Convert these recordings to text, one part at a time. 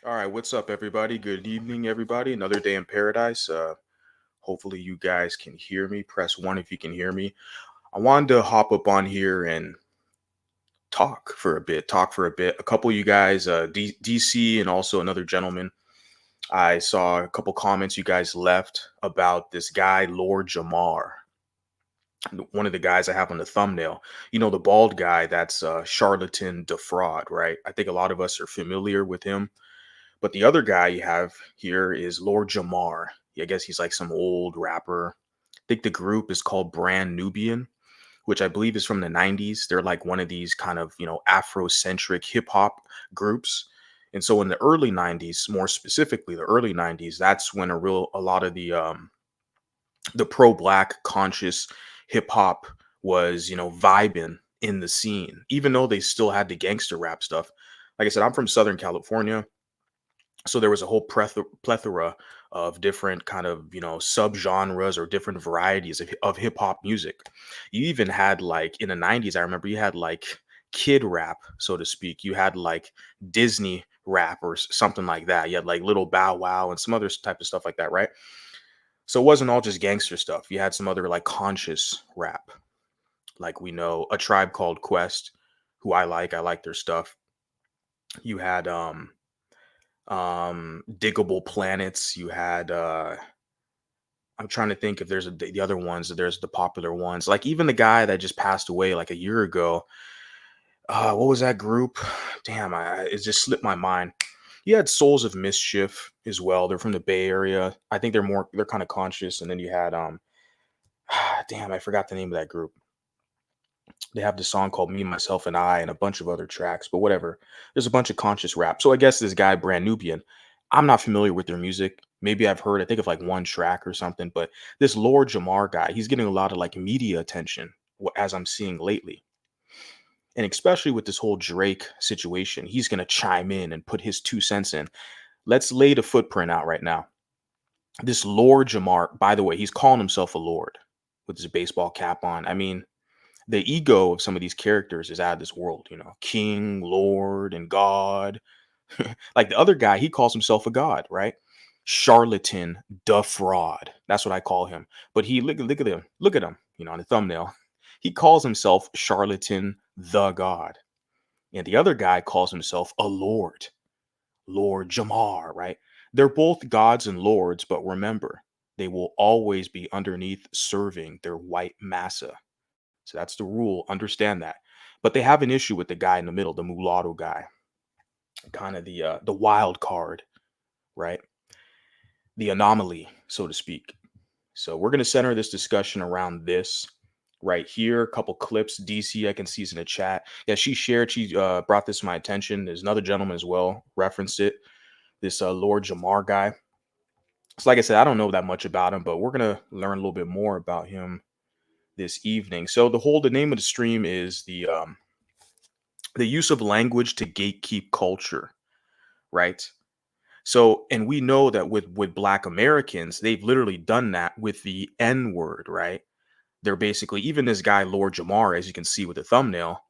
All right, what's up, everybody? Good evening, everybody. Another day in paradise. Hopefully, you guys can hear me. Press one if you can hear me. I wanted to hop up on here and talk for a bit. Talk for a bit. A couple of you guys, DC, and also another gentleman. I saw a couple comments you guys left about this guy, Lord Jamar. One of the guys I have on the thumbnail. The bald guy. That's Charlatan defraud, right? I think a lot of us are familiar with him. But the other guy you have here is Lord Jamar. I guess he's like some old rapper. I think the group is called Brand Nubian, which I believe is from the 90s. They're like one of these kind of, afrocentric hip hop groups. And so in the early 90s, more specifically the early 90s, that's when a lot of the pro black conscious hip hop was, vibing in the scene, even though they still had the gangster rap stuff. Like I said, I'm from Southern California, so there was a whole plethora of different kind of subgenres or different varieties of hip hop music. You even had, like, in the 90s, I remember you had like kid rap, so to speak. You had like Disney rap or something like that. You had like Little Bow Wow and some other type of stuff like that, right? So it wasn't all just gangster stuff. You had some other like conscious rap, like we know A Tribe Called Quest, who I like their stuff. You had Diggable Planets. You had I'm trying to think if there's the other ones. There's the popular ones, like even the guy that just passed away like a year ago. What was that group? Damn, it just slipped my mind. You had Souls of Mischief as well. They're from the Bay Area. I think they're kind of conscious. And then you had damn, I forgot the name of that group. They have this song called Me, Myself, and I, and a bunch of other tracks, but whatever. There's a bunch of conscious rap. So I guess this guy, Brand Nubian, I'm not familiar with their music. Maybe I've heard, I think of like one track or something, but this Lord Jamar guy, he's getting a lot of like media attention, as I'm seeing lately. And especially with this whole Drake situation, he's going to chime in and put his 2 cents in. Let's lay the footprint out right now. This Lord Jamar, by the way, he's calling himself a Lord with his baseball cap on. I mean, the ego of some of these characters is out of this world, king, lord, and god. Like the other guy, he calls himself a god, right? Charlatan, the fraud, that's what I call him. But he look at him, on the thumbnail. He calls himself Charlatan, the god. And the other guy calls himself a lord, Lord Jamar, right? They're both gods and lords, but remember, they will always be underneath serving their white massa. So that's the rule. Understand that. But they have an issue with the guy in the middle, the mulatto guy, kind of the wild card, right? The anomaly, so to speak. So we're going to center this discussion around this right here. A couple clips. DC, I can see, is in the chat. Yeah, she shared. She brought this to my attention. There's another gentleman as well referenced it. This Lord Jamar guy. So like I said, I don't know that much about him, but we're gonna learn a little bit more about him this evening. So the name of the stream is the use of language to gatekeep culture, right? So, and we know that with Black Americans, they've literally done that with the N word, right? They're basically, even this guy Lord Jamar, as you can see with the thumbnail,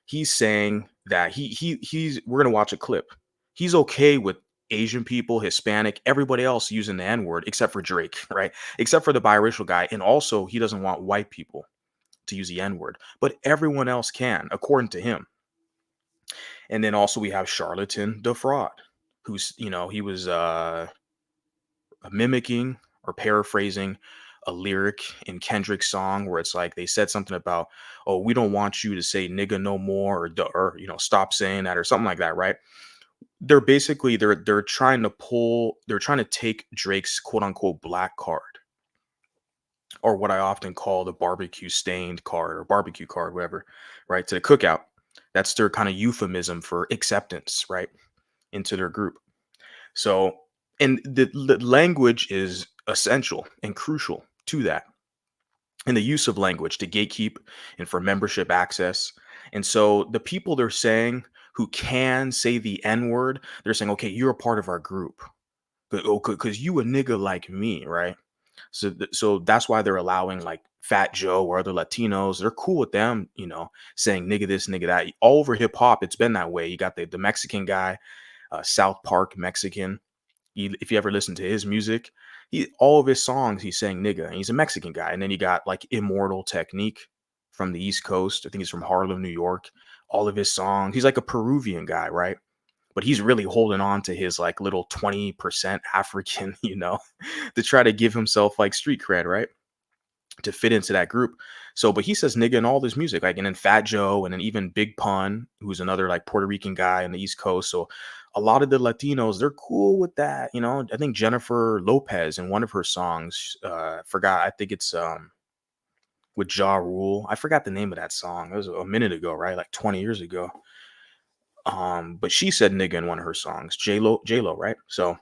he's saying that he's we're gonna watch a clip. He's okay with Asian people, Hispanic, everybody else using the N word except for Drake, right? Except for the biracial guy, and also he doesn't want white people to use the N word, but everyone else can, according to him. And then also we have Charlatan the fraud, who's, he was mimicking or paraphrasing a lyric in Kendrick's song where it's like they said something about, "Oh, we don't want you to say nigga no more," or stop saying that or something like that, right? They're basically they're trying to take Drake's quote unquote black card, or what I often call the barbecue stained card or barbecue card, whatever, right? To the cookout. That's their kind of euphemism for acceptance, right? Into their group. So, and the language is essential and crucial to that. And the use of language to gatekeep and for membership access. And so the people they're saying who can say the N word, they're saying, okay, you're a part of our group. Because you a nigga like me, right? So that's why they're allowing like Fat Joe or other Latinos. They're cool with them, saying nigga this, nigga that. All over hip hop, it's been that way. You got the Mexican guy. South Park Mexican. If you ever listen to his music, all of his songs he sang nigga, and he's a Mexican guy. And then you got like Immortal Technique from the East Coast. I think he's from Harlem, New York. All of his songs, he's like a Peruvian guy, right? But he's really holding on to his like little 20% African, to try to give himself like street cred, right? To fit into that group. So, but he says nigga in all this music, like, and then Fat Joe, and then even Big Pun, who's another like Puerto Rican guy on the East Coast. So, a lot of the Latinos, they're cool with that. I think Jennifer Lopez in one of her songs, forgot, I think it's with Ja Rule. I forgot the name of that song. It was a minute ago, right? Like 20 years ago. But she said nigga in one of her songs, J Lo, right? So,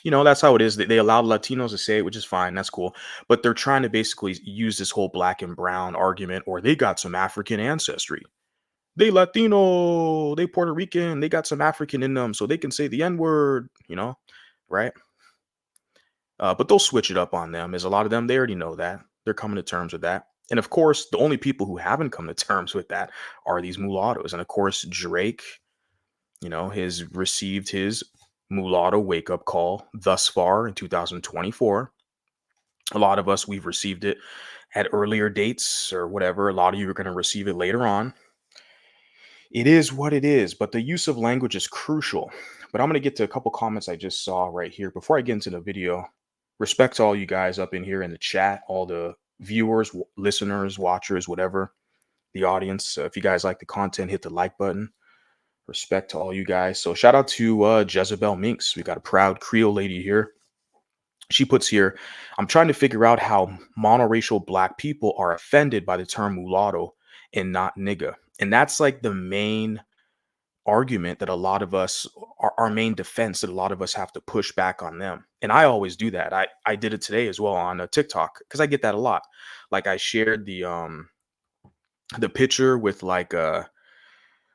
that's how it is. They allow Latinos to say it, which is fine. That's cool. But they're trying to basically use this whole black and brown argument, or they got some African ancestry. They Latino, they Puerto Rican, they got some African in them, so they can say the N word, right? But they'll switch it up on them. As a lot of them, they already know that. They're coming to terms with that. And of course, the only people who haven't come to terms with that are these mulattoes. And of course, Drake, has received his mulatto wake up call thus far in 2024. A lot of us, we've received it at earlier dates or whatever. A lot of you are going to receive it later on. It is what it is, but the use of language is crucial. But I'm going to get to a couple comments I just saw right here before I get into the video. Respect to all you guys up in here in the chat, all the viewers, listeners, watchers, whatever, the audience. If you guys like the content, hit the like button. Respect to all you guys. So shout out to Jezebel Minx. We got a proud Creole lady here. She puts here, I'm trying to figure out how monoracial black people are offended by the term mulatto and not nigga. And that's like the main argument that a lot of us, our main defense that a lot of us have to push back on them. And I always do that. I did it today as well on a TikTok because I get that a lot. Like I shared the picture with like uh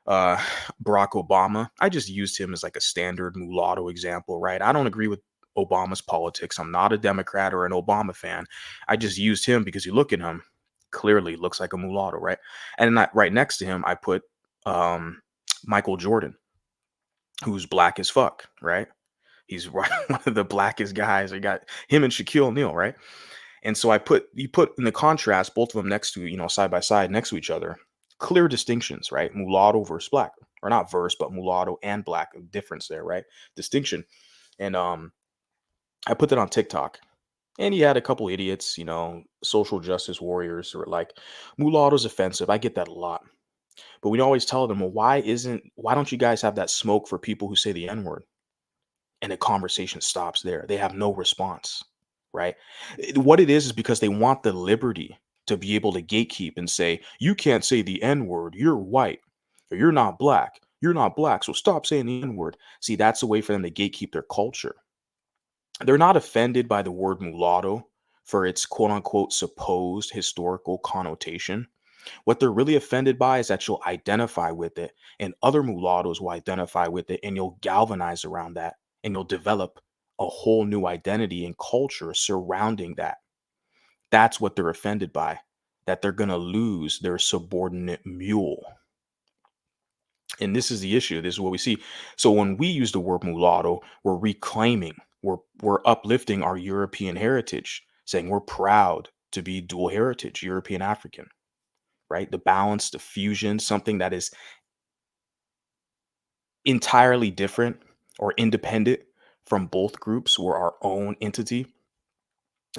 Barack Obama. I just used him as like a standard mulatto example, right? I don't agree with Obama's politics. I'm not a Democrat or an Obama fan. I just used him because you look at him, clearly looks like a mulatto, right? And then right next to him, I put um Michael Jordan, who's black as fuck, right? He's one of the blackest guys. I got him and Shaquille O'Neal, right? And so you put in the contrast both of them next to, side by side next to each other. Clear distinctions, right? Mulatto versus black, or not verse, but mulatto and black, difference there, right? Distinction. And I put that on TikTok. And he had a couple idiots, social justice warriors who are like, mulatto's offensive. I get that a lot. But we always tell them, well, why don't you guys have that smoke for people who say the N-word? And the conversation stops there. They have no response, right? What it is because they want the liberty to be able to gatekeep and say, you can't say the N-word, you're white, or you're not black. You're not black, so stop saying the N-word. See, that's a way for them to gatekeep their culture. They're not offended by the word mulatto for its quote unquote supposed historical connotation. What they're really offended by is that you'll identify with it, and other mulattoes will identify with it, and you'll galvanize around that, and you'll develop a whole new identity and culture surrounding that. That's what they're offended by, that they're going to lose their subordinate mule. And this is the issue. This is what we see. So when we use the word mulatto, we're reclaiming, we're uplifting our European heritage, saying we're proud to be dual heritage, European African, right? The balance, the fusion, something that is entirely different or independent from both groups. We're our own entity.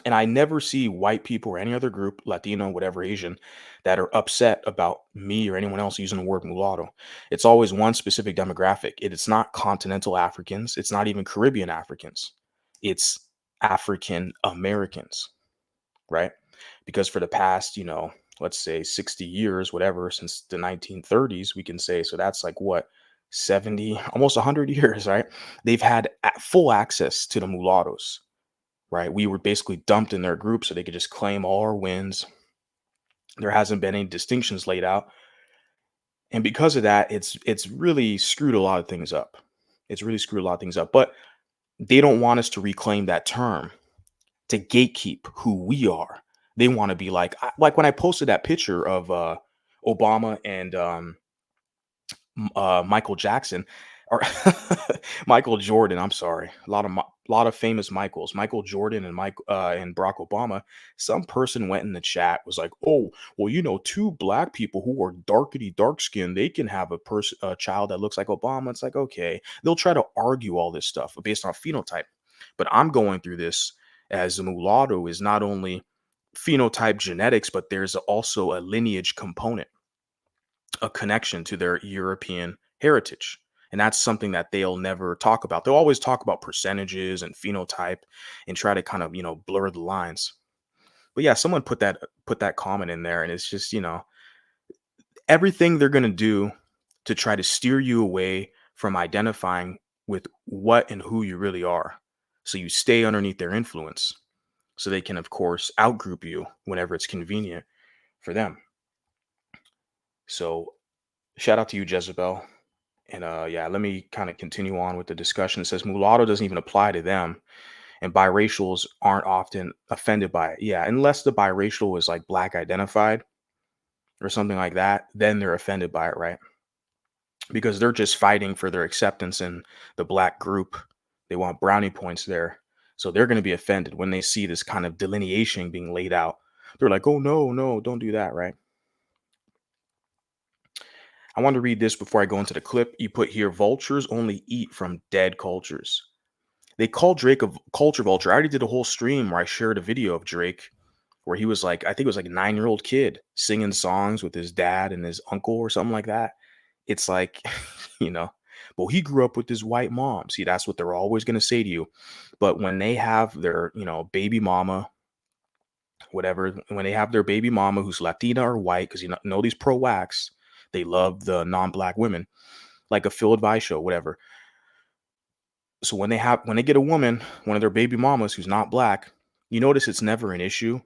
And I never see white people or any other group, Latino, whatever, Asian, that are upset about me or anyone else using the word mulatto. It's always one specific demographic. It's not continental Africans. It's not even Caribbean Africans. It's African Americans, right? Because for the past, let's say 60 years, whatever, since the 1930s, we can say, so that's like what, 70, almost 100 years, right? They've had full access to the mulattoes, right? We were basically dumped in their group so they could just claim all our wins. There hasn't been any distinctions laid out. And because of that, it's really screwed a lot of things up. It's really screwed a lot of things up. But they don't want us to reclaim that term to gatekeep who we are. They want to be like when I posted that picture of Obama and Michael Jackson, Or Michael Jordan, I'm sorry. Lot of famous Michaels. Michael Jordan and and Barack Obama. Some person went in the chat was like, "Oh, well, two black people who are dark skin, they can have a child that looks like Obama." It's like, okay, they'll try to argue all this stuff based on phenotype. But I'm going through this as a mulatto is not only phenotype genetics, but there's also a lineage component, a connection to their European heritage. And that's something that they'll never talk about. They'll always talk about percentages and phenotype and try to kind of, blur the lines. But yeah, someone put that comment in there, and it's just, everything they're going to do to try to steer you away from identifying with what and who you really are. So you stay underneath their influence. So they can, of course, outgroup you whenever it's convenient for them. So shout out to you, Jezebel. And yeah, let me kind of continue on with the discussion. It says mulatto doesn't even apply to them, and biracials aren't often offended by it. Yeah, unless the biracial is like black identified or something like that, then they're offended by it, right? Because they're just fighting for their acceptance in the black group. They want brownie points there. So they're going to be offended when they see this kind of delineation being laid out. They're like, oh, no, no, don't do that, right? I want to read this before I go into the clip. You put here, vultures only eat from dead cultures. They call Drake a culture vulture. I already did a whole stream where I shared a video of Drake where he was like, I think it was like a 9-year-old kid singing songs with his dad and his uncle or something like that. It's like, you know, well, he grew up with his white mom. See, that's what they're always going to say to you. But when they have their, baby mama, whatever, when they have their baby mama who's Latina or white, because you know these pro-wax, they love the non-black women, like a Phil Advice show, whatever. So when they get a woman, one of their baby mamas who's not black, you notice it's never an issue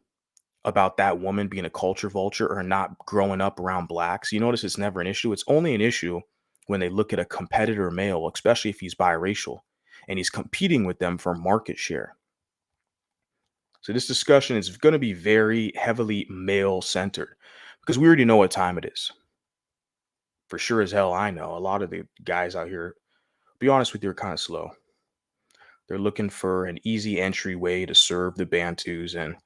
about that woman being a culture vulture or not growing up around blacks. You notice it's never an issue. It's only an issue when they look at a competitor male, especially if he's biracial and he's competing with them for market share. So this discussion is going to be very heavily male centered because we already know what time it is. For sure as hell, I know a lot of the guys out here, be honest with you, are kind of slow. They're looking for an easy entryway to serve the Bantus, and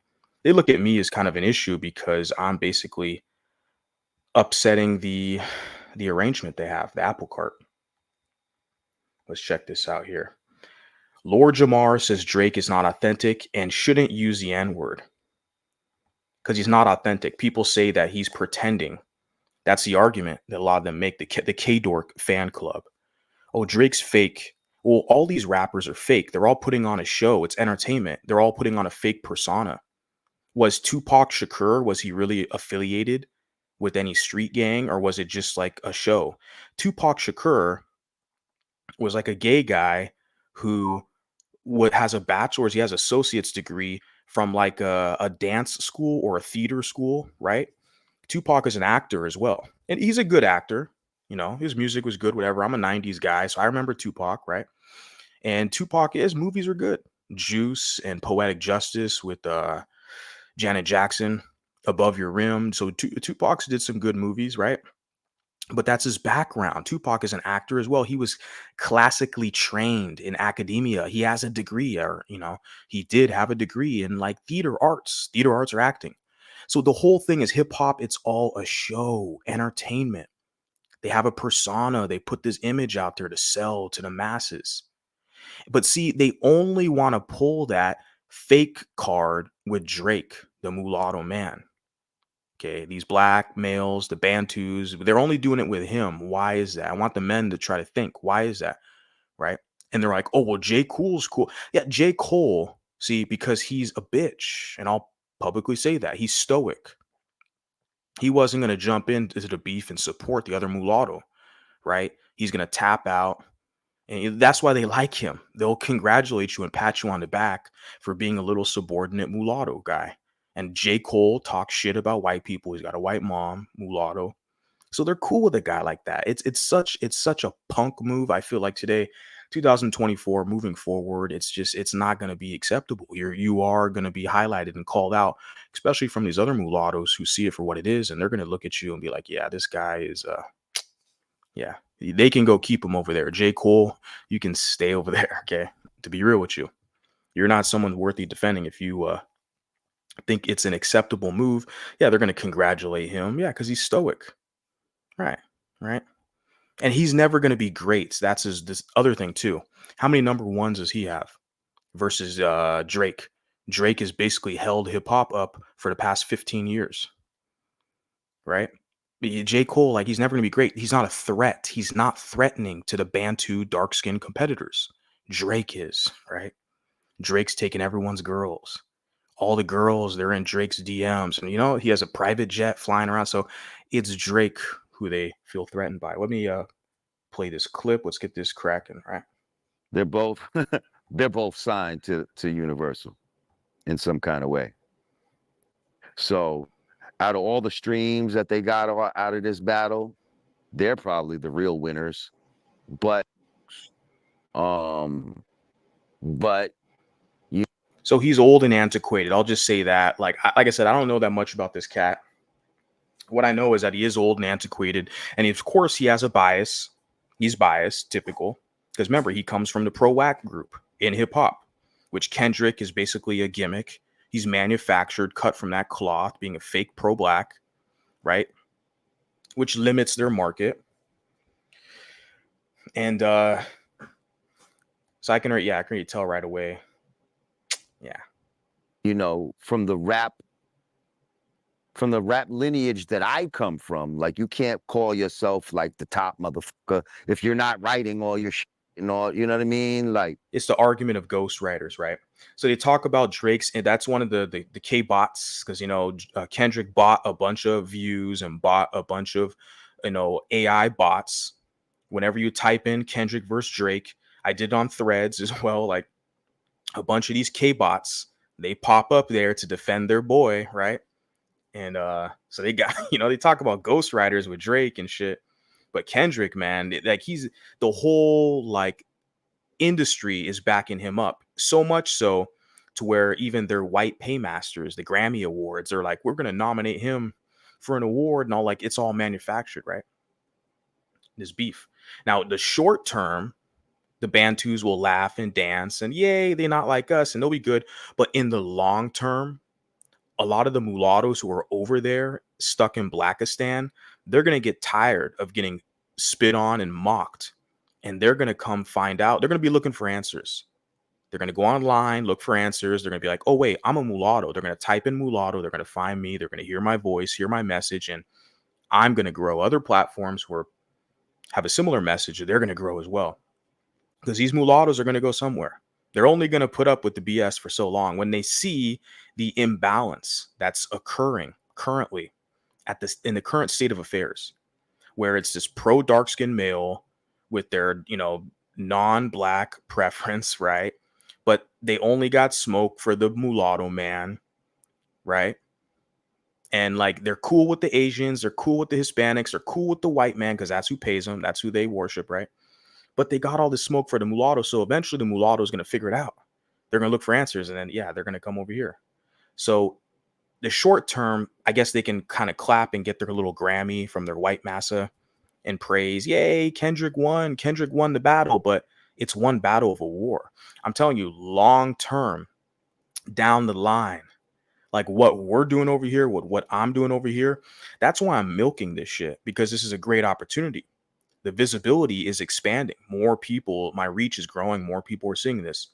they look at me as kind of an issue because I'm basically upsetting the arrangement they have, the apple cart. Let's check this out here. Lord Jamar says Drake is not authentic and shouldn't use the N-word because he's not authentic. People say that he's pretending. That's the argument that a lot of them make, the K-Dork fan club. Oh, Drake's fake. Well, all these rappers are fake. They're all putting on a show. It's entertainment. They're all putting on a fake persona. Was Tupac Shakur, was he really affiliated with any street gang, or was it just like a show? Tupac Shakur was like a gay guy who has a bachelor's, he has associate's degree from like a dance school or a theater school, right? Tupac is an actor as well. And he's a good actor. His music was good, whatever. I'm a 90s guy, so I remember Tupac, right? And Tupac, his movies are good. Juice and Poetic Justice with Janet Jackson, Above Your Rim. So Tupac did some good movies, right? But that's his background. Tupac is an actor as well. He was classically trained in academia. He has a degree, or, he did have a degree in like theater arts or acting. So the whole thing is hip hop. It's all a show, entertainment. They have a persona. They put this image out there to sell to the masses. But see, they only want to pull that fake card with Drake, the mulatto man. Okay, these black males, the Bantus, they're only doing it with him. Why is that? I want the men to try to think, why is that? Right? And they're like, oh, well, J. Cole's cool. Yeah, J. Cole, see, because he's a bitch. And I'll publicly say that. He's stoic. He wasn't going to jump into the beef and support the other mulatto, right? He's going to tap out. And that's why they like him. They'll congratulate you and pat you on the back for being a little subordinate mulatto guy. And J. Cole talks shit about white people. He's got a white mom, mulatto. So they're cool with a guy like that. It's such a punk move. I feel like today, 2024, moving forward, it's not going to be acceptable. You are going to be highlighted and called out, especially from these other mulattoes who see it for what it is, and they're going to look at you and be like, yeah, this guy is Yeah, they can go keep him over there. J. Cole, you can stay over there. Okay, to be real with you, you're not someone worthy defending. If you think it's an acceptable move, yeah, they're gonna congratulate him. Yeah, because he's stoic. Right, right. And he's never gonna be great. That's his this other thing too. How many number ones does he have versus Drake? Drake has basically held hip hop up for the past 15 years, right? J. Cole, like he's never gonna be great. He's not a threat. He's not threatening to the Bantu dark skinned competitors. Drake is, right? Drake's taking everyone's girls. All the girls, they're in Drake's DMs. And he has a private jet flying around. So it's Drake who they feel threatened by. Let me play this clip. Let's get this cracking, right? They're both they're both signed to Universal in some kind of way. So out of all the streams that they got out of this battle, they're probably the real winners. But um but you So he's old and antiquated. I'll just say that. Like I said, I don't know that much about this cat. What I know is that he is old and antiquated, and of course he has a bias. He's biased, typical, because remember he comes from the pro whack group in hip hop, which Kendrick is basically a gimmick. He's manufactured, cut from that cloth, being a fake pro black, right? Which limits their market. And so I can already tell right away. Yeah. from the rap lineage that I come from, like you can't call yourself like the top motherfucker if you're not writing all your shit and all, you know what I mean? Like It's the argument of ghostwriters, right? So they talk about Drake's, and that's one of the K bots, because Kendrick bought a bunch of views and bought a bunch of AI bots. Whenever you type in Kendrick versus Drake, I did on Threads as well. Like a bunch of these K bots, they pop up there to defend their boy, right? And so they got they talk about ghostwriters with Drake and shit, but Kendrick, man, like he's the whole like industry is backing him up so much so to where even their white paymasters, the Grammy Awards, are like, we're gonna nominate him for an award, and all, like it's all manufactured, right? This beef. Now, the short term, the Bantus will laugh and dance and yay, they're not like us and they'll be good. But in the long term, a lot of the mulattoes who are over there stuck in Blackistan, they're gonna get tired of getting spit on and mocked. And they're gonna come find out, they're gonna be looking for answers. They're going to go online, look for answers. They're going to be like, oh, wait, I'm a mulatto. They're going to type in mulatto. They're going to find me. They're going to hear my voice, hear my message. And I'm going to grow. Other platforms where have a similar message, they're going to grow as well. Because these mulattoes are going to go somewhere. They're only going to put up with the BS for so long. When they see the imbalance that's occurring currently in the current state of affairs, where it's this pro dark skinned male with their, non-black preference, right? But they only got smoke for the mulatto man, right? And like they're cool with the Asians, they're cool with the Hispanics, they're cool with the white man because that's who pays them, that's who they worship, right? But they got all this smoke for the mulatto, so eventually the mulatto is going to figure it out. They're going to look for answers, and then they're going to come over here. So the short term, I guess they can kind of clap and get their little Grammy from their white massa and praise, yay, Kendrick won the battle, but it's one battle of a war. I'm telling you, long term, down the line, like what we're doing over here, what I'm doing over here, that's why I'm milking this shit, because this is a great opportunity. The visibility is expanding. More people, my reach is growing, more people are seeing this.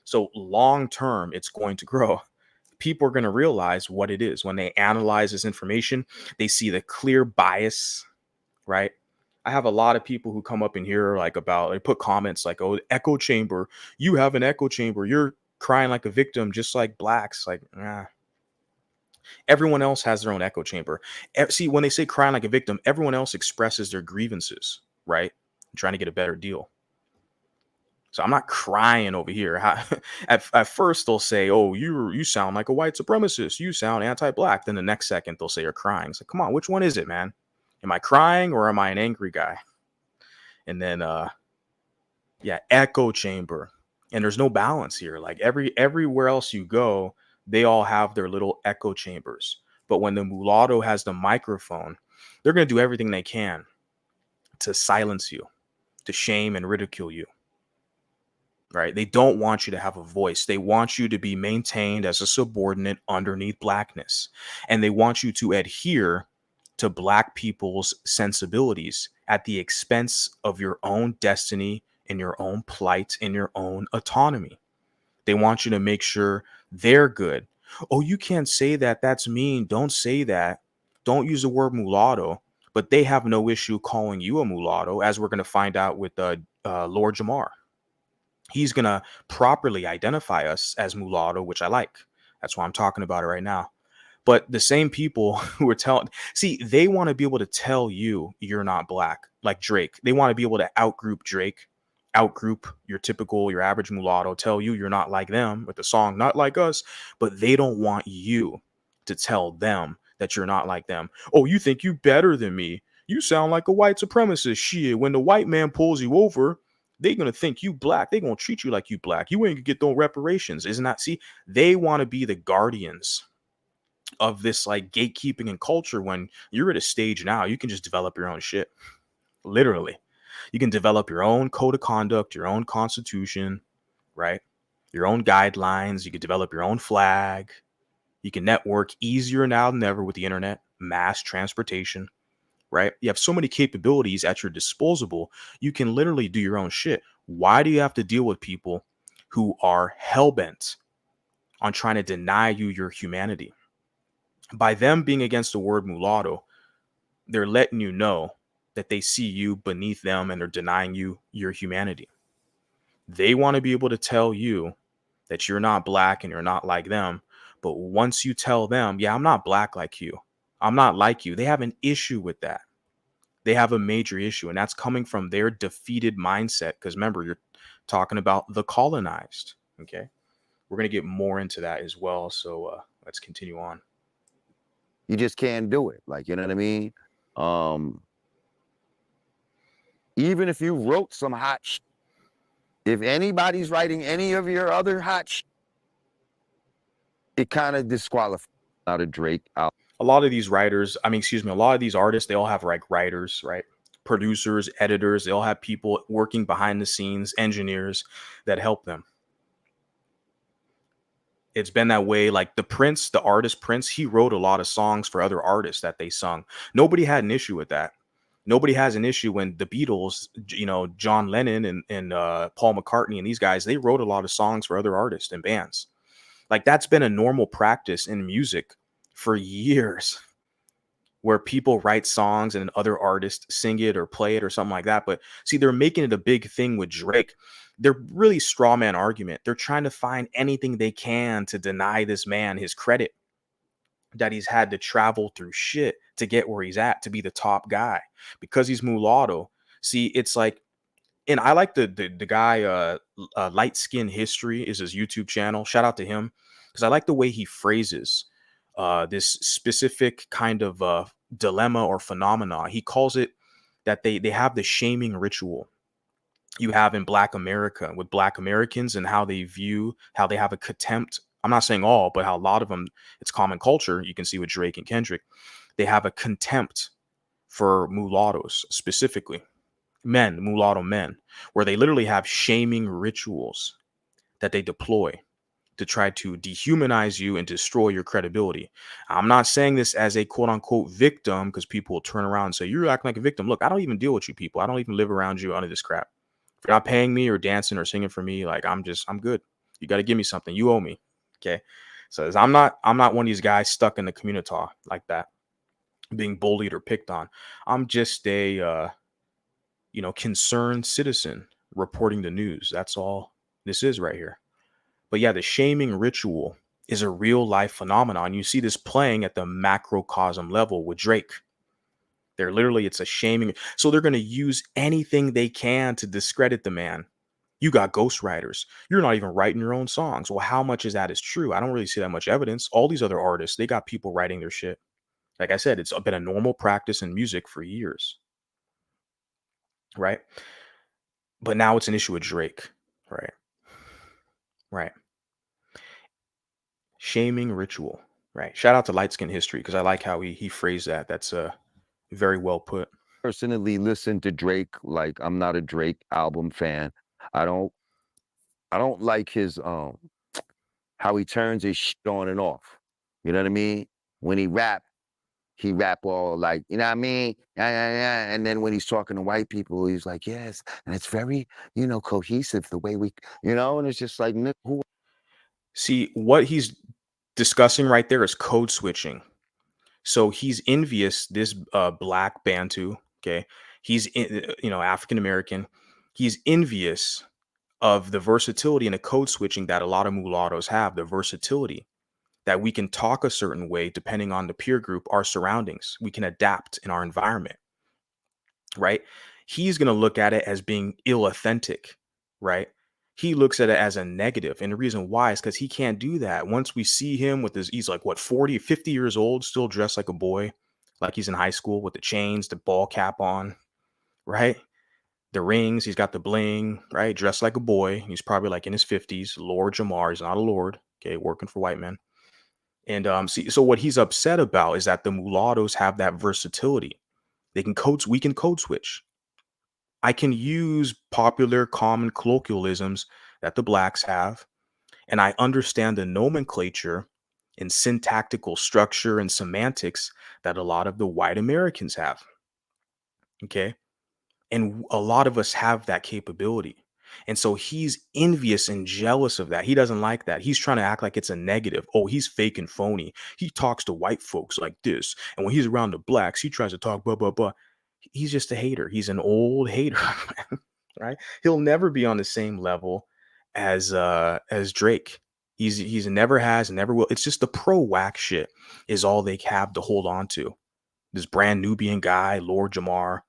So long term, it's going to grow. People are going to realize what it is. When they analyze this information, they see the clear bias, right? I have a lot of people who come up in here they put comments like, oh, echo chamber, you have an echo chamber, you're crying like a victim, just like blacks. Like, everyone else has their own echo chamber. See, when they say crying like a victim, everyone else expresses their grievances, right? Trying to get a better deal. So I'm not crying over here. At first they'll say, oh, you sound like a white supremacist, you sound anti-black. Then the next second they'll say you're crying. It's like, come on, which one is it, man? Am I crying or am I an angry guy? And then echo chamber. And there's no balance here. Like everywhere else you go, they all have their little echo chambers. But when the mulatto has the microphone, they're going to do everything they can to silence you, to shame and ridicule you, right? They don't want you to have a voice. They want you to be maintained as a subordinate underneath blackness. And they want you to adhere to black people's sensibilities at the expense of your own destiny and your own plight and your own autonomy. They want you to make sure they're good. Oh, you can't say that. That's mean. Don't say that. Don't use the word mulatto. But they have no issue calling you a mulatto, as we're going to find out with Lord Jamar. He's going to properly identify us as mulatto, which I like. That's why I'm talking about it right now. But the same people who are telling, see, they want to be able to tell you you're not black, like Drake. They want to be able to outgroup Drake, outgroup your average mulatto, tell you you're not like them with the song Not Like Us, but they don't want you to tell them that you're not like them. Oh, you think you better than me? You sound like a white supremacist. Shit, when the white man pulls you over, they're gonna think you black. They're gonna treat you like you black. You ain't gonna get no reparations. Isn't that? See, they want to be the guardians of this like gatekeeping and culture. When you're at a stage now, you can just develop your own shit. Literally. You can develop your own code of conduct, your own constitution, right? Your own guidelines. You can develop your own flag. You can network easier now than ever with the internet, mass transportation, right? You have so many capabilities at your disposal. You can literally do your own shit. Why do you have to deal with people who are hell-bent on trying to deny you your humanity? By them being against the word mulatto, they're letting you know that they see you beneath them and they're denying you your humanity. They want to be able to tell you that you're not black and you're not like them. But once you tell them, yeah, I'm not black like you, I'm not like you, they have an issue with that. They have a major issue, and that's coming from their defeated mindset. Because remember, you're talking about the colonized. Okay. We're going to get more into that as well. So let's continue on. You just can't do it. Like, you know what I mean? Even if you wrote some hot if anybody's writing any of your other hot it kind of disqualifies out of Drake out. A lot of these writers, a lot of these artists, they all have like writers, right? Producers, editors, they all have people working behind the scenes, engineers that help them. It's been that way. Like the artist Prince, he wrote a lot of songs for other artists that they sung. Nobody had an issue with that. Nobody has an issue when the Beatles, John Lennon and Paul McCartney and these guys, they wrote a lot of songs for other artists and bands. Like that's been a normal practice in music for years, where people write songs and other artists sing it or play it or something like that. But see, they're making it a big thing with Drake. They're really straw man argument. They're trying to find anything they can to deny this man his credit, that he's had to travel through shit to get where he's at, to be the top guy because he's mulatto. See, it's like, and I like the guy, Light Skin History is his YouTube channel. Shout out to him, because I like the way he phrases this specific kind of dilemma or phenomena. He calls it that they have the shaming ritual you have in Black America with Black Americans, and how they have a contempt. I'm not saying all, but how a lot of them, it's common culture. You can see with Drake and Kendrick, they have a contempt for mulattoes, specifically mulatto men, where they literally have shaming rituals that they deploy to try to dehumanize you and destroy your credibility. I'm not saying this as a quote unquote victim, because people will turn around and say, you're acting like a victim. Look, I don't even deal with you people. I don't even live around you under this crap. If you're not paying me or dancing or singing for me, like I'm good. You got to give me something. You owe me. Okay. So I'm not one of these guys stuck in the community like that, being bullied or picked on. I'm just a, concerned citizen reporting the news. That's all this is right here. But yeah, the shaming ritual is a real life phenomenon. You see this playing at the macrocosm level with Drake. It's a shaming. So they're going to use anything they can to discredit the man. You got ghostwriters. You're not even writing your own songs. Well, how much is that is true? I don't really see that much evidence. All these other artists, they got people writing their shit. Like I said, it's been a normal practice in music for years. Right? But now it's an issue with Drake. Right? Right. Shaming ritual. Right. Shout out to Light Skin History, because I like how he phrased that. That's very well put. personally listen to Drake. Like, I'm not a Drake album fan. I don't I don't like his how he turns his shit on and off. You know what I mean? When he rap all like, you know what I mean? Yeah, yeah, yeah. And then when he's talking to white people, he's like, yes, and it's very, cohesive the way and it's just like, who See, what he's discussing right there is code switching. So he's envious this black Bantu, okay? African American. He's envious of the versatility and the code switching that a lot of mulattoes have, the versatility that we can talk a certain way depending on the peer group, our surroundings. We can adapt in our environment, right? He's going to look at it as being ill authentic, right? He looks at it as a negative. And the reason why is because he can't do that. Once we see him with he's like, what, 40, 50 years old, still dressed like a boy, like he's in high school with the chains, the ball cap on, right? The rings, he's got the bling, right? Dressed like a boy. He's probably like in his 50s. Lord Jamar, he's not a lord, okay, working for white men. And so what he's upset about is that the mulattoes have that versatility. We can code switch. I can use popular common colloquialisms that the blacks have, and I understand the nomenclature and syntactical structure and semantics that a lot of the white Americans have. Okay. And a lot of us have that capability. And so he's envious and jealous of that. He doesn't like that. He's trying to act like it's a negative. Oh, he's fake and phony. He talks to white folks like this. And when he's around the blacks, he tries to talk blah, blah, blah. He's just a hater. He's an old hater, right? He'll never be on the same level as Drake. He's never has, never will. It's just the pro whack shit is all they have to hold on to. This brand Nubian guy, Lord Jamar,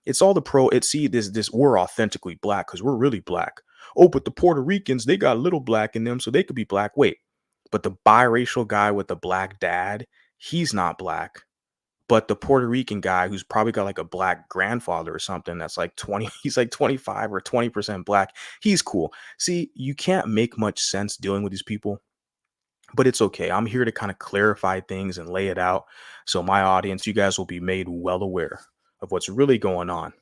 it's all the pro. It's see this we're authentically black because we're really black. Oh, but the Puerto Ricans, they got a little black in them, so they could be black. Wait, but the biracial guy with the black dad, he's not black. But the Puerto Rican guy who's probably got like a black grandfather or something that's like 20, he's like 25 or 20% black. He's cool. See, you can't make much sense dealing with these people, but it's okay. I'm here to kind of clarify things and lay it out. So my audience, you guys will be made well aware of what's really going on.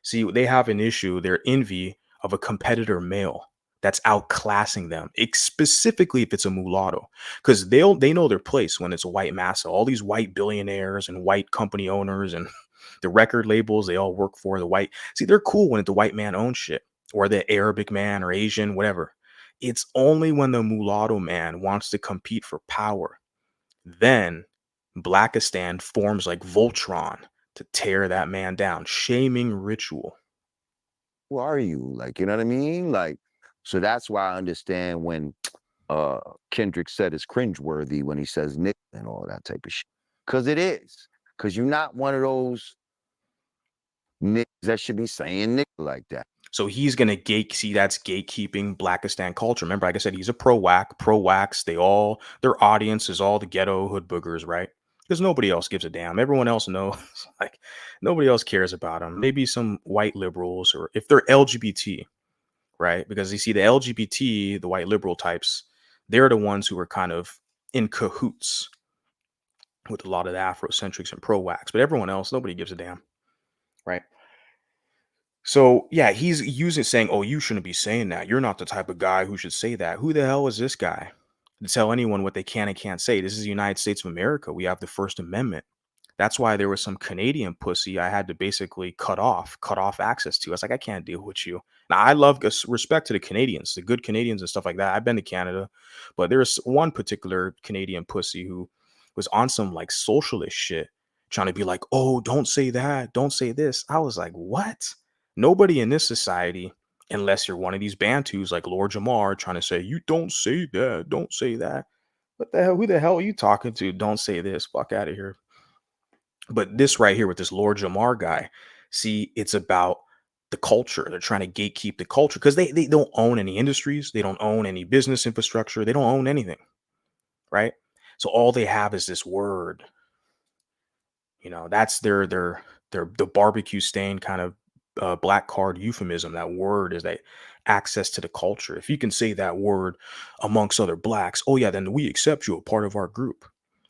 See, they have an issue, their envy of a competitor male that's outclassing them, specifically if it's a mulatto, because they know their place when it's a white massa. All these white billionaires and white company owners and the record labels they all work for, the white. See, they're cool when the white man owns shit or the Arabic man or Asian, whatever. It's only when the mulatto man wants to compete for power, then Blackistan forms like Voltron to tear that man down. Shaming ritual. are you? Like, you know what I mean? Like, so that's why I understand when uh Kendrick said it's cringeworthy when he says nigga and all that type of shit. Cause it is. Cause you're not one of those niggas that should be saying nigga like that. So he's gonna see that's gatekeeping Blackistan culture. Remember, like I said, he's a pro wax. Their audience is all the ghetto hood boogers, right? Because nobody else gives a damn. Everyone else knows, like nobody else cares about them. Maybe some white liberals, or if they're LGBT, right? Because you see the LGBT, the white liberal types, they're the ones who are kind of in cahoots with a lot of the Afrocentrics and pro wax. But everyone else, nobody gives a damn, right? So yeah, he's using saying, "Oh, you shouldn't be saying that. You're not the type of guy who should say that." Who the hell is this guy to tell anyone what they can and can't say? This is the United States of America. We have the First Amendment. That's why there was some Canadian pussy I had to basically cut off access to. I was like, I can't deal with you. Now I love respect to the Canadians, the good Canadians and stuff like that. I've been to Canada, but there's one particular Canadian pussy who was on some like socialist shit, trying to be like, oh, don't say that, don't say this. I was like, what? Nobody in this society, unless you're one of these Bantus like Lord Jamar, trying to say, you don't say that, don't say that. What the hell? Who the hell are you talking to? Don't say this. Fuck out of here. But this right here with this Lord Jamar guy, see, it's about the culture. They're trying to gatekeep the culture because they don't own any industries. They don't own any business infrastructure. They don't own anything, right? So all they have is this word. That's their the barbecue stain kind of black card euphemism. That word is that access to the culture. If you can say that word amongst other blacks, oh yeah, then we accept you a part of our group.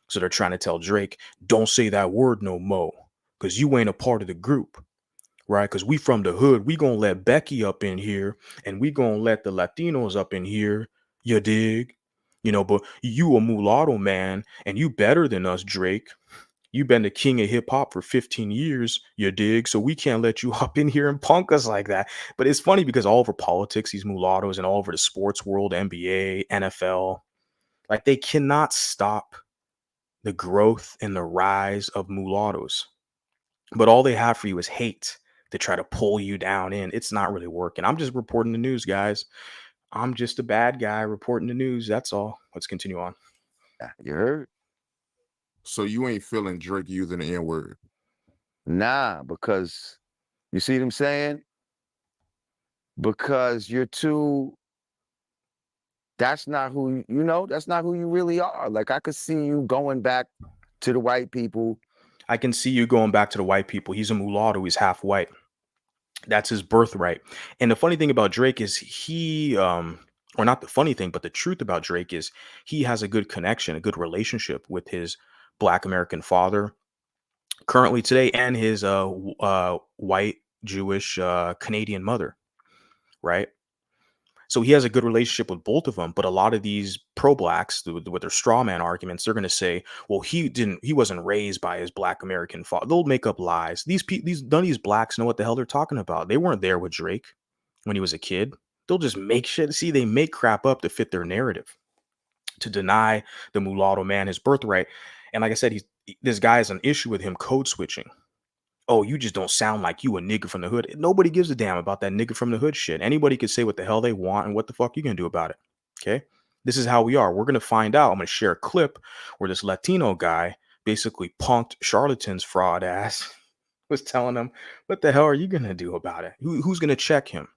So they're trying to tell Drake, don't say that word no mo. because you ain't a part of the group, right? Because we from the hood. We gonna let Becky up in here, and we gonna let the Latinos up in here. You dig? But you a mulatto man, and you better than us, Drake. You been the king of hip hop for 15 years, you dig? So we can't let you up in here and punk us like that. But it's funny because all over politics, these mulattoes, and all over the sports world, NBA, NFL, like they cannot stop the growth and the rise of mulattoes. But all they have for you is hate to try to pull you down in. It's not really working. I'm just reporting the news, guys. I'm just a bad guy reporting the news. That's all. Let's continue on. You heard? So you ain't feeling Drake using the N-word. Nah, because you see what I'm saying? Because you're too. That's not who that's not who you really are. Like I could see you going back to the white people. I can see you going back to the white people. He's a mulatto. He's half white. That's his birthright. And the funny thing about Drake is or not the funny thing, but the truth about Drake is he has a good connection, a good relationship with his Black American father currently today, and his white Jewish Canadian mother, right? So he has a good relationship with both of them. But a lot of these pro-blacks with their straw man arguments, they're going to say, well, he wasn't raised by his Black American father. They'll make up lies. None of these blacks know what the hell they're talking about. They weren't there with Drake when he was a kid. They'll just make shit. See, they make crap up to fit their narrative, to deny the mulatto man his birthright. And like I said, this guy has an issue with him code switching. Oh, you just don't sound like you a nigga from the hood. Nobody gives a damn about that nigga from the hood shit. Anybody can say what the hell they want, and what the fuck you gonna do about it? Okay. This is how we are. We're gonna find out. I'm gonna share a clip where this Latino guy basically punked Charlatan's fraud ass, was telling him, what the hell are you gonna do about it? Who's gonna check him?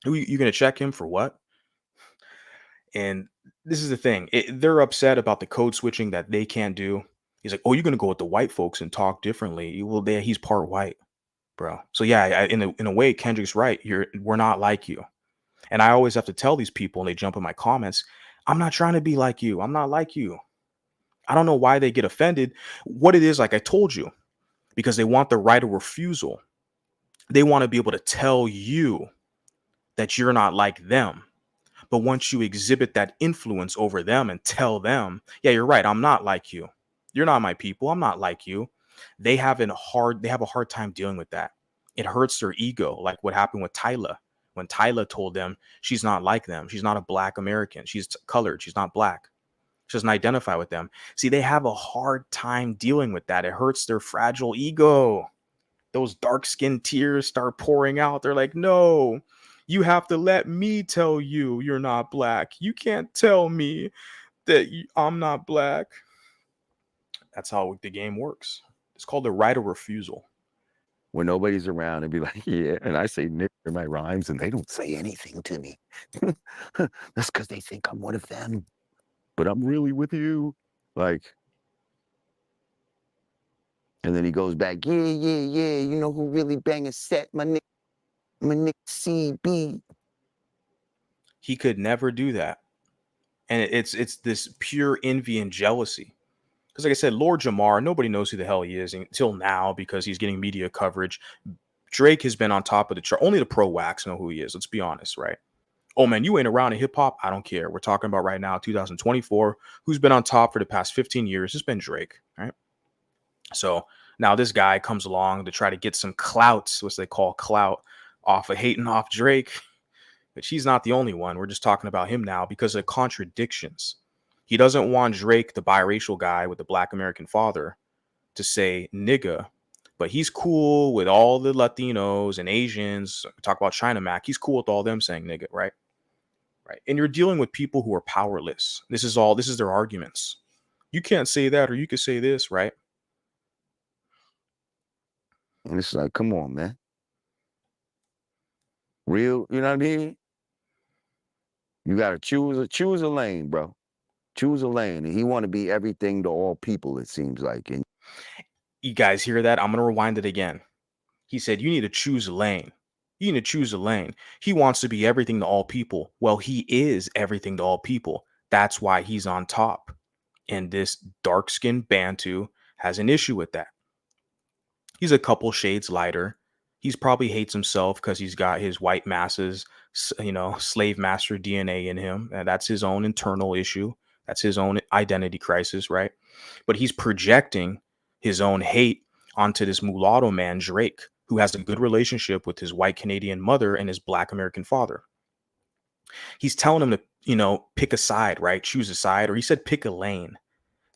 You gonna check him for what? And this is the thing. They're upset about the code switching that they can't do. He's like, oh, you're gonna go with the white folks and talk differently. Well, he's part white, bro. So yeah, in a way, Kendrick's right. We're not like you. And I always have to tell these people, and they jump in my comments, I'm not trying to be like you. I'm not like you. I don't know why they get offended. What it is, like I told you, because they want the right of refusal. They want to be able to tell you that you're not like them. But once you exhibit that influence over them and tell them, yeah, you're right, I'm not like you. You're not my people. I'm not like you. They have a hard time dealing with that. It hurts their ego, like what happened with Tyla. When Tyla told them she's not like them. She's not a Black American. She's colored. She's not Black. She doesn't identify with them. See, they have a hard time dealing with that. It hurts their fragile ego. Those dark skinned tears start pouring out. They're like, no, you have to let me tell you you're not Black. You can't tell me that I'm not Black. That's how the game works. It's called the right of refusal. When nobody's around and be like, yeah, and I say nigger in my rhymes and they don't say anything to me. That's because they think I'm one of them. But I'm really with you. Like, and then he goes back, yeah, you know who really bang a set? My nigga CB. He could never do that. And it's this pure envy and jealousy. Because like I said, Lord Jamar, nobody knows who the hell he is until now because he's getting media coverage. Drake has been on top of the chart. Only the pro wax know who he is. Let's be honest, right? Oh man, you ain't around in hip hop. I don't care. We're talking about right now, 2024. Who's been on top for the past 15 years? It's been Drake, right? So now this guy comes along to try to get some clout, what they call clout, off of hating off Drake. But she's not the only one. We're just talking about him now because of contradictions. He doesn't want Drake, the biracial guy with the Black American father, to say nigga, but he's cool with all the Latinos and Asians. Talk about China Mac. He's cool with all them saying nigga, right? Right. And you're dealing with people who are powerless. This is their arguments. You can't say that, or you could say this, right? And it's like, come on, man. Real, you know what I mean? You gotta choose a lane, bro. Choose a lane. And he want to be everything to all people, it seems like. And You guys hear that? I'm gonna rewind it again. He said, you need to choose a lane. You need to choose a lane. He wants to be everything to all people. Well, he is everything to all people. That's why he's on top. And this dark-skinned Bantu has an issue with that. He's a couple shades lighter. He's probably hates himself because he's got his white masses, slave master DNA in him. And that's his own internal issue. That's his own identity crisis, right? But he's projecting his own hate onto this mulatto man, Drake, who has a good relationship with his white Canadian mother and his black American father. He's telling him to, pick a side, right? Choose a side, or he said pick a lane.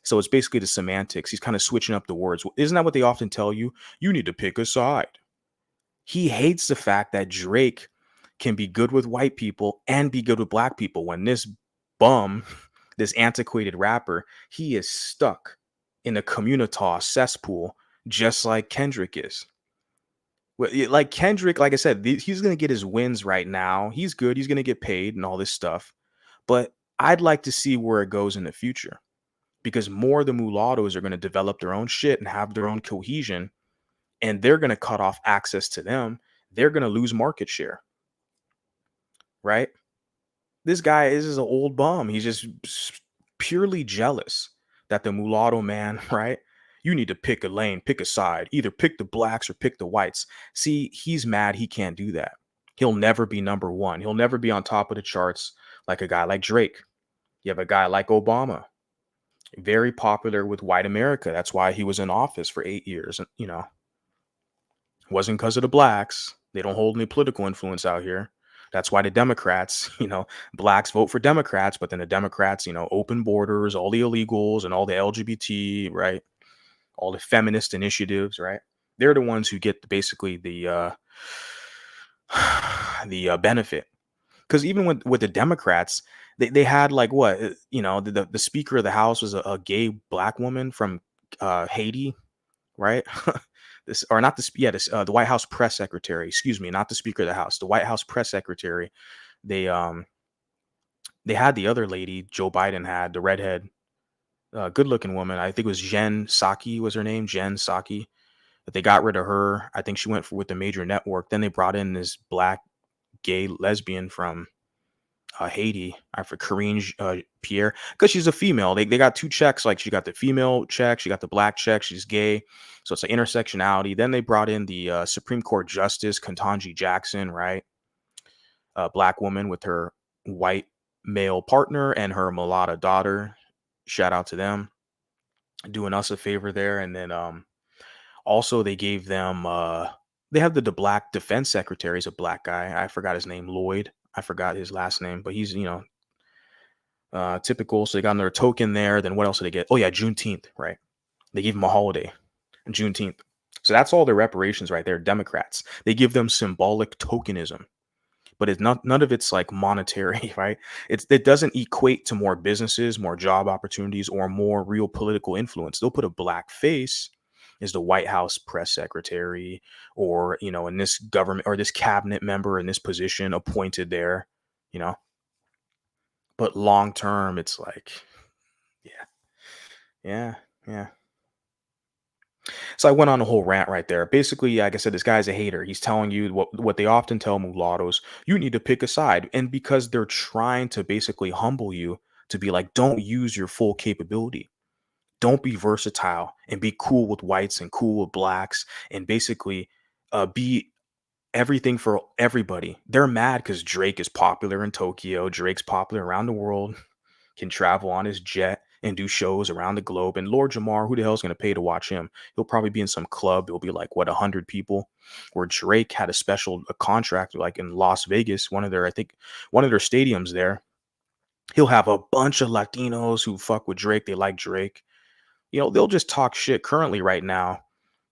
So it's basically the semantics. He's kind of switching up the words. Isn't that what they often tell you? You need to pick a side. He hates the fact that Drake can be good with white people and be good with black people when this bum, this antiquated rapper, he is stuck in a communitas cesspool just like Kendrick is. Like Kendrick, like I said, he's going to get his wins right now. He's good. He's going to get paid and all this stuff. But I'd like to see where it goes in the future, because more of the mulattoes are going to develop their own shit and have their own cohesion, and they're going to cut off access to them. They're going to lose market share, right? This guy is an old bum. He's just purely jealous that the mulatto man, right? You need to pick a lane, pick a side, either pick the blacks or pick the whites. See, he's mad he can't do that. He'll never be number one. He'll never be on top of the charts like a guy like Drake. You have a guy like Obama, very popular with white America. That's why he was in office for 8 years. And, wasn't because of the blacks. They don't hold any political influence out here. That's why the Democrats, blacks vote for Democrats, but then the Democrats, open borders, all the illegals and all the LGBT, right? All the feminist initiatives, right? They're the ones who get basically the benefit. Because even with the Democrats, they had like what, the Speaker of the House was a gay black woman from Haiti, right? This, or not the White House press secretary, excuse me, not the Speaker of the House, the White House press secretary. They had the other lady, Joe Biden had, the redhead, good looking woman. I think it was Jen Psaki was her name, Jen Psaki. But they got rid of her. I think she went with the major network. Then they brought in this black gay lesbian from Haiti. I forget, Karine Pierre, because she's a female. They got two checks. Like she got the female check, she got the black check. She's gay, so it's an intersectionality. Then they brought in the Supreme Court Justice Ketanji Jackson, right? A black woman with her white male partner and her mulatto daughter. Shout out to them, doing us a favor there. And then also they gave them they have the black defense secretary is a black guy. I forgot his name, Lloyd. I forgot his last name, but he's typical. So they got another token there. Then what else did they get? Oh yeah, Juneteenth, right? They gave him a holiday, Juneteenth. So that's all their reparations right there. Democrats, they give them symbolic tokenism, but it's not, none of it's like monetary, right? It doesn't equate to more businesses, more job opportunities, or more real political influence. They'll put a black face as the White House press secretary, or in this government or this cabinet member in this position appointed there, you know. But long term, it's like, yeah, yeah, yeah. So I went on a whole rant right there. Basically, like I said, this guy's a hater. He's telling you what they often tell mulattoes: you need to pick a side. And because they're trying to basically humble you to be like, don't use your full capability. Don't be versatile and be cool with whites and cool with blacks, and basically be everything for everybody. They're mad because Drake is popular in Tokyo. Drake's popular around the world, can travel on his jet and do shows around the globe. And Lord Jamar, who the hell's going to pay to watch him? He'll probably be in some club. It'll be like, what, 100 people? Where Drake had a contract like in Las Vegas, I think one of their stadiums there. He'll have a bunch of Latinos who fuck with Drake. They like Drake. They'll just talk shit currently right now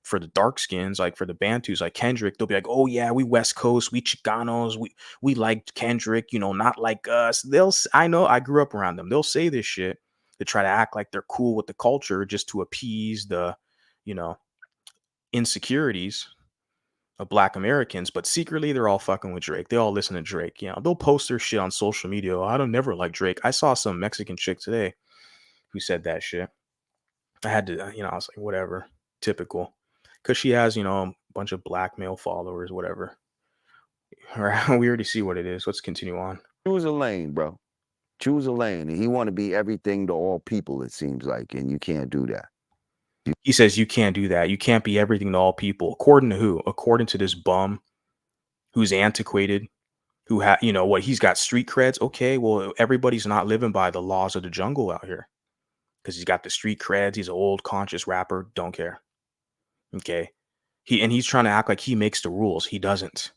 for the dark skins, like for the Bantus, like Kendrick. They'll be like, oh yeah, we West Coast, we Chicanos, we like Kendrick, not like us. I know, I grew up around them. They'll say this shit to try to act like they're cool with the culture just to appease the, you know, insecurities of black Americans, but secretly they're all fucking with Drake. They all listen to Drake. They'll post their shit on social media. Oh, I don't never like Drake. I saw some Mexican chick today who said that shit. I had to, I was like, whatever, typical. Because she has, a bunch of black male followers, whatever. All right, we already see what it is. Let's continue on. Choose a lane, bro. Choose a lane. And he want to be everything to all people, it seems like, and you can't do that. He says you can't do that. You can't be everything to all people. According to who? According to this bum who's antiquated, who what, he's got street creds. Okay, well, everybody's not living by the laws of the jungle out here because he's got the street creds. He's an old conscious rapper. Don't care. Okay. He's trying to act like he makes the rules. He doesn't.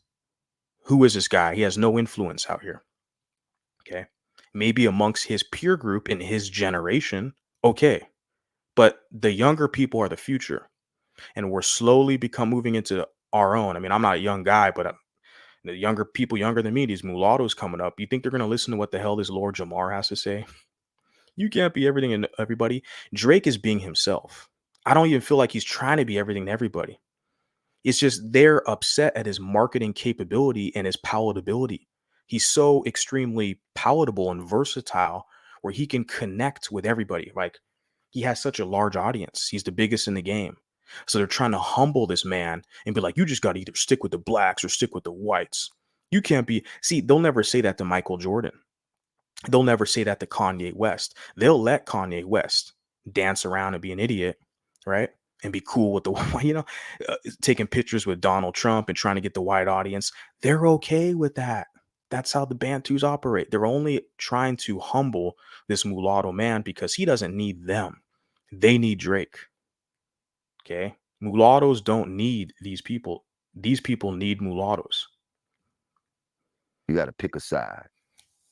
Who is this guy? He has no influence out here. Okay. Maybe amongst his peer group in his generation. Okay. But the younger people are the future. And we're slowly moving into our own. I mean, I'm not a young guy, but the younger people, younger than me, these mulattoes coming up, you think they're going to listen to what the hell this Lord Jamar has to say? You can't be everything and everybody. Drake is being himself. I don't even feel like he's trying to be everything to everybody. It's just they're upset at his marketing capability and his palatability. He's so extremely palatable and versatile where he can connect with everybody. Like, he has such a large audience. He's the biggest in the game. So they're trying to humble this man and be like, you just got to either stick with the blacks or stick with the whites. You can't be. See, they'll never say that to Michael Jordan. They'll never say that to Kanye West. They'll let Kanye West dance around and be an idiot, right? And be cool with the, taking pictures with Donald Trump and trying to get the white audience. They're okay with that. That's how the Bantus operate. They're only trying to humble this mulatto man because he doesn't need them. They need Drake. Okay. Mulattoes don't need these people. These people need mulattoes. You got to pick a side.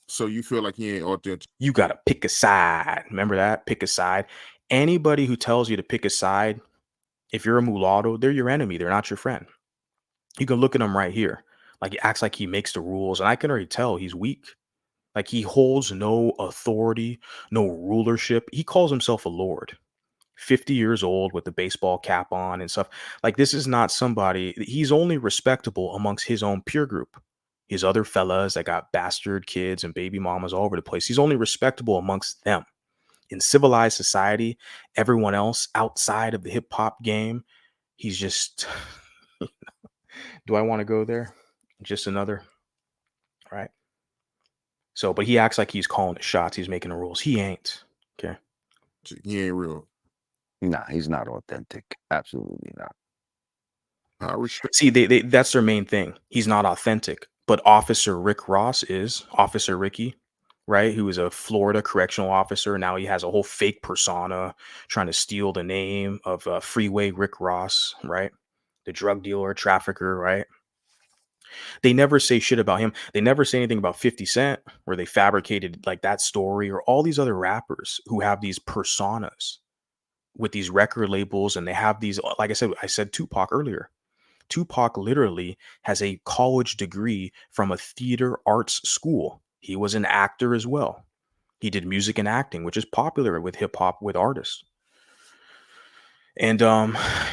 So you feel like he ain't authentic? You got to pick a side. Remember that? Pick a side. Anybody who tells you to pick a side, if you're a mulatto, they're your enemy. They're not your friend. You can look at him right here. Like, he acts like he makes the rules. And I can already tell he's weak. Like, he holds no authority, no rulership. He calls himself a lord. 50 years old with the baseball cap on and stuff. Like, this is not somebody. He's only respectable amongst his own peer group. His other fellas that got bastard kids and baby mamas all over the place. He's only respectable amongst them. In civilized society, everyone else outside of the hip hop game, he's just. Do I want to go there? Just another. Right. So, but he acts like he's calling the shots. He's making the rules. He ain't. Okay. He ain't real. Nah, he's not authentic. Absolutely not. I respect. See, that's their main thing. He's not authentic. But Officer Rick Ross is Officer Ricky, right? Who is a Florida correctional officer. Now he has a whole fake persona trying to steal the name of Freeway Rick Ross, right? The drug dealer, trafficker, right? They never say shit about him. They never say anything about 50 Cent, where they fabricated like that story, or all these other rappers who have these personas with these record labels. And they have these, like I said Tupac earlier. Tupac literally has a college degree from a theater arts school. He was an actor as well. He did music and acting, which is popular with hip hop with artists. And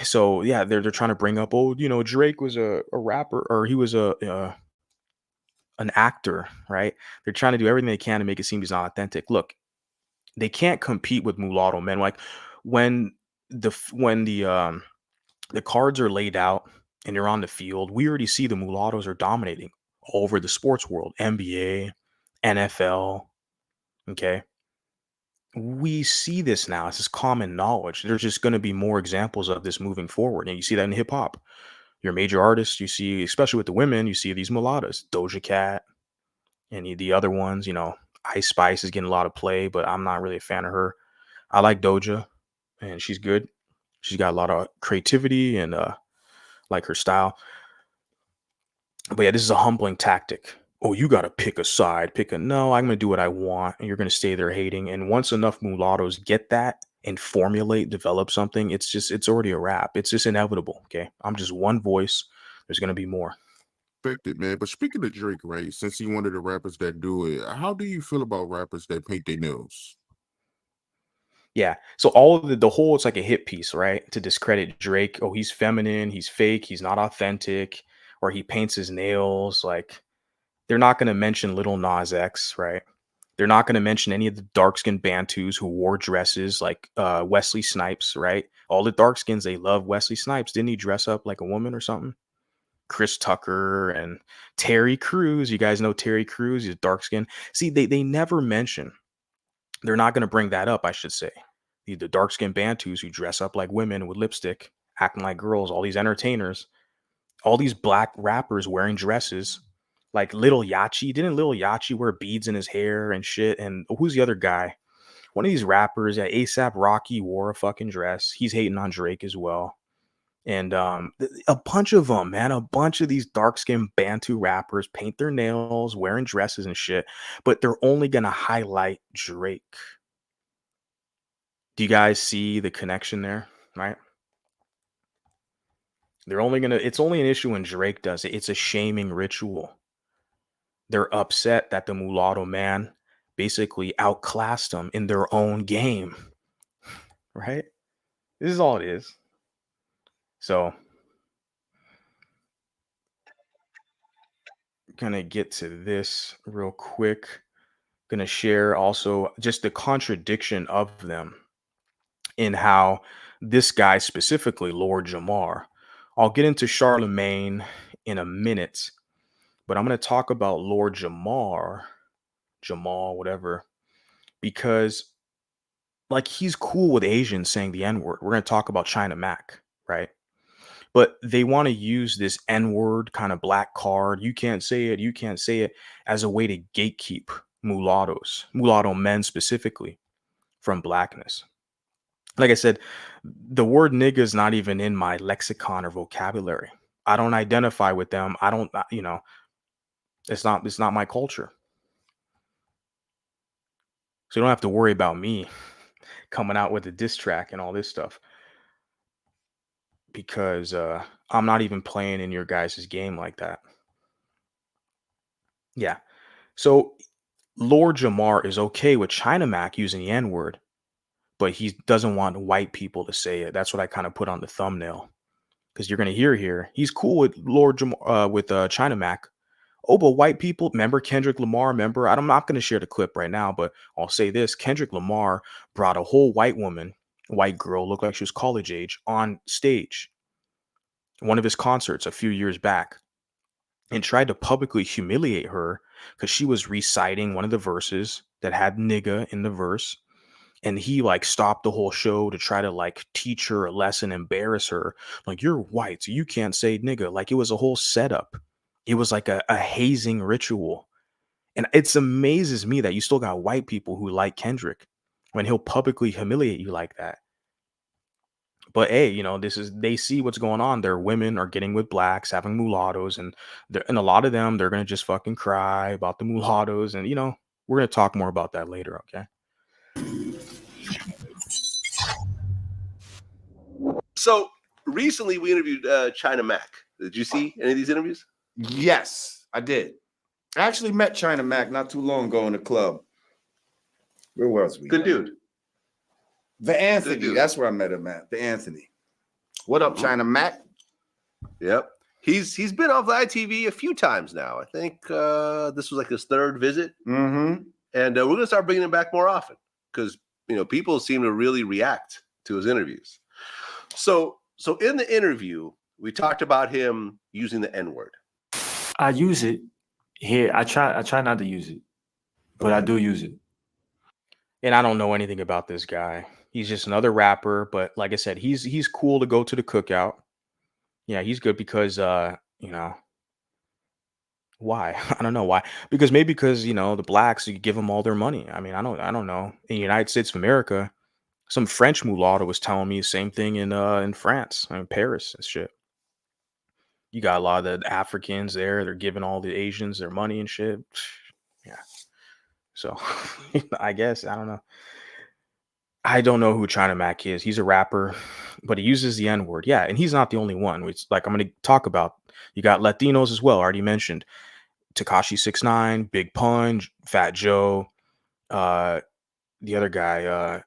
so yeah, they're trying to bring up, oh, Drake was a rapper, or he was an actor, right? They're trying to do everything they can to make it seem he's not authentic. Look, they can't compete with mulatto men. Like, when the cards are laid out and you're on the field, we already see the mulattoes are dominating all over the sports world, NBA, NFL. Okay. We see this now. It's just common knowledge. There's just going to be more examples of this moving forward. And you see that in hip hop. Your major artists, you see, especially with the women, you see these mulattoes, Doja Cat, and the other ones, Ice Spice is getting a lot of play, but I'm not really a fan of her. I like Doja, and she's good. She's got a lot of creativity and like her style. But yeah, this is a humbling tactic. Oh, you got to pick a side. No, I'm going to do what I want, and you're going to stay there hating. And once enough mulattoes get that and develop something, it's already a wrap. It's just inevitable. Okay. I'm just one voice. There's going to be more. It, man. But speaking of Drake, right? Since he one of the rappers that do it, how do you feel about rappers that paint their nails? Yeah. So all of the whole, it's like a hit piece, right? To discredit Drake. Oh, he's feminine, he's fake, he's not authentic, or he paints his nails. Like, they're not going to mention Little Nas X, right? They're not going to mention any of the dark skinned Bantus who wore dresses like Wesley Snipes, right? All the dark skins, they love Wesley Snipes. Didn't he dress up like a woman or something? Chris Tucker and Terry Crews. You guys know Terry Crews, he's dark skinned. See, they never mention, they're not going to bring that up, I should say. the dark-skinned Bantus who dress up like women with lipstick, acting like girls, all these entertainers, all these black rappers wearing dresses, like Little Yachty. Didn't Little Yachty wear beads in his hair and shit? And who's the other guy? One of these rappers, yeah, ASAP Rocky wore a fucking dress. He's hating on Drake as well. And a bunch of them, man, a bunch of these dark-skinned Bantu rappers paint their nails, wearing dresses and shit, but they're only gonna highlight Drake. Do you guys see the connection there? Right? It's only an issue when Drake does it. It's a shaming ritual. They're upset that the mulatto man basically outclassed them in their own game. Right? This is all it is. So, gonna get to this real quick. Gonna share also just the contradiction of them in how this guy specifically, Lord Jamar. I'll get into Charlamagne in a minute, but I'm gonna talk about Lord Jamar, Jamal, whatever, because like he's cool with Asians saying the N-word. We're gonna talk about China Mac, right? But they want to use this N-word kind of black card. You can't say it, you can't say it, as a way to gatekeep mulatto men specifically, from blackness. Like I said, the word nigga is not even in my lexicon or vocabulary. I don't identify with them. I don't, it's not my culture. So you don't have to worry about me coming out with a diss track and all this stuff, because I'm not even playing in your guys' game like that. Yeah. So Lord Jamar is okay with China Mac using the N-word, but he doesn't want white people to say it. That's what I kind of put on the thumbnail, because you're gonna hear here he's cool with Lord Jamar, with China Mac. Oh, but white people, remember Kendrick Lamar? Remember, I'm not going to share the clip right now, but I'll say this: Kendrick Lamar brought a whole white woman, white girl, looked like she was college age, on stage, one of his concerts a few years back, and tried to publicly humiliate her because she was reciting one of the verses that had nigga in the verse. And he like stopped the whole show to try to like teach her a lesson, embarrass her. Like, you're white, so you can't say nigga. Like, it was a whole setup. It was like a hazing ritual. And it's amazes me that you still got white people who like Kendrick when he'll publicly humiliate you like that. But hey, they see what's going on. Their women are getting with blacks, having mulattoes, and a lot of them, they're gonna just fucking cry about the mulattoes. And we're gonna talk more about that later, okay? So recently we interviewed China Mac. Did you see any of these interviews? Yes, I did. I actually met China Mac not too long ago in the club. Where was we? Good dude. The Anthony. Good dude. That's where I met him at. The Anthony. What up, China Mac? Yep. He's been off live TV a few times now. I think this was like his third visit. Mm-hmm. And we're gonna start bringing him back more often, because people seem to really react to his interviews. So in the interview, we talked about him using the N-word. I use it here. I try not to use it, but I do use it. And I don't know anything about this guy. He's just another rapper, but like I said, he's cool to go to the cookout. Yeah, he's good because why? I don't know why. Because the blacks, you give them all their money. I mean, I don't know. In the United States of America, some French mulatto was telling me the same thing in France, in Paris and shit. You got a lot of the Africans there. They're giving all the Asians their money and shit. Yeah. So I guess, I don't know. I don't know who China Mac is. He's a rapper, but he uses the N-word. Yeah, and he's not the only one. It's like I'm going to talk about. You got Latinos as well. I already mentioned Tekashi 6ix9ine, Big Pun, Fat Joe, the other guy,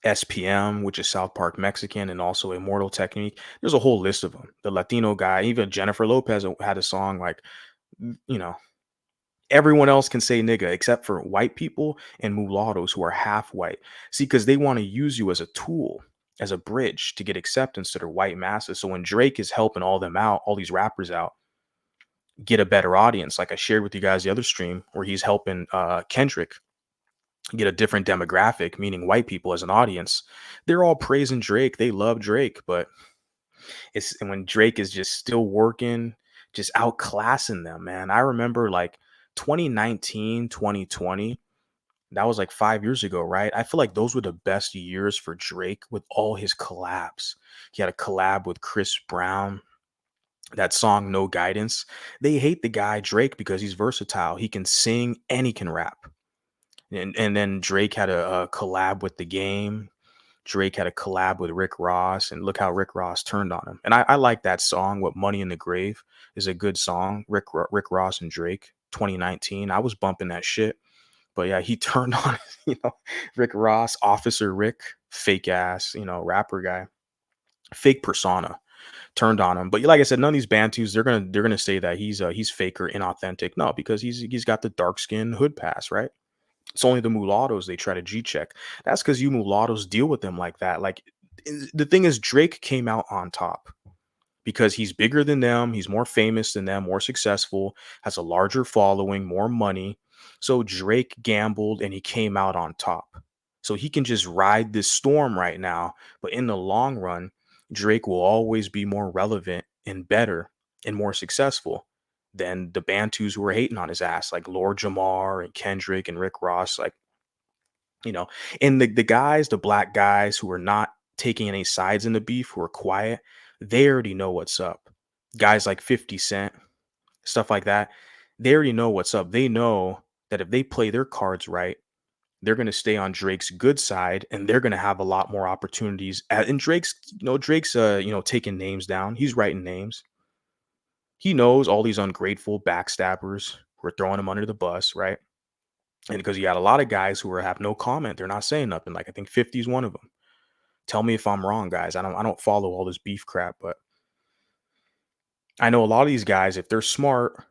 SPM, which is South Park Mexican, and also Immortal Technique. There's a whole list of them. The Latino guy, even Jennifer Lopez had a song like, everyone else can say nigga except for white people and mulattoes who are half white. See, because they want to use you as a tool, as a bridge to get acceptance to their white masses. So when Drake is helping all them out, all these rappers out, get a better audience, like I shared with you guys the other stream where he's helping Kendrick get a different demographic, meaning white people as an audience. They're all praising Drake. They love Drake, but it's and when Drake is just still working, just outclassing them, man. I remember like 2019, 2020. That was like 5 years ago, right? I feel like those were the best years for Drake with all his collabs. He had a collab with Chris Brown. That song No Guidance. They hate the guy Drake because he's versatile. He can sing and he can rap. And then Drake had a collab with The Game. Drake had a collab with Rick Ross, and look how Rick Ross turned on him. And I like that song. What Money in the Grave is a good song. Rick Ross and Drake, 2019. I was bumping that shit. But yeah, he turned on Rick Ross, Officer Rick, fake ass rapper guy, fake persona, turned on him. But like I said, none of these Bantus they're gonna say that he's fake or inauthentic. No, because he's got the dark skin hood pass, right? It's only the mulattoes they try to G check. That's because you mulattoes deal with them like that. Like the thing is, Drake came out on top because he's bigger than them, he's more famous than them, more successful, has a larger following, more money. So Drake gambled and he came out on top. So he can just ride this storm right now, but in the long run, Drake will always be more relevant and better and more successful than the Bantus who are hating on his ass, like Lord Jamar and Kendrick and Rick Ross, like you know, and the guys, the black guys who are not taking any sides in the beef, who are quiet, they already know what's up. Guys like 50 Cent, stuff like that, they already know what's up. They know that if they play their cards right, they're going to stay on Drake's good side and they're going to have a lot more opportunities. And Drake's taking names down. He's writing names. He knows all these ungrateful backstabbers who are throwing him under the bus, right? And because you got a lot of guys who have no comment, they're not saying nothing. Like I think 50 is one of them. Tell me if I'm wrong, guys. I don't follow all this beef crap, but I know a lot of these guys, if they're smart,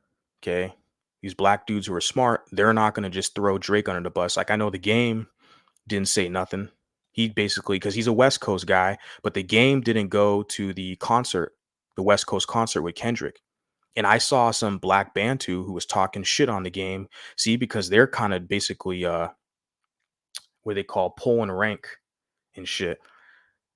okay, these black dudes who are smart, they're not going to just throw Drake under the bus. Like I know The Game didn't say nothing. He basically, because he's a West Coast guy, but The Game didn't go to the concert, the West Coast concert with Kendrick. And I saw some black Bantu who was talking shit on The Game. See, because they're kind of basically what they call pulling rank and shit.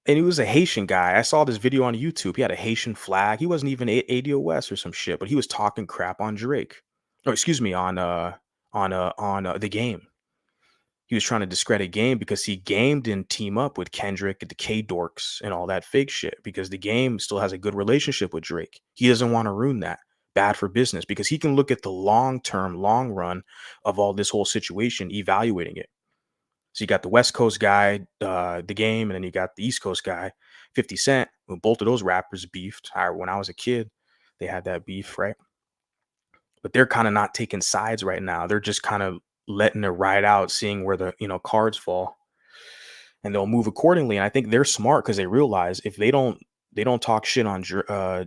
And he was a Haitian guy. I saw this video on YouTube. He had a Haitian flag. He wasn't even ADOS or some shit, but he was talking crap on Drake. Or excuse me, on The Game. He was trying to discredit Game because Game didn't team up with Kendrick and the K Dorks and all that fake shit because The Game still has a good relationship with Drake. He doesn't want to ruin that. Bad for business because he can look at the long term, long run of all this whole situation, evaluating it. So you got the West Coast guy, The Game, and then you got the East Coast guy, 50 Cent. When both of those rappers beefed. When I was a kid, they had that beef, right? But they're kind of not taking sides right now. They're just kind of letting it ride out, seeing where the cards fall, and they'll move accordingly. And I think they're smart because they realize if they don't talk shit on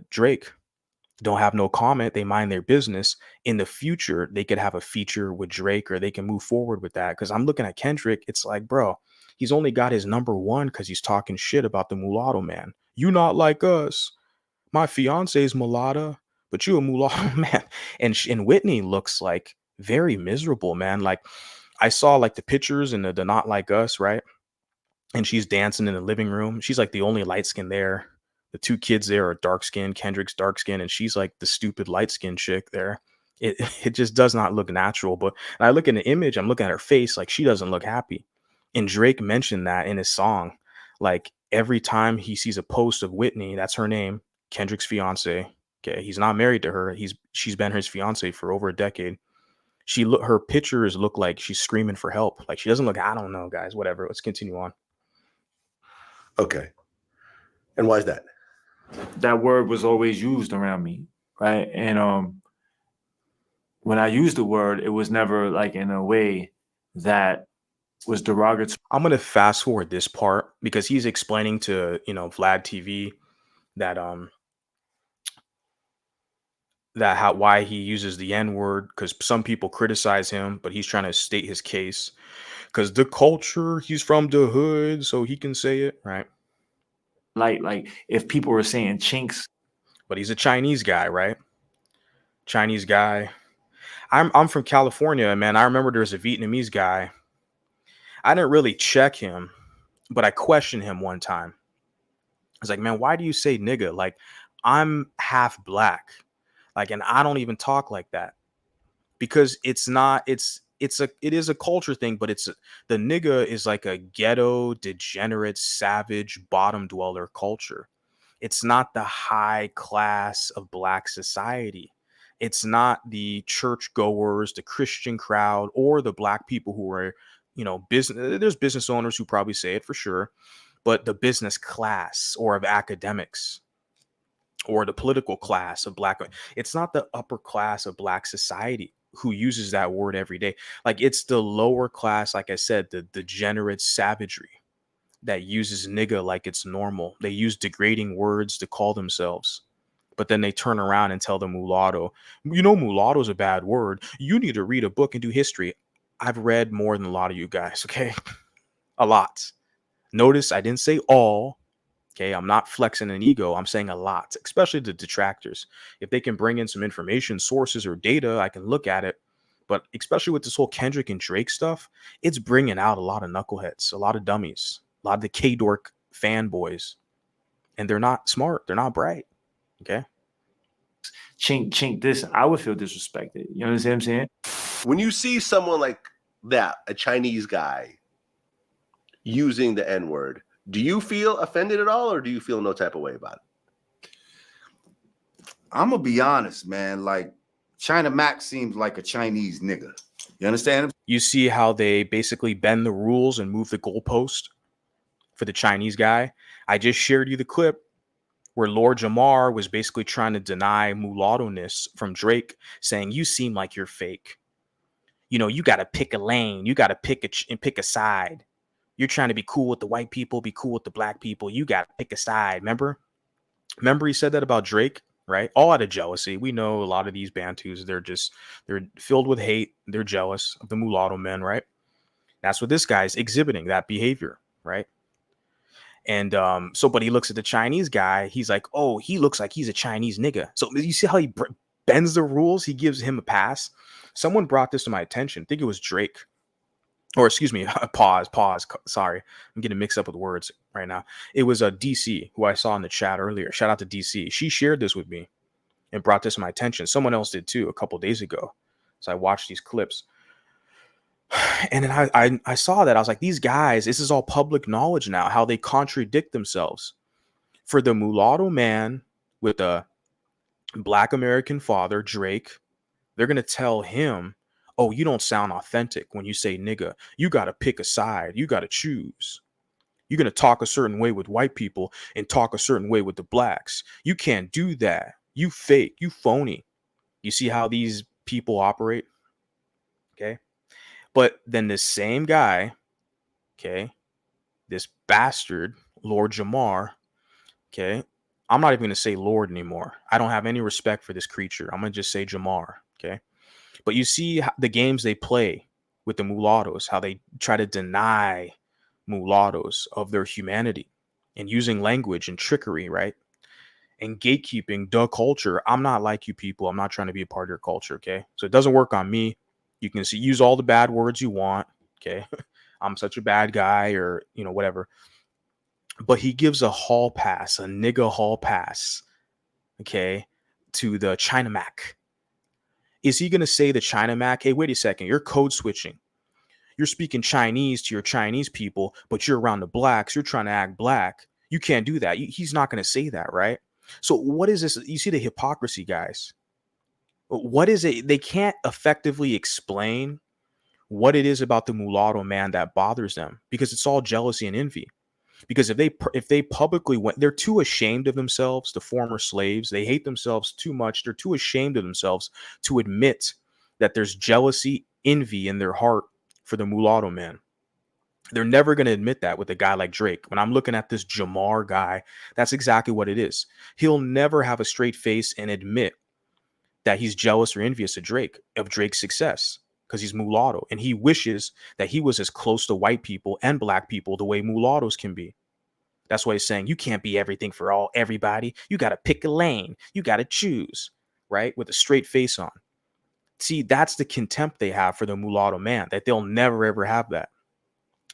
Drake, don't have no comment, they mind their business. In the future, they could have a feature with Drake or they can move forward with that. Because I'm looking at Kendrick, it's like, bro, he's only got his number one because he's talking shit about the mulatto man. You not like us. My fiance's mulatto, but you a mulatto man. And Whitney looks like very miserable, man. Like I saw like the pictures and the not like us, right? And she's dancing in the living room. She's like the only light skin there. The two kids there are dark skin. Kendrick's dark skin, and she's like the stupid light skin chick there. It it just does not look natural. But I look at the image, I'm looking at her face, like she doesn't look happy. And Drake mentioned that in his song. Like every time he sees a post of Whitney, that's her name, Kendrick's fiance. Okay, he's not married to her. She's been his fiance for over a decade. Her pictures look like she's screaming for help. Like she doesn't look. I don't know, guys. Whatever. Let's continue on. Okay. And why is that? That word was always used around me, right? And when I used the word, it was never like in a way that was derogatory. I'm gonna fast forward this part because he's explaining to Vlad TV that why he uses the N word, because some people criticize him, but he's trying to state his case because the culture, he's from the hood, so he can say it, right? Like if people were saying chinks, But he's a Chinese guy, right? Chinese guy. I'm from California, man. I remember there's a Vietnamese guy. I didn't really check him, but I questioned him one time. I was like, man, why do you say nigga? Like, I'm half black. Like, and I don't even talk like that. Because it's not, it is a culture thing, but the nigga is like a ghetto, degenerate, savage, bottom dweller culture. It's not the high class of black society. It's not the churchgoers, the Christian crowd, or the black people who are, business. There's business owners who probably say it for sure, but the business class or of academics or the political class of black. It's not the upper class of black society who uses that word every day. Like, it's the lower class, like I said, the degenerate savagery that uses nigga like it's normal. They use degrading words to call themselves, but then they turn around and tell the mulatto, mulatto is a bad word. You need to read a book and do history. I've read more than a lot of you guys, okay? A lot. Notice I didn't say all. Okay, I'm not flexing an ego. I'm saying a lot, especially the detractors. If they can bring in some information, sources, or data, I can look at it. But especially with this whole Kendrick and Drake stuff, it's bringing out a lot of knuckleheads, a lot of dummies, a lot of the K-dork fanboys. And they're not smart. They're not bright. Okay. Chink this, I would feel disrespected. You know what I'm saying? When you see someone like that, a Chinese guy, using the N-word, do you feel offended at all, or do you feel no type of way about it? I'm gonna be honest, man. Like, China Mac seems like a Chinese nigga. You understand? You see how they basically bend the rules and move the goalpost for the Chinese guy? I just shared you the clip where Lord Jamar was basically trying to deny mulatto-ness from Drake, saying, you seem like you're fake. You got to pick a lane. You got to pick a side. You're trying to be cool with the white people, be cool with the black people. You got to pick a side. Remember he said that about Drake, right? All out of jealousy. We know a lot of these Bantus, they're filled with hate. They're jealous of the mulatto men, right? That's what this guy's exhibiting, that behavior, right? And but he looks at the Chinese guy. He's like, oh, he looks like he's a Chinese nigga. So you see how he bends the rules? He gives him a pass. Someone brought this to my attention. I think it was Drake. Or excuse me, pause. Sorry, I'm getting mixed up with words right now. It was a DC who I saw in the chat earlier. Shout out to DC. She shared this with me and brought this to my attention. Someone else did too a couple days ago. So I watched these clips. And then I saw that. I was like, these guys, this is all public knowledge now, how they contradict themselves. For the mulatto man with a black American father, Drake, they're going to tell him, oh, you don't sound authentic when you say nigga. You got to pick a side. You got to choose. You're going to talk a certain way with white people and talk a certain way with the blacks. You can't do that. You fake. You phony. You see how these people operate? Okay. But then this same guy, okay, this bastard, Lord Jamar, okay, I'm not even going to say Lord anymore. I don't have any respect for this creature. I'm going to just say Jamar, okay? But you see the games they play with the mulattoes, how they try to deny mulattoes of their humanity and using language and trickery, right? And gatekeeping the culture. I'm not like you people. I'm not trying to be a part of your culture, okay? So it doesn't work on me. You can use all the bad words you want, okay? I'm such a bad guy or, whatever. But he gives a hall pass, a nigga hall pass, okay, to the China Mac. Is he going to say the China Mac, hey, wait a second, you're code switching. You're speaking Chinese to your Chinese people, but you're around the blacks. You're trying to act black. You can't do that. He's not going to say that, right? So what is this? You see the hypocrisy, guys. What is it? They can't effectively explain what it is about the mulatto man that bothers them because it's all jealousy and envy. Because if they publicly went, they're too ashamed of themselves, the former slaves. They hate themselves too much. They're too ashamed of themselves to admit that there's jealousy, envy in their heart for the mulatto man. They're never going to admit that with a guy like Drake. When I'm looking at this Jamar guy, that's exactly what it is. He'll never have a straight face and admit that he's jealous or envious of Drake's success, because he's mulatto. And he wishes that he was as close to white people and black people the way mulattoes can be. That's why he's saying you can't be everything for everybody. You got to pick a lane. You got to choose, right? With a straight face on. See, that's the contempt they have for the mulatto man, that they'll never, ever have that.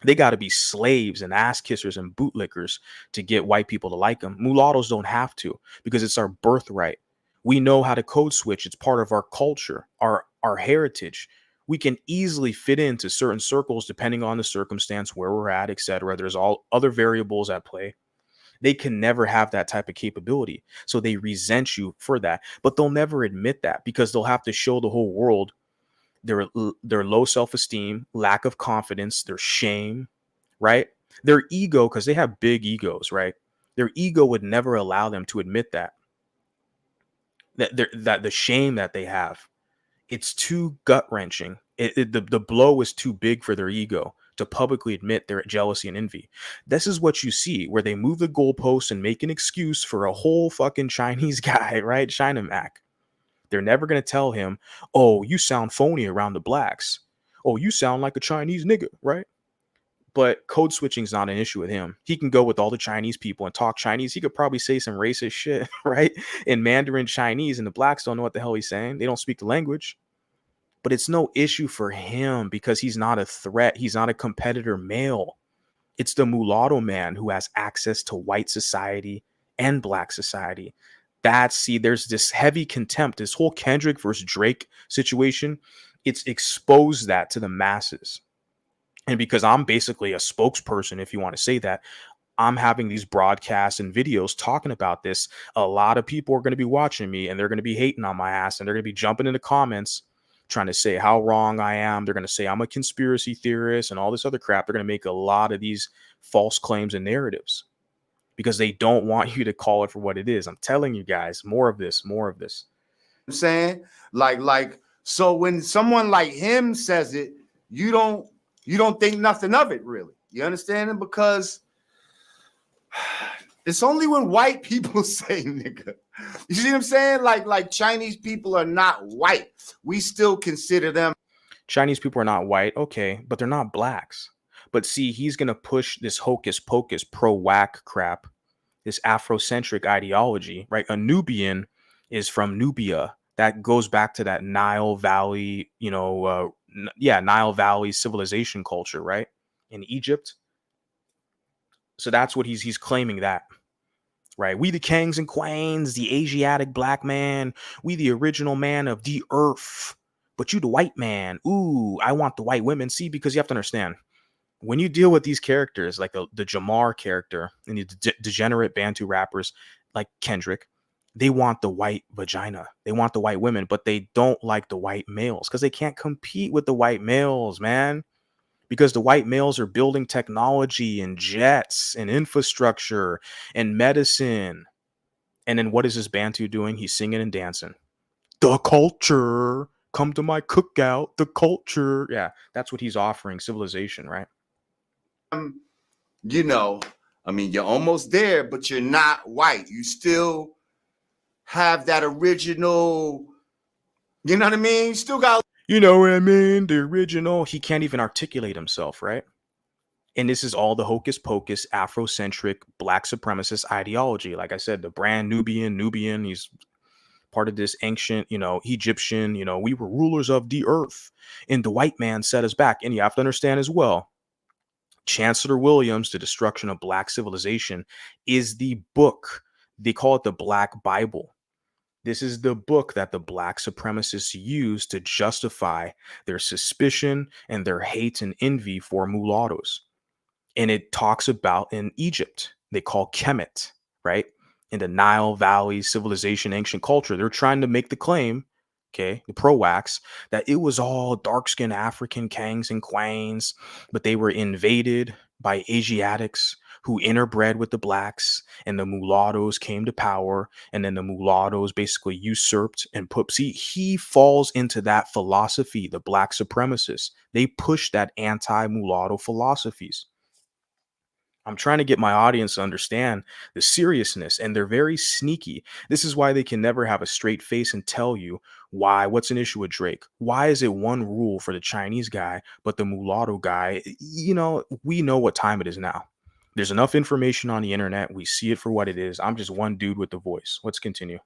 They got to be slaves and ass kissers and bootlickers to get white people to like them. Mulattoes don't have to, because it's our birthright. We know how to code switch. It's part of our culture, our heritage. We can easily fit into certain circles depending on the circumstance, where we're at, etc. There's all other variables at play. They can never have that type of capability. So they resent you for that, but they'll never admit that, because they'll have to show the whole world their low self-esteem, lack of confidence, their shame, right? Their ego, because they have big egos, right? Their ego would never allow them to admit that the shame that they have, it's too gut-wrenching. The blow is too big for their ego to publicly admit their jealousy and envy. This is what you see, where they move the goalposts and make an excuse for a whole fucking Chinese guy, right? Charlamagne. They're never going to tell him, oh, you sound phony around the blacks. Oh, you sound like a Chinese nigga, right? But code switching is not an issue with him. He can go with all the Chinese people and talk Chinese. He could probably say some racist shit, right? In Mandarin Chinese, and the blacks don't know what the hell he's saying. They don't speak the language. But it's no issue for him, because he's not a threat. He's not a competitor male. It's the mulatto man who has access to white society and black society. There's this heavy contempt. This whole Kendrick versus Drake situation, it's exposed that to the masses. And because I'm basically a spokesperson, if you want to say that, I'm having these broadcasts and videos talking about this. A lot of people are going to be watching me, and they're going to be hating on my ass, and they're going to be jumping in the comments trying to say how wrong I am. They're going to say I'm a conspiracy theorist and all this other crap. They're going to make a lot of these false claims and narratives, because they don't want you to call it for what it is. I'm telling you guys, more of this, more of this. I'm saying, so when someone like him says it, you don't think nothing of it, really. You understand? Because it's only when white people say nigga. You see what I'm saying? Like Chinese people are not white. We still consider them. Chinese people are not white, okay, but they're not blacks. But see, he's going to push this hocus pocus pro-whack crap, this afrocentric ideology, right? A Nubian is from Nubia. That goes back to that Nile Valley, Nile Valley civilization culture, right? In Egypt. So that's what he's claiming, that, right? We the kings and queens, the Asiatic black man, we the original man of the earth, but you the white man. Ooh, I want the white women. See, because you have to understand, when you deal with these characters, like the Jamar character and the degenerate Bantu rappers like Kendrick, they want the white vagina. They want the white women, but they don't like the white males, because they can't compete with the white males, man. Because the white males are building technology and jets and infrastructure and medicine. And then what is this Bantu doing? He's singing and dancing. The culture. Come to my cookout. The culture. Yeah, that's what he's offering. Civilization, right? You're almost there, but you're not white. You still have that original, you know what I mean? You still got, you know what I mean? The original. He can't even articulate himself, right? And this is all the hocus pocus, Afrocentric, black supremacist ideology. Like I said, the brand Nubian, he's part of this ancient, Egyptian, we were rulers of the earth, and the white man set us back. And you have to understand as well, Chancellor Williams, The Destruction of Black Civilization, is the book. They call it the Black Bible. This is the book that the black supremacists use to justify their suspicion and their hate and envy for mulattoes. And it talks about, in Egypt, they call Kemet, right? In the Nile Valley civilization, ancient culture, they're trying to make the claim, okay, the pro-wax, that it was all dark-skinned African kings and queens, but they were invaded by Asiatics who interbred with the blacks, and the mulattoes came to power, and then the mulattoes basically usurped and he falls into that philosophy, the black supremacists. They push that anti-mulatto philosophies. I'm trying to get my audience to understand the seriousness, and they're very sneaky. This is why they can never have a straight face and tell you what's an issue with Drake. Why is it one rule for the Chinese guy, but the mulatto guy, we know what time it is now. There's enough information on the internet. We see it for what it is. I'm just one dude with the voice. Let's continue.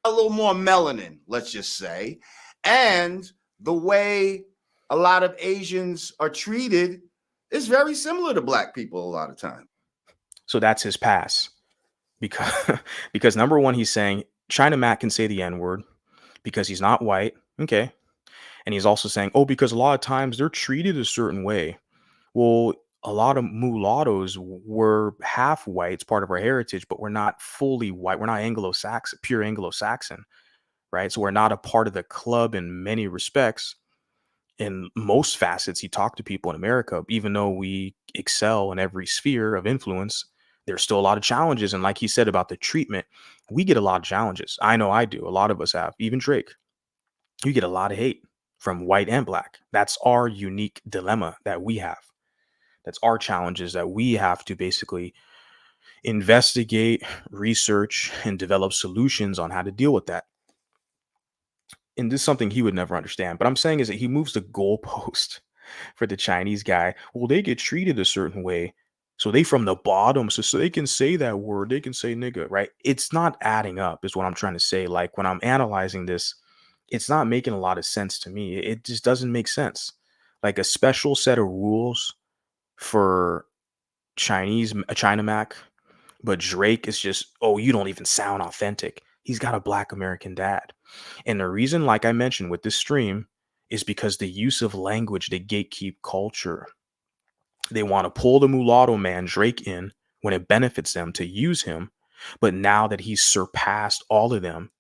A little more melanin, let's just say. And the way a lot of Asians are treated It's very similar to black people a lot of time. So that's his pass. Because because number one, he's saying China Mac can say the N-word because he's not white. Okay. And he's also saying, oh, because a lot of times they're treated a certain way. Well, a lot of mulattoes were half white. It's part of our heritage, but we're not fully white. We're not Anglo-Saxon, pure Anglo-Saxon, right? So we're not a part of the club in many respects. In most facets, you talk to people in America, even though we excel in every sphere of influence, there's still a lot of challenges. And like he said about the treatment, we get a lot of challenges. I know I do. A lot of us have, even Drake. You get a lot of hate from white and black. That's our unique dilemma that we have. That's our challenges that we have to basically investigate, research, and develop solutions on how to deal with that. And this is something he would never understand. But I'm saying is that he moves the goalpost for the Chinese guy. Well, they get treated a certain way. So they from the bottom. So they can say that word. They can say nigga, right? It's not adding up, is what I'm trying to say. Like when I'm analyzing this, it's not making a lot of sense to me. It just doesn't make sense. Like a special set of rules for China Mac, but Drake is just, oh, you don't even sound authentic. He's got a black American dad. And the reason, like I mentioned with this stream, is because the use of language, the gatekeep culture. They want to pull the mulatto man Drake in when it benefits them to use him. But now that he's surpassed all of them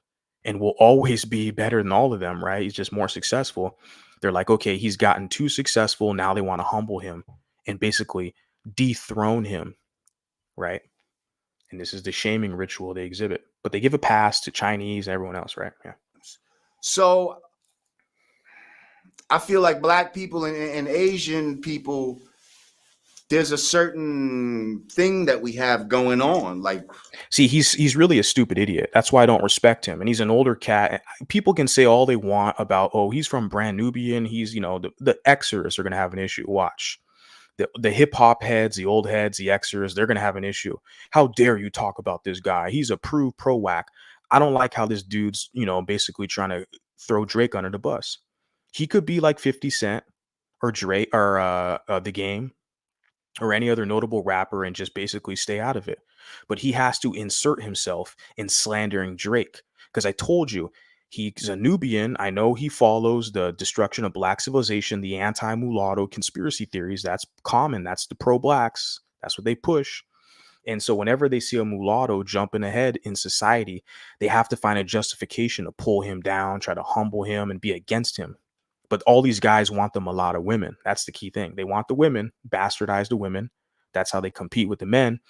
and will always be better than all of them, right? He's just more successful. They're like, okay, he's gotten too successful. Now they want to humble him and basically dethrone him, right? And this is the shaming ritual they exhibit. But they give a pass to Chinese and everyone else, right? Yeah. So I feel like black people and Asian people, there's a certain thing that we have going on. Like, see, he's really a stupid idiot. That's why I don't respect him. And he's an older cat. People can say all they want about, oh, he's from Brand Nubian. He's, the Xers are going to have an issue. Watch. The hip hop heads, the old heads, the Xers, they're going to have an issue. How dare you talk about this guy? He's a pro whack. I don't like how this dude's, basically trying to throw Drake under the bus. He could be like 50 Cent or Drake or The Game or any other notable rapper and just basically stay out of it. But he has to insert himself in slandering Drake. Because I told you, he's a Nubian. I know he follows the destruction of black civilization, the anti-mulatto conspiracy theories. That's common. That's the pro-blacks. That's what they push. And so whenever they see a mulatto jumping ahead in society, they have to find a justification to pull him down, try to humble him and be against him. But all these guys want the mulatto women. That's the key thing. They want the women, bastardize the women. That's how they compete with the men.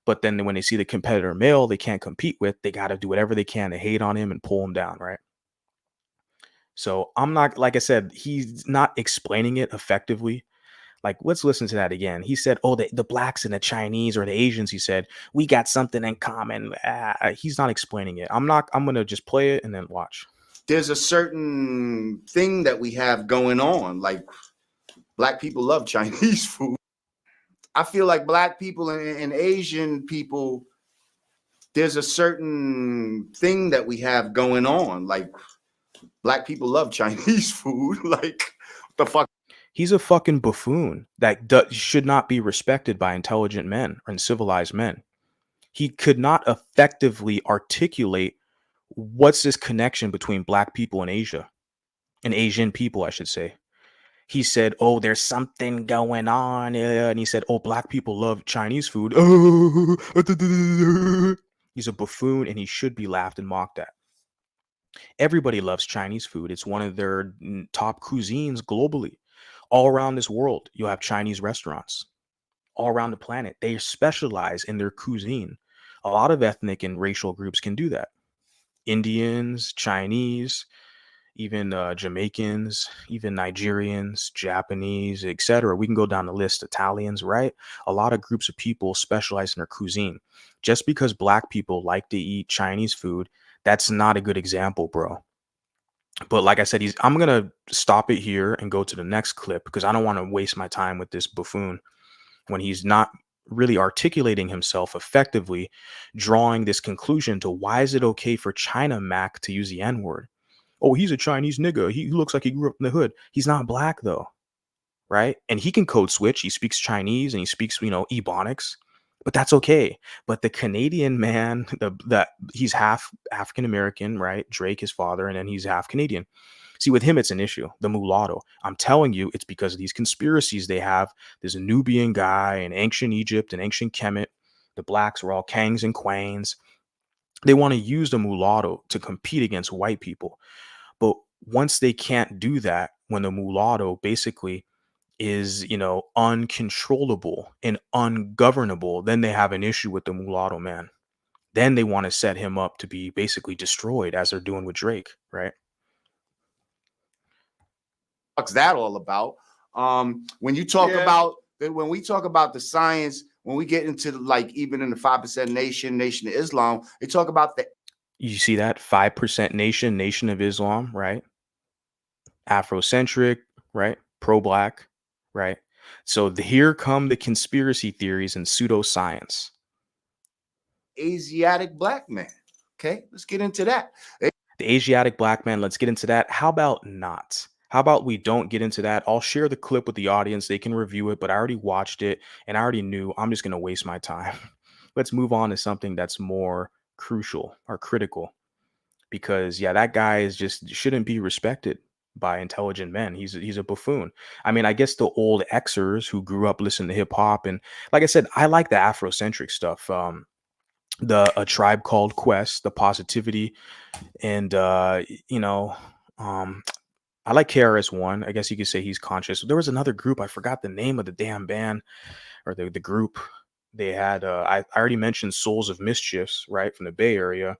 But then when they see the competitor male they can't compete with, they got to do whatever they can to hate on him and pull him down, right? So I'm not, like I said, he's not explaining it effectively. Like, let's listen to that again. He said, oh, the blacks and the Chinese or the Asians, he said, we got something in common. He's not explaining it. I'm going to just play it and then watch. There's a certain thing that we have going on. Like, black people love Chinese food. I feel like black people and Asian people, there's a certain thing that we have going on. Like, black people love Chinese food. Like, what the fuck? He's a fucking buffoon that should not be respected by intelligent men and civilized men. He could not effectively articulate what's this connection between black people and Asia, and Asian people, I should say. He said, oh, there's something going on. And he said, oh, black people love Chinese food. He's a buffoon and he should be laughed and mocked at. Everybody loves Chinese food. It's one of their top cuisines globally. All around this world, you'll have Chinese restaurants. All around the planet, they specialize in their cuisine. A lot of ethnic and racial groups can do that. Indians, Chinese, even Jamaicans, even Nigerians, Japanese, etc. We can go down the list. Italians, right? A lot of groups of people specialize in their cuisine. Just because black people like to eat Chinese food, that's not a good example, bro. But like I said, I'm going to stop it here and go to the next clip because I don't want to waste my time with this buffoon when he's not really articulating himself effectively, drawing this conclusion to why is it okay for China Mac to use the N-word? Oh, he's a Chinese nigga. He looks like he grew up in the hood. He's not black, though. right? And he can code switch. He speaks Chinese and he speaks, Ebonics, but that's okay. But the Canadian man, he's half African American, right? Drake, his father, and then he's half Canadian. See, with him, it's an issue. The mulatto. I'm telling you, it's because of these conspiracies they have. There's a Nubian guy in ancient Egypt and ancient Kemet. The blacks were all Kangs and Quanes. They want to use the mulatto to compete against white people. But once they can't do that, when the mulatto basically is, uncontrollable and ungovernable, then they have an issue with the mulatto man. Then they want to set him up to be basically destroyed, as they're doing with Drake, right? What's that all about? When you talk about when we talk about the science, when we get into like even in the 5% Nation of Islam, they talk about the You see that 5% Nation of Islam, right? Afrocentric, right? Pro-black, right? So here come the conspiracy theories and pseudoscience. Asiatic black man. Okay, let's get into that. The Asiatic black man, let's get into that. How about not? How about we don't get into that? I'll share the clip with the audience. They can review it, but I already watched it and I already knew I'm just going to waste my time. Let's move on to something that's more crucial or critical, because that guy is just shouldn't be respected by intelligent men. He's a buffoon. I mean, I guess the old Xers who grew up listening to hip hop, and like I said, I like the Afrocentric stuff. A Tribe Called Quest, the positivity, and I like KRS-One. I guess you could say he's conscious. There was another group, I forgot the name of the damn band or the group. They had I already mentioned Souls of Mischiefs, right, from the Bay Area,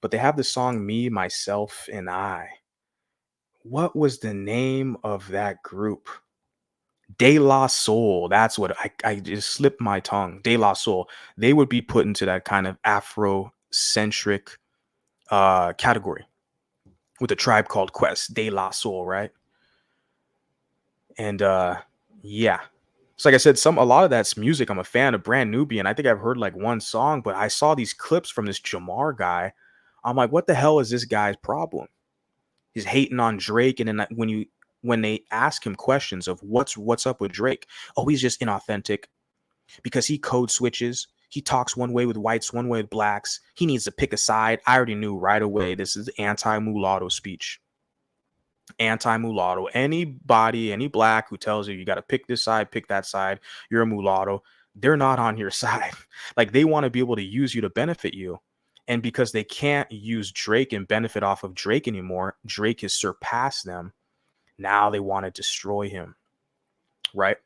but they have the song Me, Myself, and I. What was the name of that group? De La Soul. That's what I just slipped my tongue. De La Soul. They would be put into that kind of Afrocentric category with a Tribe Called Quest. De La Soul, right? And yeah. So like I said, a lot of that's music. I'm a fan of Brand Nubian. I think I've heard like one song, but I saw these clips from this Jamar guy. I'm like, what the hell is this guy's problem? He's hating on Drake, and then when they ask him questions of what's up with Drake, oh, he's just inauthentic because he code switches. He talks one way with whites, one way with blacks. He needs to pick a side. I already knew right away this is anti-mulatto speech. Anti-mulatto. Anybody, any black who tells you got to pick this side, pick that side, you're a mulatto, they're not on your side. Like, they want to be able to use you to benefit you. And because they can't use Drake and benefit off of Drake anymore, Drake has surpassed them. Now they want to destroy him, right?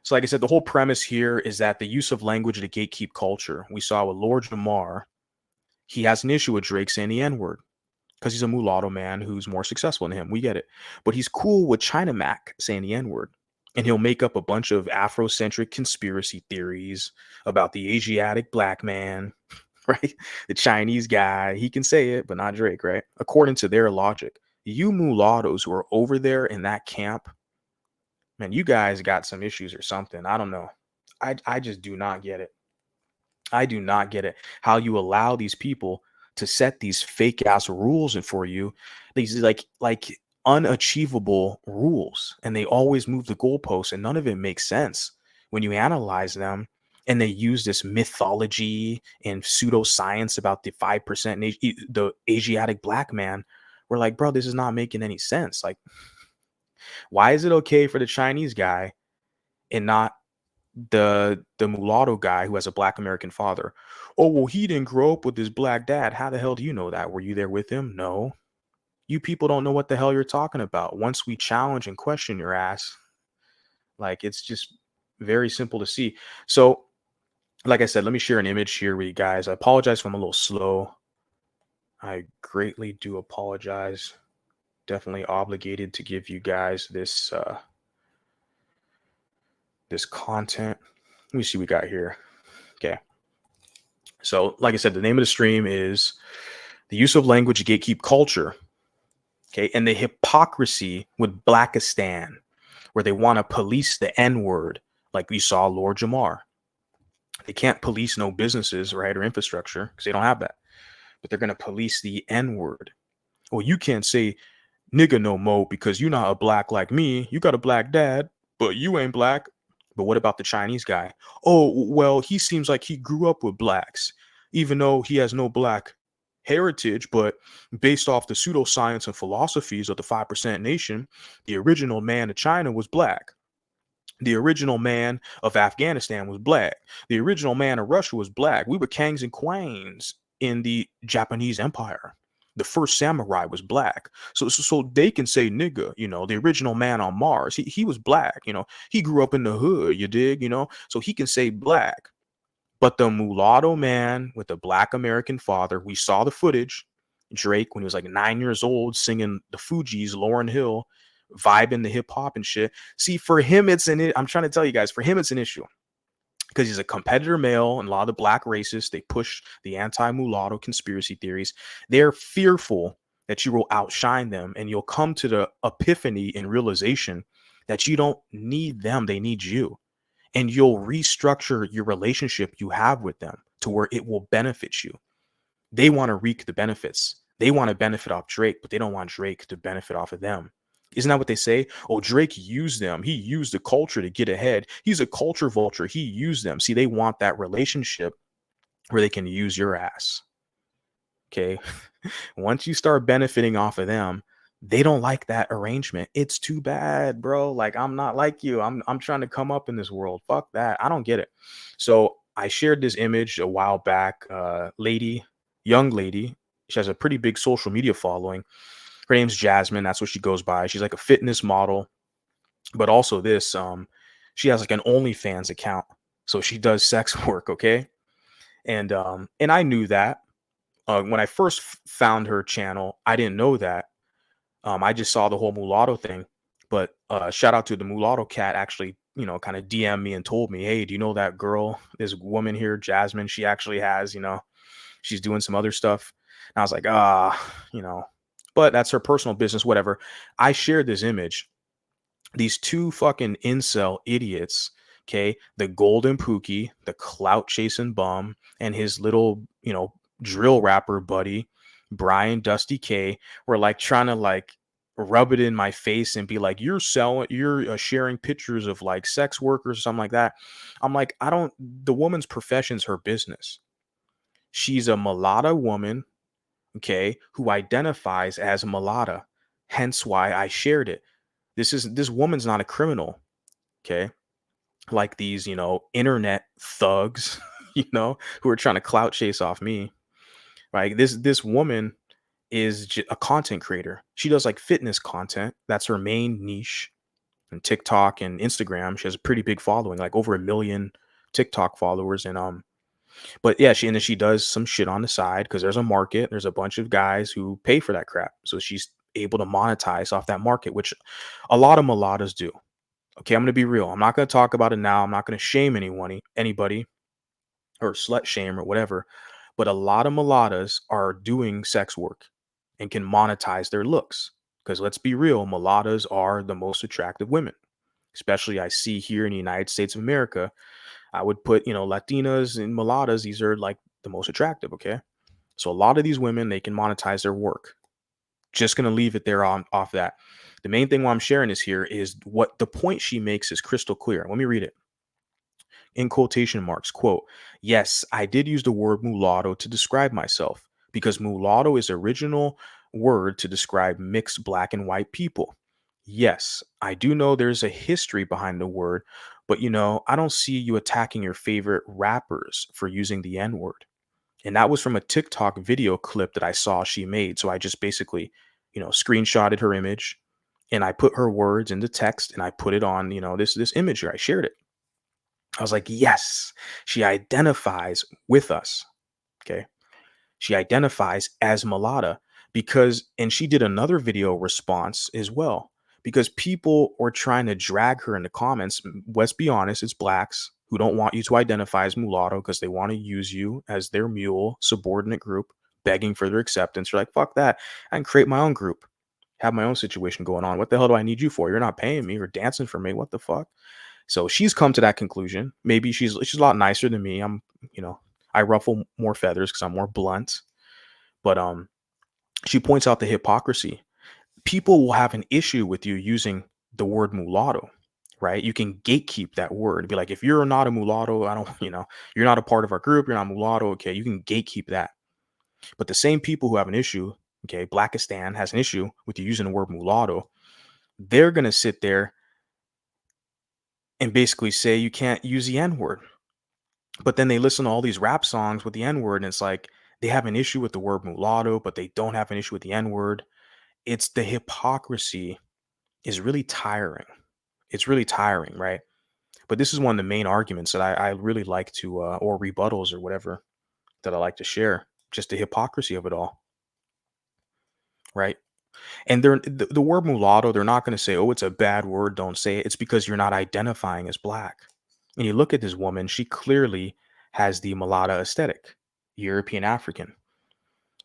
So like I said, the whole premise here is that the use of language to gatekeep culture. We saw with Lord Jamar, he has an issue with Drake saying the N-word because he's a mulatto man who's more successful than him. We get it. But he's cool with Charlamagne saying the N-word. And he'll make up a bunch of Afrocentric conspiracy theories about the Asiatic black man, right? The Chinese guy. He can say it, but not Drake, right? According to their logic. You mulattoes who are over there in that camp, man, you guys got some issues or something. I don't know. I just do not get it. I do not get it. How you allow these people to set these fake ass rules for you. These like unachievable rules, and they always move the goalposts, and none of it makes sense when you analyze them. And they use this mythology and pseudoscience about the 5%, the Asiatic black man. We're like, bro, this is not making any sense. Like, why is it okay for the Chinese guy and not the mulatto guy who has a black American father? Oh, well, he didn't grow up with his black dad. How the hell do you know that? Were you there with him? No. You people don't know what the hell you're talking about. Once we challenge and question your ass, like, it's just very simple to see. So, like I said, let me share an image here with you guys. I apologize if I'm a little slow. I greatly do apologize. Definitely obligated to give you guys this this content. Let me see what we got here. Okay. So, like I said, the name of the stream is The Use of Language to Gatekeep Culture. Okay, and the hypocrisy with Blackistan, where they want to police the N-word, like we saw Lord Jamar. They can't police no businesses, right, or infrastructure because they don't have that. But they're going to police the N-word. Well, you can't say nigga no more because you're not a black like me. You got a black dad, but you ain't black. But what about the Chinese guy? Oh, well, he seems like he grew up with blacks, even though he has no black heritage. But based off the pseudoscience and philosophies of the 5% nation, the original man of China was black. The original man of Afghanistan was black. The original man of Russia was black. We were kings and queens in the Japanese Empire. The first samurai was black. So they can say nigga, you know, the original man on Mars, he was black, you know, he grew up in the hood, you dig, you know, so he can say black. But the mulatto man with the black American father, we saw the footage. Drake, when he was like 9 years old, singing the Fugees, Lauryn Hill, vibing the hip hop and shit. See, for him, I'm trying to tell you guys, for him, it's an issue because he's a competitor male, and a lot of the black racists, they push the anti-mulatto conspiracy theories. They're fearful that you will outshine them, and you'll come to the epiphany and realization that you don't need them, they need you. And you'll restructure your relationship you have with them to where it will benefit you. They want to reap the benefits. They want to benefit off Drake, but they don't want Drake to benefit off of them. Isn't that what they say? Oh, Drake used them. He used the culture to get ahead. He's a culture vulture. He used them. See, they want that relationship where they can use your ass. Okay. Once you start benefiting off of them, they don't like that arrangement. It's too bad, bro. Like, I'm not like you. I'm trying to come up in this world. Fuck that. I don't get it. So I shared this image a while back. Young lady. She has a pretty big social media following. Her name's Jazmyn. That's what she goes by. She's like a fitness model, but also this, she has like an OnlyFans account. So she does sex work. Okay. And I knew that, when I first found her channel, I didn't know that. I just saw the whole mulatto thing, but shout out to the mulatto cat, actually, you know, kind of DM me and told me, hey, do you know that girl, this woman here, Jazmyn, she actually has, you know, she's doing some other stuff. And I was like, you know, but that's her personal business, whatever. I shared this image. These two fucking incel idiots, okay, the golden pookie, the clout chasing bum, and his little, you know, drill rapper buddy, Brian Dusty K, were like trying to like rub it in my face and be like, you're sharing pictures of like sex workers or something like that. I'm like, the woman's profession's her business. She's a mulatto woman, okay, who identifies as mulatto. Hence why I shared it. This woman's not a criminal, okay? Like these, you know, internet thugs, you know, who are trying to clout chase off me. Right? This woman is a content creator. She does like fitness content. That's her main niche. And TikTok and Instagram, she has a pretty big following, like over 1 million TikTok followers. And but yeah, she does some shit on the side because there's a market. There's a bunch of guys who pay for that crap. So she's able to monetize off that market, which a lot of mulattoes do. Okay, I'm going to be real. I'm not going to talk about it now. I'm not going to shame anybody or slut shame or whatever. But a lot of mulattoes are doing sex work and can monetize their looks. Because let's be real, mulattoes are the most attractive women. Especially I see here in the United States of America. I would put, you know, Latinas and mulattoes. These are like the most attractive. Okay. So a lot of these women, they can monetize their work. Just going to leave it there off that. The main thing why I'm sharing this here is what the point she makes is crystal clear. Let me read it. In quotation marks, quote, yes, I did use the word mulatto to describe myself because mulatto is the original word to describe mixed black and white people. Yes, I do know there's a history behind the word, but you know, I don't see you attacking your favorite rappers for using the N-word. And that was from a TikTok video clip that I saw she made. So I just basically, you know, screenshotted her image and I put her words into text and I put it on, you know, this image here. I shared it. I was like, yes, she identifies with us. Okay. She identifies as mulatto and she did another video response as well, because people were trying to drag her in the comments. Let's be honest, it's blacks who don't want you to identify as mulatto because they want to use you as their mule subordinate group, begging for their acceptance. You're like, fuck that. I can create my own group, have my own situation going on. What the hell do I need you for? You're not paying me or dancing for me. What the fuck? So she's come to that conclusion. Maybe she's a lot nicer than me. I'm, you know, I ruffle more feathers because I'm more blunt. But she points out the hypocrisy. people will have an issue with you using the word mulatto, right? You can gatekeep that word. Be like, if you're not a mulatto, I don't, you're not a part of our group, you're not mulatto, okay, you can gatekeep that. But the same people who have an issue, okay, Blackistan has an issue with you using the word mulatto, they're going to sit there and basically say you can't use the N-word. But then they listen to all these rap songs with the N-word, and it's like they have an issue with the word mulatto, but they don't have an issue with the N-word. It's the hypocrisy is really tiring. It's really tiring, right? But this is one of the main arguments that I really like to, or rebuttals or whatever that I like to share, just the hypocrisy of it all, right? And the word mulatto, they're not going to say, oh, it's a bad word, don't say it. It's because you're not identifying as black. And you look at this woman, she clearly has the mulatto aesthetic, European African.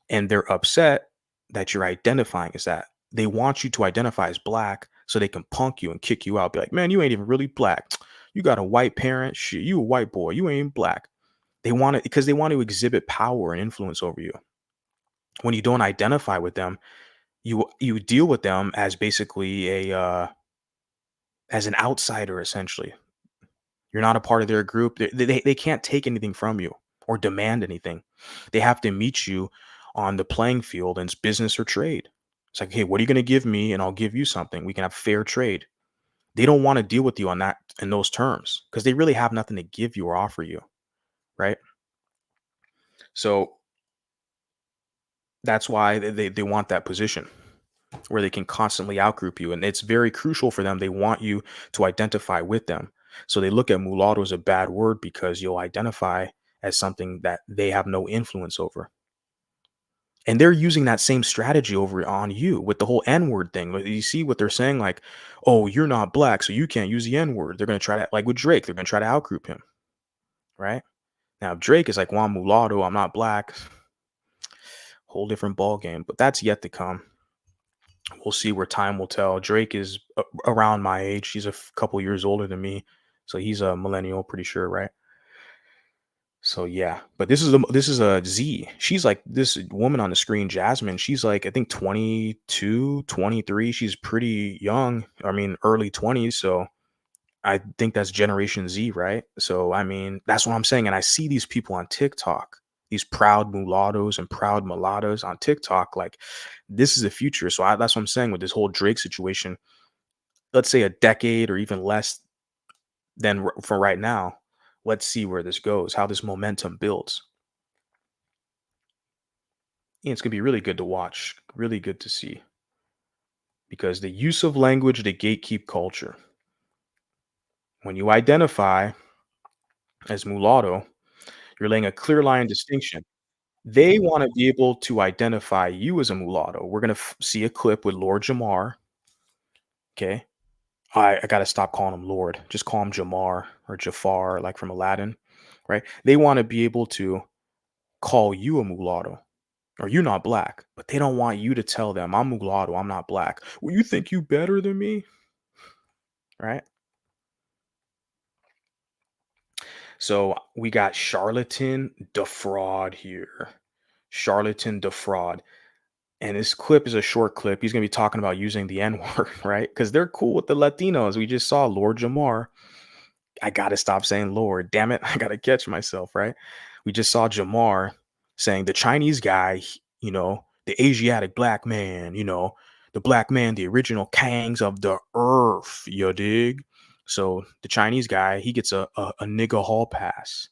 And they're upset that you're identifying as that. They want you to identify as black so they can punk you and kick you out. Be like, man, you ain't even really black. You got a white parent. Shit, you a white boy. You ain't black. They want it because they want to exhibit power and influence over you. When you don't identify with them, you deal with them as basically as an outsider, essentially. You're not a part of their group. They can't take anything from you or demand anything. They have to meet you on the playing field and it's business or trade. It's like, hey, what are you going to give me? And I'll give you something. We can have fair trade. They don't want to deal with you on that in those terms because they really have nothing to give you or offer you. Right. So that's why they want that position where they can constantly outgroup you. And it's very crucial for them. They want you to identify with them. So they look at mulatto as a bad word because you'll identify as something that they have no influence over. And they're using that same strategy over on you with the whole N-word thing. You see what they're saying? Like, oh, you're not black, so you can't use the N-word. They're going to try to, like with Drake, they're going to try to outgroup him. Right? Now, if Drake is like, well, I'm mulatto, I'm not black. Whole different ball game. But that's yet to come. We'll see where time will tell. Drake is around my age. He's a couple years older than me. So he's a millennial, pretty sure, right? So yeah, but this is a Z. She's like this woman on the screen, Jazmyn. She's like, I think 22, 23. She's pretty young. I mean, early 20s. So I think that's Generation Z, right? So I mean, that's what I'm saying. And I see these people on TikTok, these proud mulattoes and proud mulattoes on TikTok. Like, this is the future. So that's what I'm saying with this whole Drake situation. Let's say a decade or even less than for right now. Let's see where this goes, how this momentum builds. And it's going to be really good to watch, really good to see. Because the use of language to gatekeep culture. When you identify as mulatto, you're laying a clear line distinction. They want to be able to identify you as a mulatto. We're going to see a clip with Lord Jamar. Okay. I got to stop calling him Lord. Just call him Jamar or Jafar, like from Aladdin. Right. They want to be able to call you a mulatto or you're not black, but they don't want you to tell them I'm mulatto, I'm not black. Well, you think you better than me? Right. So we got Charlatan defraud here. Charlatan defraud. And this clip is a short clip. He's going to be talking about using the N-word, right? Because they're cool with the Latinos. We just saw Lord Jamar. I got to stop saying Lord. Damn it. I got to catch myself, right? We just saw Jamar saying the Chinese guy, the Asiatic black man, the black man, the original kings of the earth, you dig? So the Chinese guy, he gets a nigga hall pass,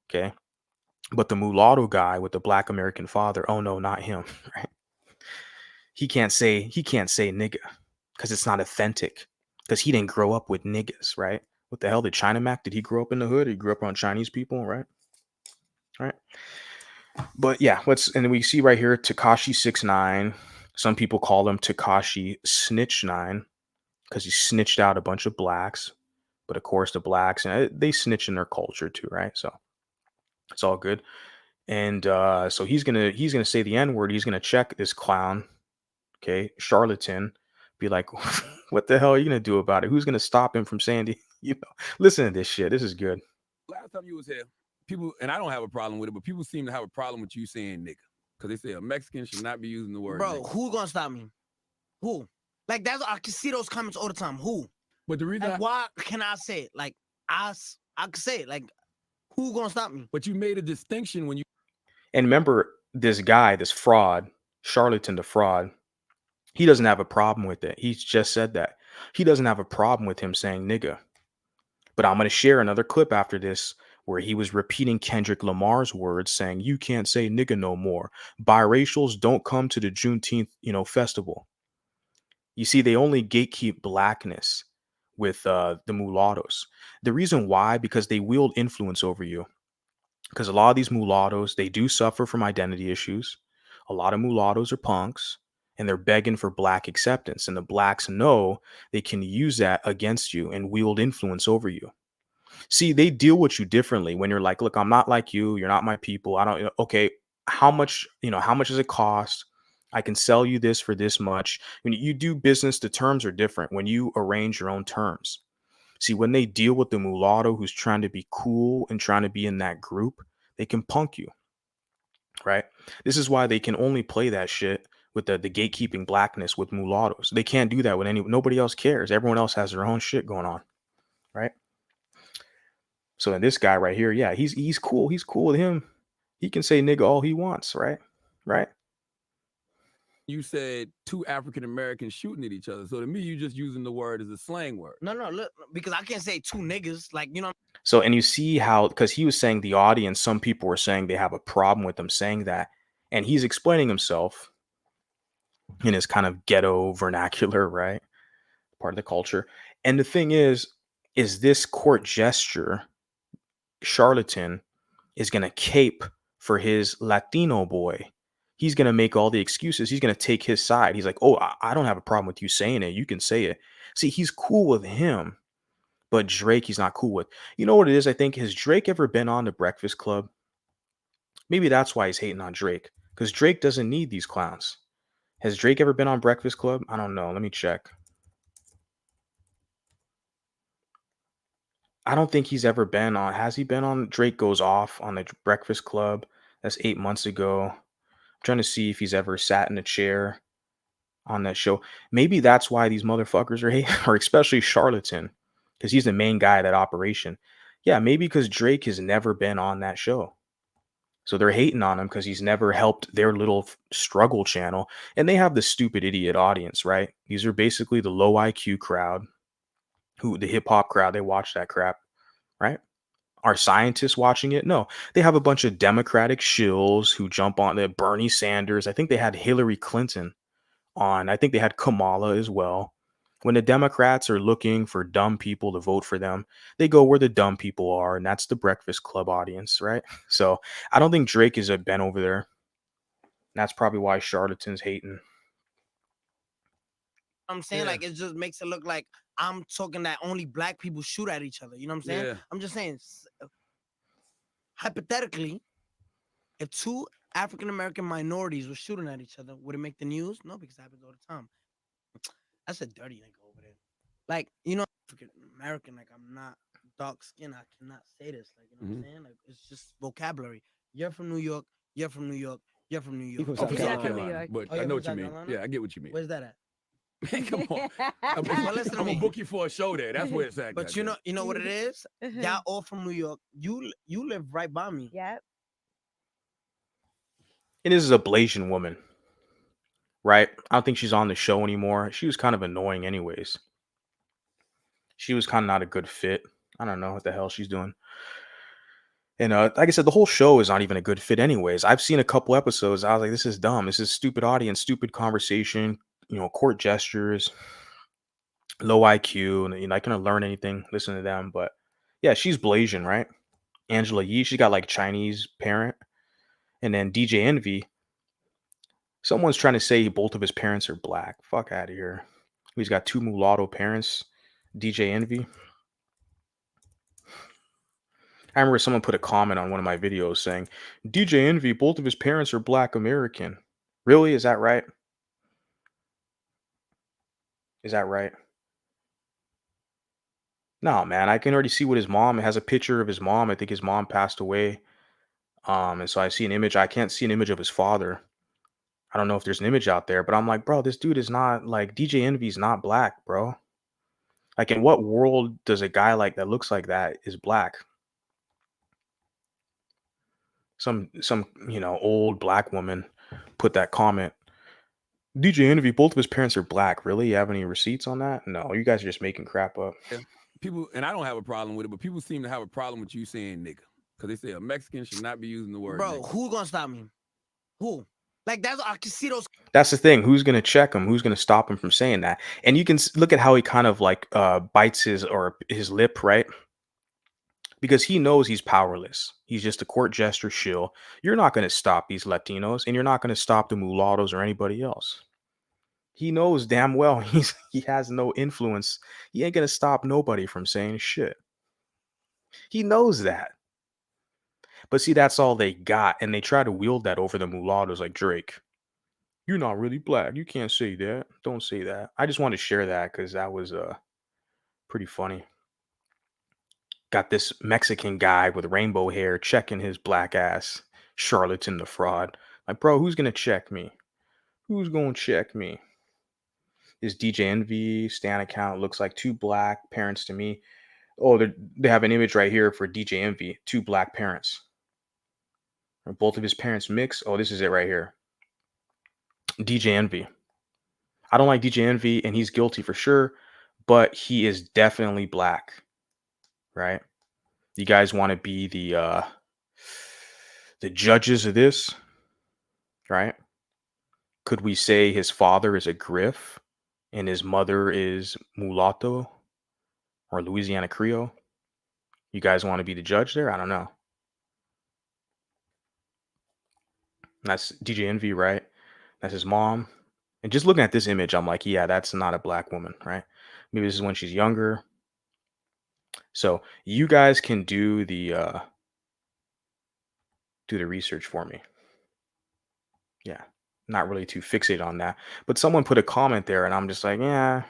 okay? But the mulatto guy with the black American father, oh no, not him, right? He can't say nigga because it's not authentic because he didn't grow up with niggas, right? What the hell did China Mac? Did he grow up in the hood? He grew up around Chinese people, right? Right. But yeah, and we see right here Tekashi 6ix9ine. Some people call him Tekashi Snitch 9 because he snitched out a bunch of blacks. But of course, the blacks and they snitch in their culture too, right? So it's all good. And so he's gonna say the N-word. He's gonna check this clown, okay, charlatan, be like, what the hell are you gonna do about it? Who's gonna stop him from saying listen to this shit. This is good. Last time you was here, people, and I don't have a problem with it, but people seem to have a problem with you saying nigga. Because they say a Mexican should not be using the word Bro, nigga. who's gonna stop me? Who? Like that's I can see those comments all the time. Who? But the reason, Like, why can I say it? Like I can say it. Like who gonna stop me? but you made a distinction when you. And remember, this guy, this fraud, Charlatan the fraud, he doesn't have a problem with it. He's just said that. He doesn't have a problem with him saying nigga. But I'm going to share another clip after this where he was repeating Kendrick Lamar's words saying, you can't say nigga no more. Biracials don't come to the Juneteenth, festival. You see, they only gatekeep blackness with the mulattoes. The reason why, because they wield influence over you. Because a lot of these mulattoes, they do suffer from identity issues. A lot of mulattoes are punks and they're begging for black acceptance. And the blacks know they can use that against you and wield influence over you. See, they deal with you differently when you're like, look, I'm not like you. You're not my people. I don't, okay, how much does it cost? I can sell you this for this much. When you do business, the terms are different when you arrange your own terms. See, when they deal with the mulatto who's trying to be cool and trying to be in that group, they can punk you, right? This is why they can only play that shit with the gatekeeping blackness with mulattoes. They can't do that with nobody else cares. Everyone else has their own shit going on, right? So in this guy right here, yeah, he's cool. He's cool with him. He can say nigga all he wants, right? Right? You said two African Americans shooting at each other. So to me, you just using the word as a slang word. No, look, because I can't say two niggas. Like, So, and you see how, because he was saying the audience, some people were saying they have a problem with him saying that. And he's explaining himself in his kind of ghetto vernacular, right? Part of the culture. And the thing is this court gesture, Charlatan is going to cape for his Latino boy. He's going to make all the excuses. He's going to take his side. He's like, oh, I don't have a problem with you saying it. You can say it. See, he's cool with him, but Drake, he's not cool with. You know what it is? I think, has Drake ever been on the Breakfast Club? Maybe that's why he's hating on Drake, because Drake doesn't need these clowns. Has Drake ever been on Breakfast Club? I don't know. Let me check. I don't think he's ever been on. Has he been on? Drake Goes Off on the Breakfast Club. That's 8 months ago. I'm trying to see if he's ever sat in a chair on that show. Maybe that's why these motherfuckers are hating, or especially Charlatan, because he's the main guy at that operation. Yeah, maybe because Drake has never been on that show. So they're hating on him because he's never helped their little struggle channel. And they have the stupid idiot audience, right? These are basically the low IQ crowd, the hip hop crowd. They watch that crap, right? Are scientists watching it? No. They have a bunch of Democratic shills who jump on the Bernie Sanders. I think they had Hillary Clinton on. I think they had Kamala as well. When the Democrats are looking for dumb people to vote for them, they go where the dumb people are, and that's the Breakfast Club audience, right? So I don't think Drake has been over there. That's probably why Charlatan's hating. I'm saying, like, it just makes it look like I'm talking that only black people shoot at each other. You know what I'm saying? Yeah. I'm just saying, hypothetically, if two African American minorities were shooting at each other, would it make the news? No, because it happens all the time. That's a dirty nigga over there. Like, African American, like, I'm not dark skinned. I cannot say this. Like, what I'm saying? Like, it's just vocabulary. You're from New York. You're from New York. You're from New York. From South South Carolina. Carolina, but Oh, I you're know from what you South mean. Carolina? Yeah, I get what you mean. Where's that at? Man, come on. I'm listen to gonna me. book you for a show there. That's where it's at. But you know what it is? Y'all all from New York. You live right by me. Yep. And this is a Blasian woman, right? I don't think she's on the show anymore. She was kind of annoying anyways. She was kind of not a good fit. I don't know what the hell she's doing. And like I said, the whole show is not even a good fit anyways. I've seen a couple episodes. I was like, this is dumb. This is stupid audience, stupid conversation, court gestures, low IQ. And you're not going to learn anything. Listen to them. But yeah, she's Blasian, right? Angela Yee, she's got like Chinese parent. And then DJ Envy, someone's trying to say both of his parents are black. Fuck out of here. He's got two mulatto parents. DJ Envy. I remember someone put a comment on one of my videos saying, DJ Envy, both of his parents are black American. Really? Is that right? Is that right? No, man. I can already see what his mom has a picture of his mom. I think his mom passed away. And so I see an image. I can't see an image of his father. I don't know if there's an image out there, but I'm like, bro, this dude is not like DJ Envy's not black, bro. Like, in what world does a guy like that looks like that is black? Some old black woman put that comment. DJ Envy, both of his parents are black. Really? You have any receipts on that? No, you guys are just making crap up. People, and I don't have a problem with it, but people seem to have a problem with you saying nigga. Because they say a Mexican should not be using the word Bro, nigga. who gonna stop me? Who? Like, that's I can see those. That's the thing. Who's gonna check him? Who's gonna stop him from saying that? And you can look at how he kind of like bites his lip, right? Because he knows he's powerless. He's just a court jester shill. You're not gonna stop these Latinos, and you're not gonna stop the mulattoes or anybody else. He knows damn well he has no influence. He ain't gonna stop nobody from saying shit. He knows that. But see, that's all they got, and they try to wield that over the mulattoes like Drake. You're not really black. You can't say that. Don't say that. I just want to share that because that was pretty funny. Got this Mexican guy with rainbow hair checking his black ass. Charlatan the fraud. Like, bro, who's gonna check me? Who's gonna check me? His DJ Envy Stan account looks like two black parents to me. Oh, they have an image right here for DJ Envy. Two black parents. Are both of his parents mixed? Oh, this is it right here. DJ Envy. I don't like DJ Envy, and he's guilty for sure, but he is definitely black, right? You guys want to be the judges of this, right? Could we say his father is a Griff and his mother is Mulatto or Louisiana Creole? You guys want to be the judge there? I don't know. That's DJ Envy, right? That's his mom. And just looking at this image, I'm like, yeah, that's not a black woman, right? Maybe this is when she's younger. So you guys can do the research for me. Yeah, not really too fixated on that. But someone put a comment there, and I'm just like, yeah,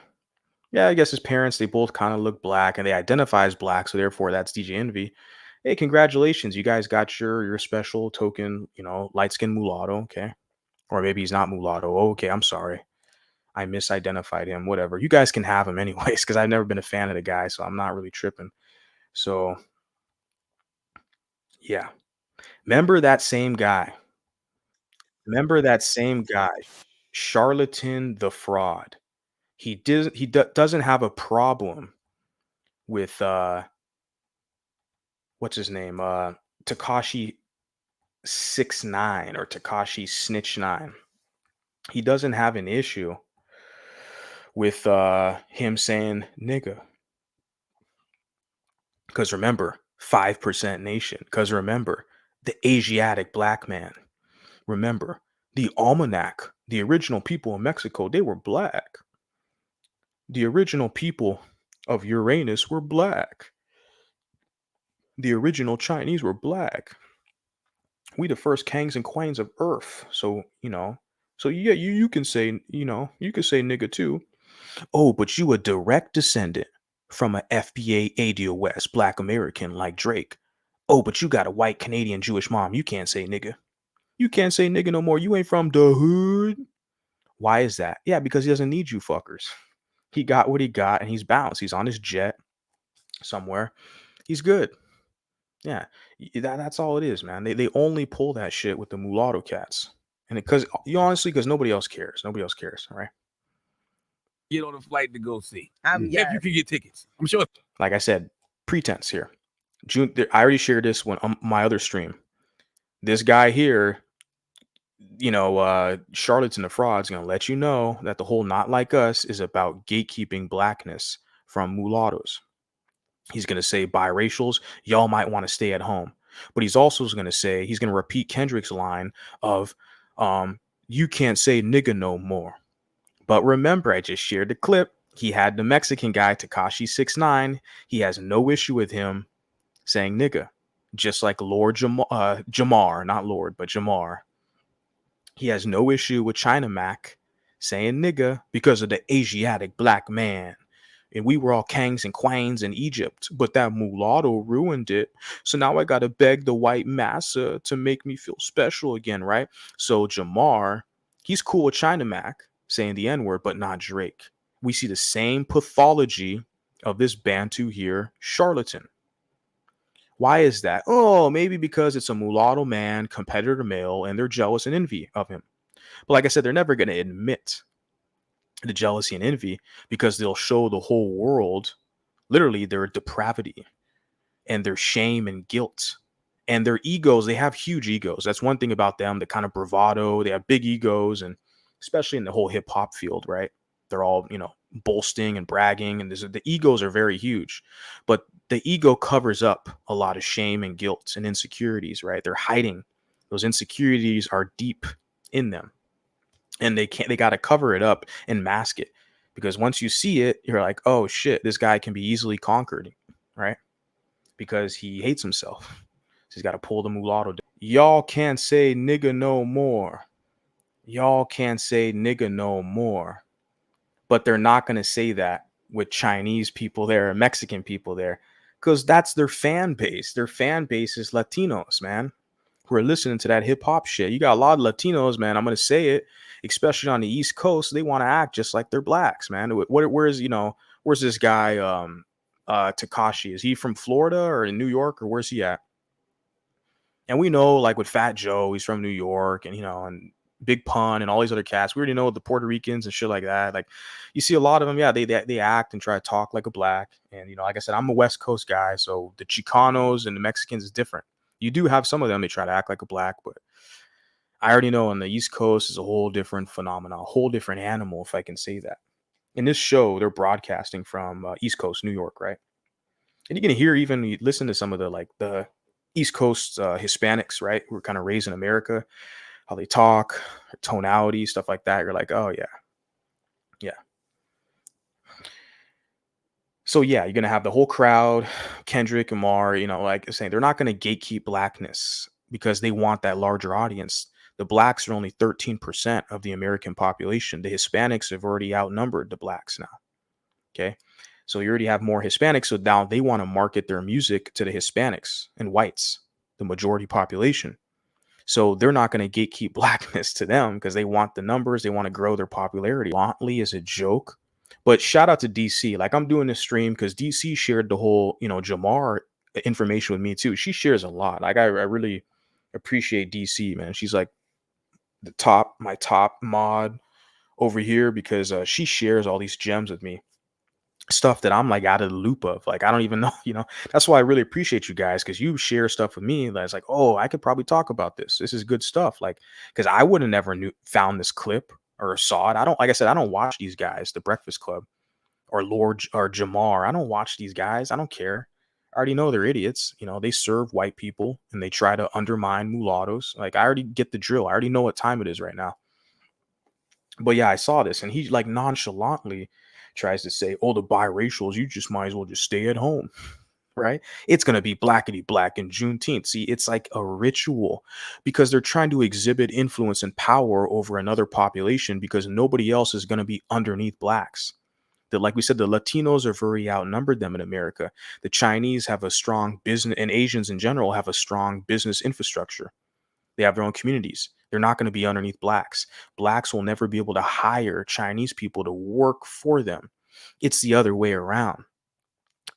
I guess his parents, they both kind of look black, and they identify as black, so therefore that's DJ Envy. Hey, congratulations, you guys got your special token, light-skinned mulatto, okay? Or maybe he's not mulatto. Oh, okay, I'm sorry. I misidentified him, whatever. You guys can have him anyways, because I've never been a fan of the guy, so I'm not really tripping. So, yeah. Remember that same guy. Charlatan the fraud. He doesn't have a problem with what's his name? Tekashi 6ix9ine or Tekashi Snitch 9. He doesn't have an issue with him saying nigga. Because remember, 5% nation. Because remember, the Asiatic black man. Remember, the almanac, the original people in Mexico, they were black. The original people of Uranus were black. The original Chinese were black. We the first kings and queens of Earth. So, yeah, you can say, you can say nigga too. Oh, but you a direct descendant from a FBA ADO West black American like Drake. Oh, but you got a white Canadian Jewish mom. You can't say nigga. You can't say nigga no more. You ain't from the hood. Why is that? Yeah, because he doesn't need you fuckers. He got what he got and he's bounced. He's on his jet somewhere. He's good. Yeah, that's all it is, man. They only pull that shit with the mulatto cats. And because nobody else cares. Nobody else cares, all right? Get on a flight to go see. Yeah. If you can get tickets. I'm sure. Like I said, pretense here. I already shared this on my other stream. This guy here, Charlatan the fraud's gonna let you know that the whole not like us is about gatekeeping blackness from mulattoes. He's gonna say biracials, y'all might want to stay at home. But he's also gonna say, he's gonna repeat Kendrick's line of you can't say nigga no more. But remember, I just shared the clip. He had the Mexican guy, Tekashi 6ix9ine. He has no issue with him saying nigga. Just like Lord Jamar, not Lord, but Jamar. He has no issue with China Mac saying nigga because of the Asiatic black man. And we were all kings and queens in Egypt, but that mulatto ruined it. So now I got to beg the white massa to make me feel special again, right? So Jamar He's cool with China Mac saying the N-word, but not Drake. We see the same pathology of this Bantu here, Charlatan. Why is that? Oh, maybe because it's a mulatto man, competitor male, and they're jealous and envy of him. But like I said, they're never going to admit the jealousy and envy because they'll show the whole world literally their depravity and their shame and guilt and their egos. They have huge egos. That's one thing about them, the kind of bravado. They have big egos, and especially in the whole hip hop field, right? They're all, boasting and bragging, and the egos are very huge, but the ego covers up a lot of shame and guilt and insecurities, right? They're hiding. Those insecurities are deep in them, and they got to cover it up and mask it, because once you see it, you're like, oh shit, this guy can be easily conquered, right? Because he hates himself. So he's got to pull the mulatto down. Y'all can't say nigga no more. Y'all can't say nigga no more. But they're not going to say that with Chinese people there and Mexican people there, because that's their fan base. Their fan base is Latinos, man, who are listening to that hip hop shit. You got a lot of Latinos, man. I'm going to say it, especially on the East Coast. They want to act just like they're blacks, man. Where's this guy, Takashi? Is he from Florida or in New York, or where's he at? And we know, like with Fat Joe, he's from New York, and and Big Pun and all these other cats. We already know the Puerto Ricans and shit like that. Like, you see a lot of them, yeah, they act and try to talk like a black. And like I said, I'm a West Coast guy, so the Chicanos and the Mexicans is different. You do have some of them, they try to act like a black, but I already know on the East Coast is a whole different phenomenon, a whole different animal, if I can say that. In this show, they're broadcasting from East Coast, New York, right? And you can hear, even you listen to some of the East Coast Hispanics, right, who are kind of raised in America, how they talk, tonality, stuff like that. You're like, oh yeah. So yeah, you're gonna have the whole crowd, Kendrick, Jamar, like saying they're not gonna gatekeep blackness because they want that larger audience. The blacks are only 13% of the American population. The Hispanics have already outnumbered the blacks now. Okay. So you already have more Hispanics. So now they want to market their music to the Hispanics and whites, the majority population. So they're not going to gatekeep blackness to them because they want the numbers. They want to grow their popularity. Bluntly is a joke. But shout out to DC. Like, I'm doing this stream because DC shared the whole, Jamar information with me too. She shares a lot. Like, I really appreciate DC, man. She's like my top mod over here because she shares all these gems with me. Stuff that I'm like out of the loop of. Like, I don't even know, that's why I really appreciate you guys, because you share stuff with me that's like, oh, I could probably talk about this. This is good stuff. Like, because I would have never found this clip or saw it. Like I said, I don't watch these guys, The Breakfast Club or Lord or Jamar. I don't watch these guys. I don't care. I already know they're idiots. They serve white people and they try to undermine mulattoes. Like, I already get the drill. I already know what time it is right now. But yeah, I saw this, and he like nonchalantly tries to say, oh, the biracials, you just might as well just stay at home, right? It's going to be blackety black in Juneteenth. See, it's like a ritual because they're trying to exhibit influence and power over another population because nobody else is going to be underneath blacks. Like we said, the Latinos are very outnumbered them in America. The Chinese have a strong business, and Asians in general have a strong business infrastructure. They have their own communities. They're not going to be underneath blacks. Blacks will never be able to hire Chinese people to work for them. It's the other way around.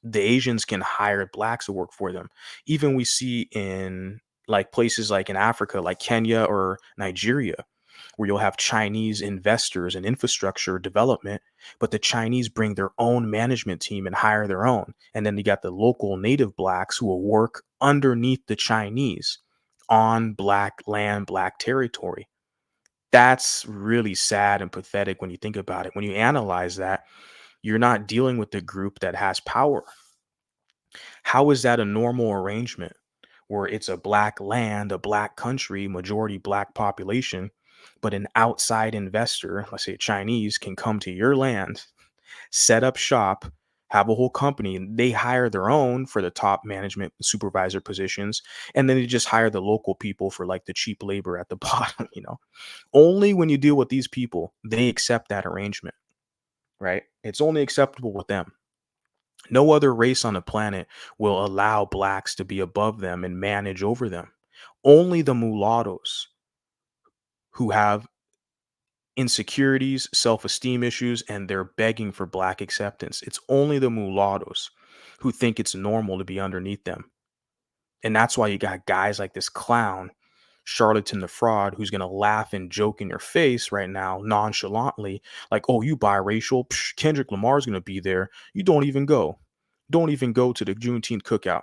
The Asians can hire blacks to work for them. Even we see in like places like in Africa, like Kenya or Nigeria, where you'll have Chinese investors and infrastructure development, but the Chinese bring their own management team and hire their own. And then you got the local native blacks who will work underneath the Chinese on black land, black territory. That's really sad and pathetic when you think about it. When you analyze that, you're not dealing with the group that has power. How is that a normal arrangement where it's a black land, a black country, majority black population, but an outside investor, let's say Chinese, can come to your land, set up shop, have a whole company, and they hire their own for the top management supervisor positions, and then they just hire the local people for like the cheap labor at the bottom. Only when you deal with these people, they accept that arrangement, right? It's only acceptable with them. No other race on the planet will allow blacks to be above them and manage over them. Only the mulattoes, who have insecurities, self-esteem issues, and they're begging for black acceptance. It's only the mulattoes who think it's normal to be underneath them. And that's why you got guys like this clown, Charlatan the fraud, who's going to laugh and joke in your face right now, nonchalantly, like, oh, you biracial? Psh, Kendrick Lamar's going to be there. You don't even go. Don't even go to the Juneteenth cookout.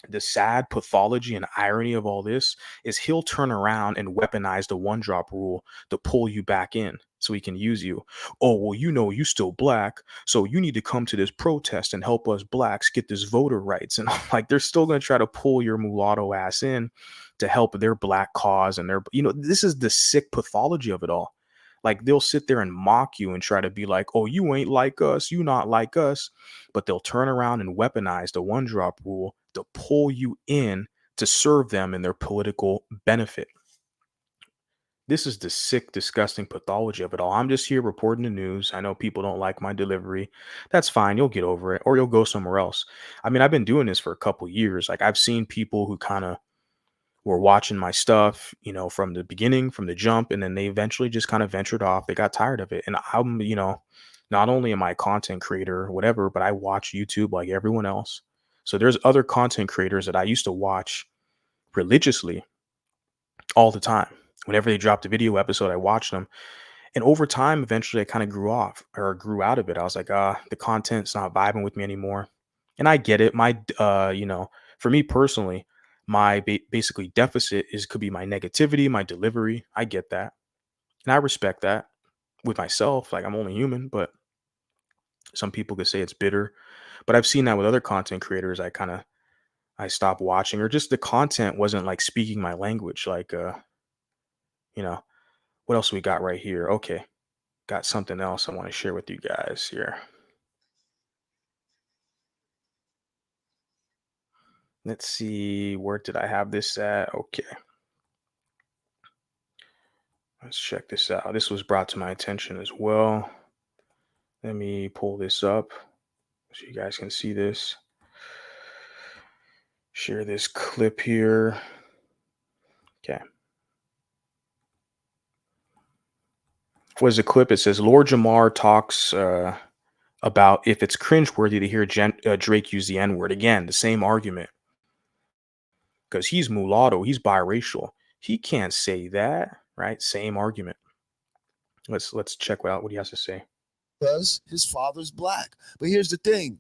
The sad pathology and irony of all this is he'll turn around and weaponize the one drop rule to pull you back in so he can use you. Oh, well, you know, you still black, so you need to come to this protest and help us blacks get this voter rights. And like, they're still going to try to pull your mulatto ass in to help their black cause. And their, you know, this is the sick pathology of it all. Like, they'll sit there and mock you and try to be like, oh, you ain't like us, you not like us. But they'll turn around and weaponize the one drop rule to pull you in to serve them in their political benefit. This is the sick, disgusting pathology of it all. I'm just here reporting the news. I know people don't like my delivery. That's fine. You'll get over it, or you'll go somewhere else. I mean, I've been doing this for a couple years. Like, I've seen people who kind of were watching my stuff, you know, from the beginning, from the jump, and then they eventually just kind of ventured off. They got tired of it. And I'm, you know, not only am I a content creator or whatever, but I watch YouTube like everyone else. So there's other content creators that I used to watch religiously all the time. Whenever they dropped a video episode, I watched them. And over time, eventually I kind of grew out of it. I was like, the content's not vibing with me anymore. And I get it. My, you know, for me personally, my basically deficit could be my negativity, my delivery. I get that. And I respect that with myself. Like, I'm only human, but some people could say it's bitter. But I've seen that with other content creators. I stopped watching, or just the content wasn't like speaking my language. Like, you know, what else we got right here? Okay. Got something else I want to share with you guys here. Let's see, where did I have this at? Okay. Let's check this out. This was brought to my attention as well. Let me pull this up so you guys can see this. Share this clip here. Okay. What is the clip? It says Lord Jamar talks about if it's cringeworthy to hear Drake use the N-word. Again, the same argument. Because he's mulatto, he's biracial. He can't say that, right? Same argument. Let's check out what he has to say. Because his father's black. But here's the thing.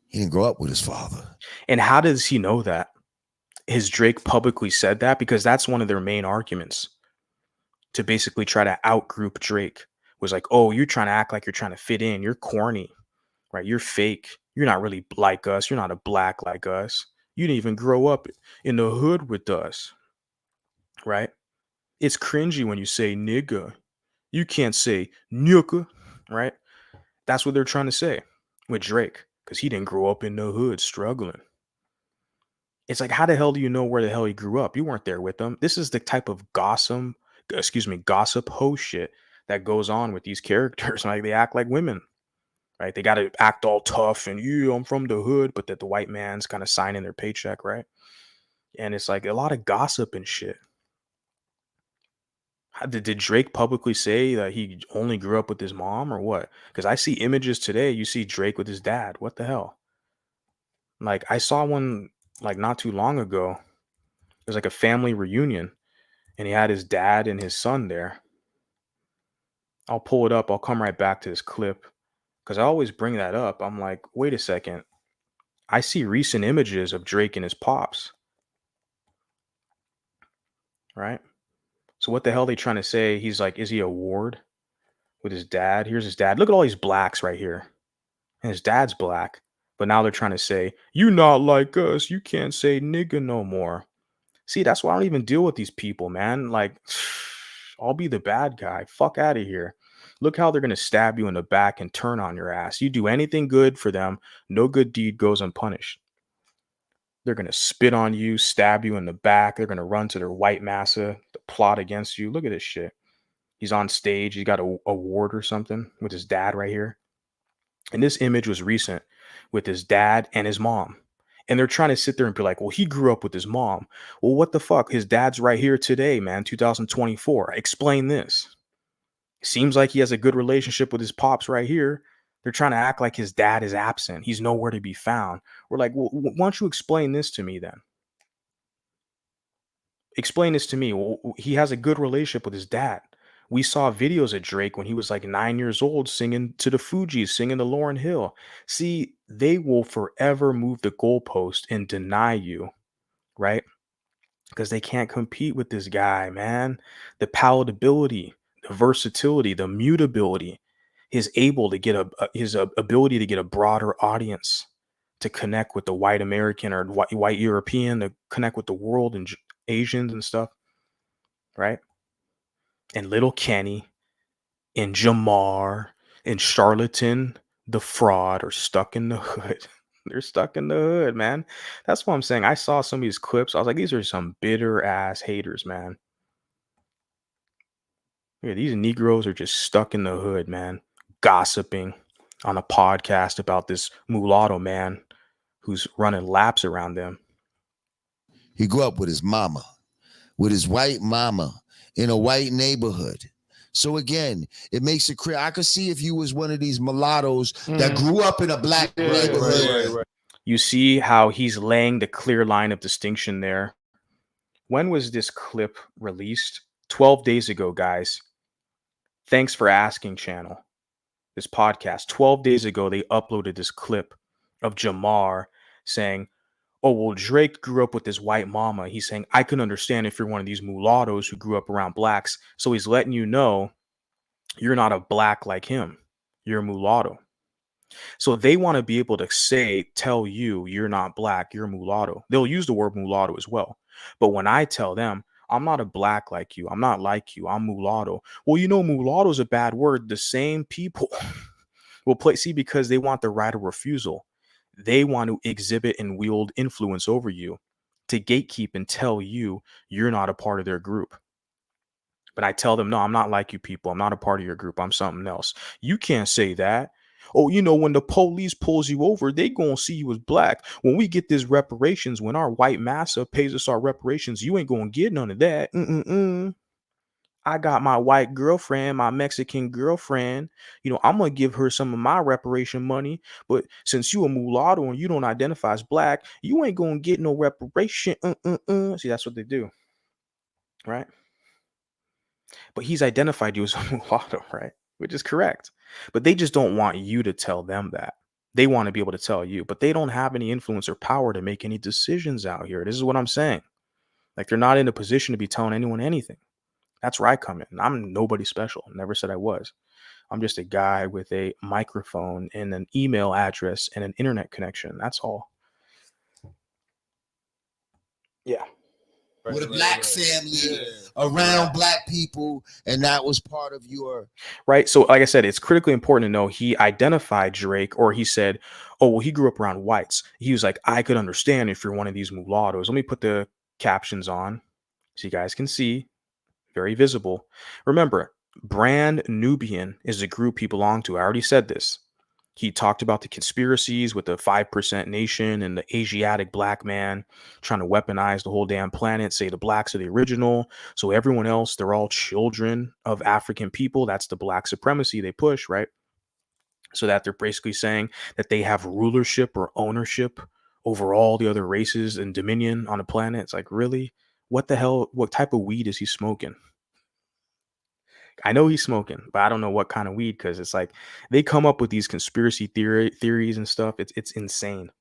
He didn't grow up with his father. And how does he know that? Has Drake publicly said that? Because that's one of their main arguments, to basically try to outgroup Drake. Was like, oh, you're trying to act like you're trying to fit in. You're corny, right? You're fake. You're not really like us. You're not a black like us. You didn't even grow up in the hood with us, right? It's cringy when you say nigga. You can't say nigga, right? That's what they're trying to say with Drake, because he didn't grow up in the hood struggling. It's like, how the hell do you know where the hell he grew up? You weren't there with him. This is the type of gossip ho shit that goes on with these characters. Like, they act like women, right? They got to act all tough and, yeah, I'm from the hood, but that the white man's kind of signing their paycheck, right? And it's like a lot of gossip and shit. Did Drake publicly say that he only grew up with his mom or what? Because I see images today. You see Drake with his dad. What the hell? Like, I saw one like not too long ago. It was like a family reunion, and he had his dad and his son there. I'll pull it up. I'll come right back to this clip because I always bring that up. I'm like, wait a second. I see recent images of Drake and his pops. Right? So what the hell are they trying to say? He's like, is he a ward with his dad? Here's his dad. Look at all these blacks right here. And his dad's black. But now they're trying to say, you not like us. You can't say nigga no more. See, that's why I don't even deal with these people, man. Like, I'll be the bad guy. Fuck out of here. Look how they're going to stab you in the back and turn on your ass. You do anything good for them, no good deed goes unpunished. They're going to spit on you, stab you in the back. They're going to run to their white massa to plot against you. Look at this shit. He's on stage. He's got a award or something with his dad right here. And this image was recent with his dad and his mom. And they're trying to sit there and be like, well, he grew up with his mom. Well, what the fuck? His dad's right here today, man, 2024. Explain this. Seems like he has a good relationship with his pops right here. They're trying to act like his dad is absent. He's nowhere to be found. We're like, well, why don't you explain this to me then? Explain this to me. Well, he has a good relationship with his dad. We saw videos of Drake when he was like 9 years old singing to the Fugees, singing to Lauryn Hill. See, they will forever move the goalpost and deny you, right? Because they can't compete with this guy, man. The palatability, the versatility, the mutability, his able to get his ability to get a broader audience, to connect with the white American or white European, to connect with the world and Asians and stuff, right? And Little Kenny and Jamar and Charlatan, the fraud, are stuck in the hood. They're stuck in the hood, man. That's what I'm saying. I saw some of these clips. I was like, these are some bitter ass haters, man. Yeah, these Negroes are just stuck in the hood, man. Gossiping on a podcast about this mulatto man who's running laps around them. He grew up with his mama, with his white mama in a white neighborhood. So again, it makes it clear. I could see if you was one of these mulattoes that grew up in a black neighborhood. You see how he's laying the clear line of distinction there. When was this clip released? 12 days ago, guys. Thanks for asking, channel. This podcast. 12 days ago, they uploaded this clip of Jamar saying, oh, well, Drake grew up with his white mama. He's saying, I can understand if you're one of these mulattoes who grew up around blacks. So he's letting you know you're not a black like him. You're a mulatto. So they want to be able to tell you you're not black, you're a mulatto. They'll use the word mulatto as well. But when I tell them, I'm not a black like you, I'm not like you, I'm mulatto. Well, you know, mulatto is a bad word. The same people will see, because they want the right of refusal. They want to exhibit and wield influence over you to gatekeep and tell you you're not a part of their group. But I tell them, no, I'm not like you people. I'm not a part of your group. I'm something else. You can't say that. Oh, you know, when the police pulls you over, they gonna see you as black. When we get this reparations, when our white massa pays us our reparations, you ain't gonna get none of that. I got my white girlfriend, my Mexican girlfriend. You know, I'm gonna give her some of my reparation money. But since you a mulatto and you don't identify as black, you ain't gonna get no reparation. See, that's what they do, right? But he's identified you as a mulatto, right? Which is correct. But they just don't want you to tell them that. They want to be able to tell you, but they don't have any influence or power to make any decisions out here. This is what I'm saying. Like, they're not in a position to be telling anyone anything. That's where I come in. I'm nobody special. Never said I was. I'm just a guy with a microphone and an email address and an internet connection. That's all. Yeah. With a black family around black people, and that was part of your right. So like I said, it's critically important to know he identified Drake, or he said, oh, well, he grew up around whites. He was like, I could understand if you're one of these mulattoes. Let me put the captions on so you guys can see. Very visible. Remember, Brand Nubian is the group he belonged to. I already said this. He talked about the conspiracies with the 5% nation and the Asiatic black man trying to weaponize the whole damn planet, say the blacks are the original. So everyone else, they're all children of African people. That's the black supremacy they push, right? So that they're basically saying that they have rulership or ownership over all the other races and dominion on the planet. It's like, really? What the hell? What type of weed is he smoking? I know he's smoking, but I don't know what kind of weed, because it's like they come up with these conspiracy theories and stuff. It's insane.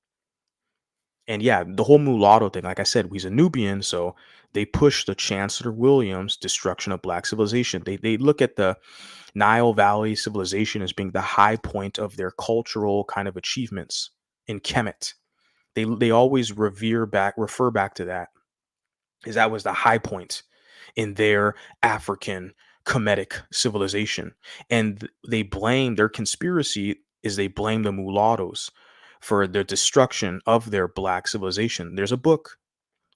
And yeah, the whole mulatto thing, like I said, he's a Nubian, so they push the Chancellor Williams destruction of black civilization. They look at the Nile Valley civilization as being the high point of their cultural kind of achievements in Kemet. They always refer back to that, because that was the high point in their African Kemetic civilization. And they blame their conspiracy is they blame the mulattoes for the destruction of their black civilization. There's a book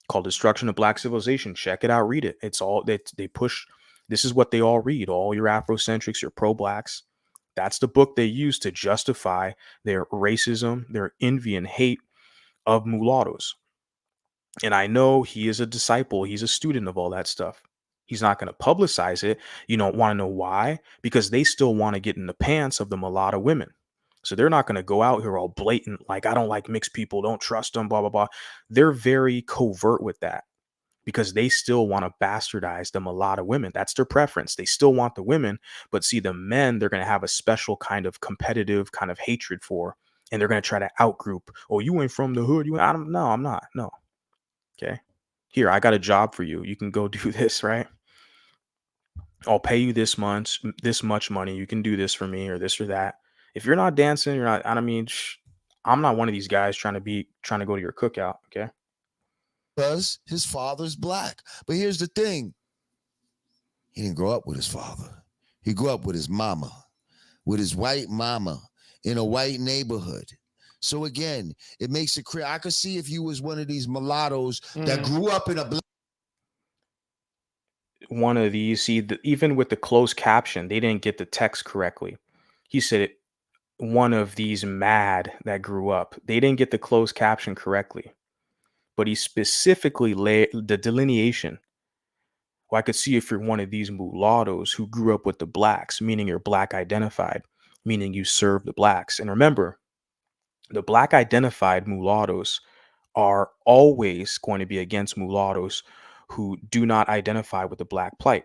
called Destruction of Black Civilization. Check it out, read it. It's all that they push. This is what they all read. All your Afrocentrics, your pro-blacks. That's the book they use to justify their racism, their envy and hate of mulattoes. And I know he is a disciple. He's a student of all that stuff. He's not going to publicize it. You don't want to know why? Because they still want to get in the pants of the mulatto women. So they're not going to go out here all blatant, like, I don't like mixed people, don't trust them, blah, blah, blah. They're very covert with that because they still want to bastardize the mulatto women. That's their preference. They still want the women, but see, the men, they're going to have a special kind of competitive kind of hatred for, and they're going to try to outgroup. Oh, you ain't from the hood. I don't know. I'm not. No. Okay. Here, I got a job for you. You can go do this, right? I'll pay you this much money. You can do this for me or this or that. If you're not dancing, you're not, I mean, I'm not one of these guys trying to go to your cookout. Okay. Because his father's black. But here's the thing. He didn't grow up with his father. He grew up with his mama, with his white mama in a white neighborhood. So again, it makes it clear. I could see if you was one of these mulattoes that grew up in a black. One of these, see, even with the closed caption, they didn't get the text correctly. He said it, one of these mad that grew up. They didn't get the closed caption correctly. But he specifically laid the delineation. Well, I could see if you're one of these mulattoes who grew up with the blacks, meaning you're black identified, meaning you serve the blacks. And remember, the black identified mulattoes are always going to be against mulattoes who do not identify with the black plight.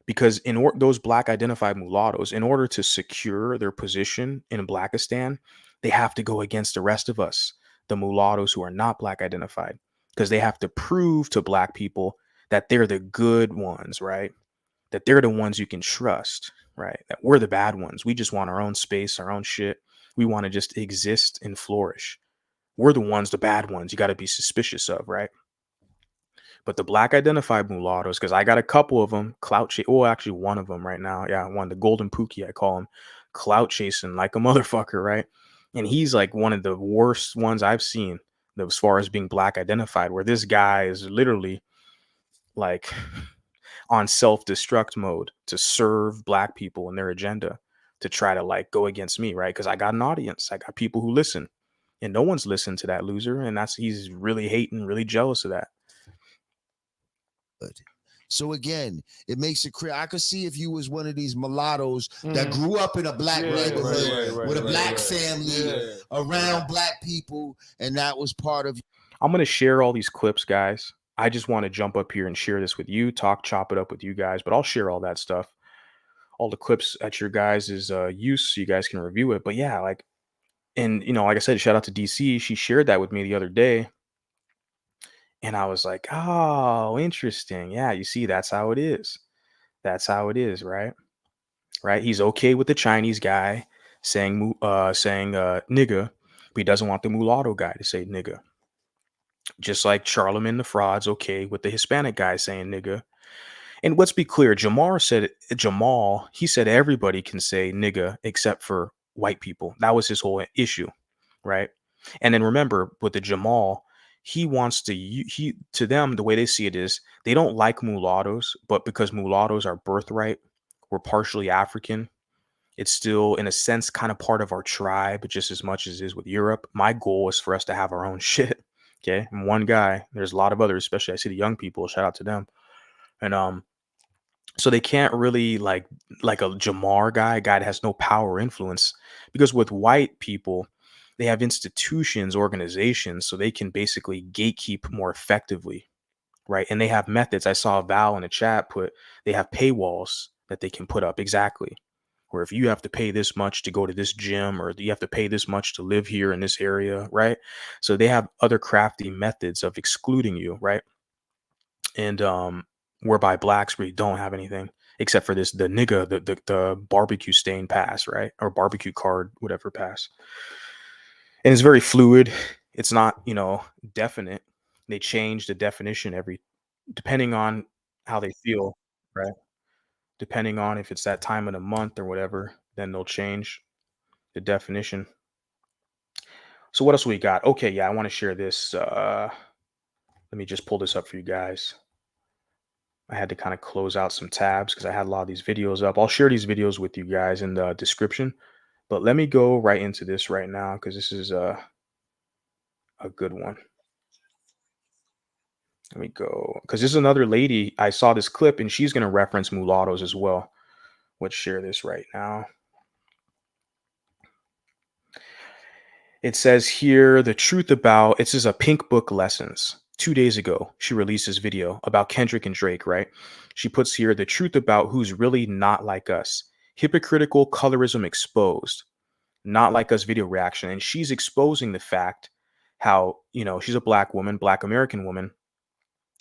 Because those black identified mulattoes, in order to secure their position in Blackistan, they have to go against the rest of us, the mulattoes who are not black identified, because they have to prove to black people that they're the good ones, right? That they're the ones you can trust, right? That we're the bad ones. We just want our own space, our own shit. We want to just exist and flourish. We're the ones, the bad ones you got to be suspicious of, right? But the black identified mulattoes, because I got a couple of them, actually one of them right now. Yeah, one, the golden pookie, I call him, clout chasing like a motherfucker, right? And he's like one of the worst ones I've seen as far as being black identified, where this guy is literally like on self-destruct mode to serve black people and their agenda, to try to like go against me, right? Because I got an audience, I got people who listen, and no one's listened to that loser, and he's really hating, really jealous of that. So again, it makes it clear. I could see if you was one of these mulattoes that grew up in a black neighborhood with a black family around black people, and that was part of. I'm going to share all these clips, guys. I just want to jump up here and share this with you, chop it up with you guys, but I'll share all that stuff, all the clips at your guys' use so you guys can review it. But yeah, like, and like I said, shout out to DC. She shared that with me the other day. And I was like, oh, interesting. Yeah, you see, that's how it is. That's how it is, right? Right? He's okay with the Chinese guy saying nigga, but he doesn't want the mulatto guy to say nigga. Just like Charlamagne the fraud's okay with the Hispanic guy saying nigga. And let's be clear, he said everybody can say nigga except for white people. That was his whole issue, right? And then remember, with the Jamal, he wants to them, the way they see it is they don't like mulattoes, but because mulattoes are birthright, we're partially African. It's still, in a sense, kind of part of our tribe, just as much as it is with Europe. My goal is for us to have our own shit. Okay. I'm one guy. There's a lot of others, especially I see the young people. Shout out to them. And so they can't really like a Jamar guy, a guy that has no power or influence, because with white people, they have institutions, organizations, so they can basically gatekeep more effectively, right? And they have methods. I saw Val in the chat they have paywalls that they can put up, exactly. Where if you have to pay this much to go to this gym, or you have to pay this much to live here in this area, right? So they have other crafty methods of excluding you, right? And whereby blacks really don't have anything except for the nigga, the barbecue stain pass, right? Or barbecue card, whatever pass. And it's very fluid. It's not, definite. They change the definition depending on how they feel, right? Depending on if it's that time of the month or whatever, then they'll change the definition. So what else we got? Okay, yeah, I want to share this. Let me just pull this up for you guys. I had to kind of close out some tabs because I had a lot of these videos up. I'll share these videos with you guys in the description. But let me go right into this right now because this is a good one. Let me go, because there's another lady. I saw this clip, and she's gonna reference mulattoes as well. Let's share this right now. It says here the truth about this is a Pink Book Lessons. 2 days ago, she released this video about Kendrick and Drake, right? She puts here the truth about who's really not like us. Hypocritical colorism exposed. Not like us video reaction. And she's exposing the fact how, she's a black woman, black American woman.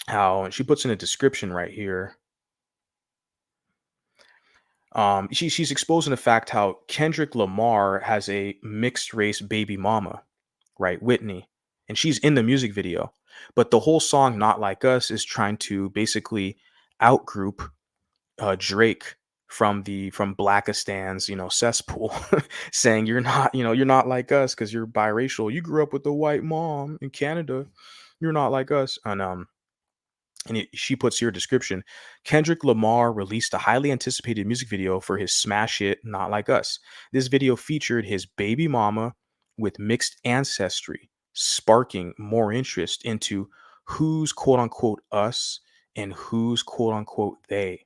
How, and she puts in a description right here. She's exposing the fact how Kendrick Lamar has a mixed race baby mama, right? Whitney. And she's in the music video. But the whole song, Not Like Us, is trying to basically outgroup Drake from Blackistan's, cesspool, saying you're not like us because you're biracial. You grew up with a white mom in Canada. You're not like us. And she puts here description. Kendrick Lamar released a highly anticipated music video for his smash hit, Not Like Us. This video featured his baby mama with mixed ancestry, sparking more interest into who's quote unquote us and who's quote unquote they.